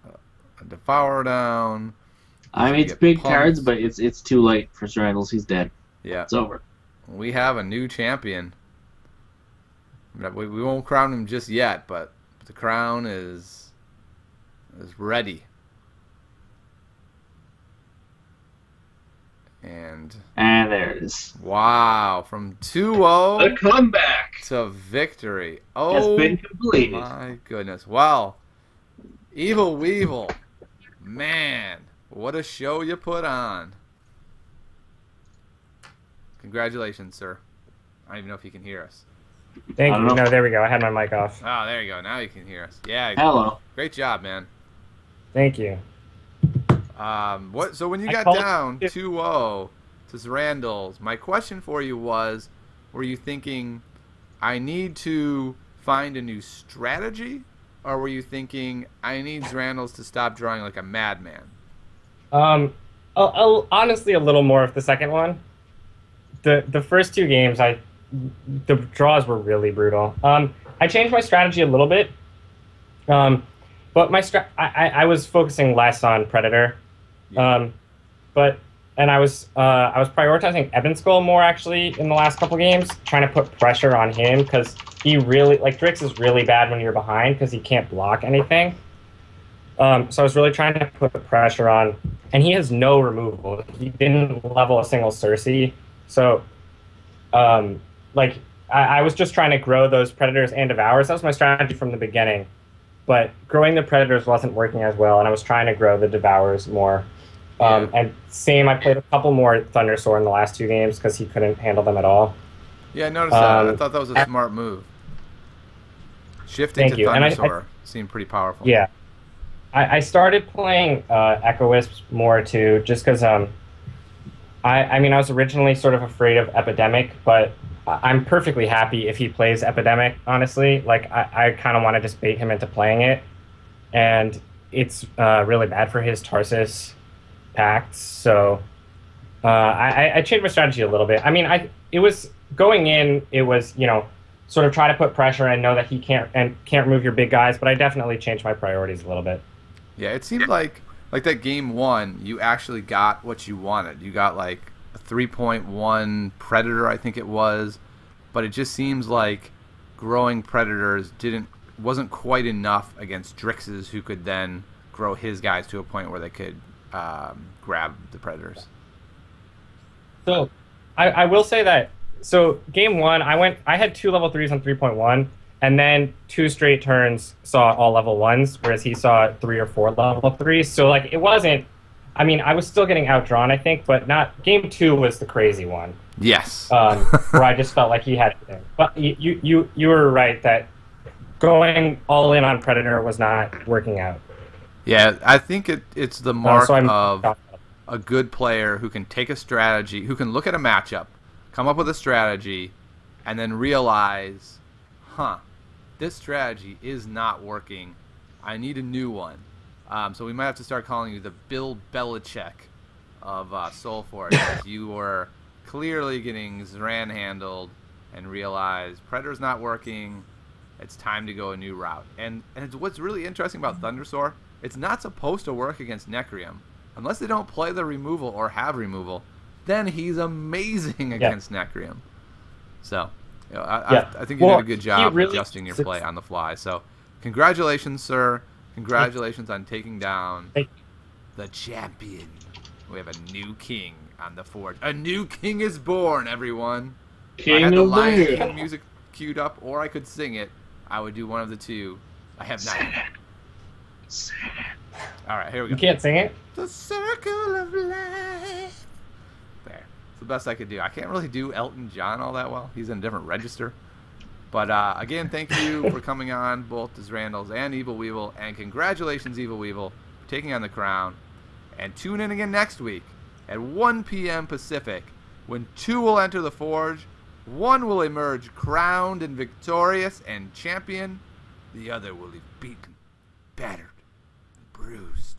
Speaker 1: a Devourer down.
Speaker 2: I mean, it's big cards, but it's too late for Zrandles. He's dead.
Speaker 1: Yeah.
Speaker 2: It's over.
Speaker 1: We have a new champion. We won't crown him just yet, but the crown is ready. And
Speaker 2: there it is.
Speaker 1: wow, from 2-0
Speaker 2: The comeback
Speaker 1: to victory.
Speaker 2: has
Speaker 1: Oh
Speaker 2: been completed.
Speaker 1: my goodness. Well, EvilWeevil, man, what a show you put on. Congratulations, sir. I don't even know if you can hear us.
Speaker 5: Thank
Speaker 2: I
Speaker 5: you.
Speaker 2: don't know.
Speaker 5: No, there we go. I had my mic off.
Speaker 1: Oh, there you go. Now you can hear us. Yeah.
Speaker 2: Hello.
Speaker 1: Great job, man.
Speaker 5: Thank you.
Speaker 1: So when you
Speaker 5: I
Speaker 1: got
Speaker 5: called
Speaker 1: down
Speaker 5: it-
Speaker 1: 2-0 to Zrandles, my question for you was, were you thinking, I need to find a new strategy? Or were you thinking, I need Zrandles to stop drawing like a madman?
Speaker 5: Honestly, a little more of the second one. The first two games, the draws were really brutal. I changed my strategy a little bit, but I was focusing less on Predator, and I was prioritizing Ebonskull more actually in the last couple games, trying to put pressure on him because he really Drix is really bad when you're behind because he can't block anything. So I was really trying to put pressure on, and he has no removal. He didn't level a single Cersei. So, I was just trying to grow those Predators and Devours. That was my strategy from the beginning. But growing the Predators wasn't working as well, and I was trying to grow the Devours more. And same, I played a couple more Thundersword in the last two games because he couldn't handle them at all.
Speaker 1: Yeah, I noticed that. I thought that was a smart move. Shifting
Speaker 5: Thank
Speaker 1: to
Speaker 5: you.
Speaker 1: Thundersword seemed pretty powerful.
Speaker 5: Yeah. I started playing Echo Wisps more too, just because I was originally sort of afraid of Epidemic, but I'm perfectly happy if he plays Epidemic, honestly. I kind of want to just bait him into playing it, and it's really bad for his Tarsus pacts, so I changed my strategy a little bit. It was going in, it was, sort of try to put pressure and know that he can't remove your big guys, but I definitely changed my priorities a little bit.
Speaker 1: Yeah, it seemed like that game one, you actually got what you wanted. You got like a 3.1 Predator, I think it was, but it just seems like growing Predators wasn't quite enough against Drixes, who could then grow his guys to a point where they could grab the Predators.
Speaker 5: So I will say that, so game one, I had 2 level 3s on 3.1, and then 2 straight turns saw all level 1s, whereas he saw 3 or 4 level 3s. So it wasn't, I was still getting outdrawn, I think, but not, game 2 was the crazy one.
Speaker 1: Yes.
Speaker 5: Where I just felt like he had everything. But you were right that going all in on Predator was not working out.
Speaker 1: Yeah, I think it's the mark
Speaker 5: I'm
Speaker 1: of a good player who can take a strategy, who can look at a matchup, come up with a strategy, and then realize, this strategy is not working. I need a new one. So we might have to start calling you the Bill Belichick of Soulforge, because you were clearly getting Zran handled and realized Predator's not working. It's time to go a new route. And what's really interesting about Thundersword, it's not supposed to work against Necrium. Unless they don't play the removal or have removal, then he's amazing against Necrium. So, I think you did a good job adjusting your play on the fly. So, congratulations, sir. Congratulations on taking down the champion. We have a new king on the forge. A new king is born, everyone.
Speaker 2: King
Speaker 1: I had the
Speaker 2: of
Speaker 1: Lion
Speaker 2: the
Speaker 1: King music queued up, or I could sing it. I would do one of the two. I have not. All right, here we go.
Speaker 5: You can't sing it?
Speaker 1: The circle of life. There. It's the best I could do. I can't really do Elton John all that well. He's in a different register. But again, thank you for coming on, both to Zrandles and EvilWeevil. And congratulations, EvilWeevil, for taking on the crown. And tune in again next week at 1 p.m. Pacific, when 2 will enter the forge. 1 will emerge crowned and victorious and champion. The other will be beaten, battered, and bruised.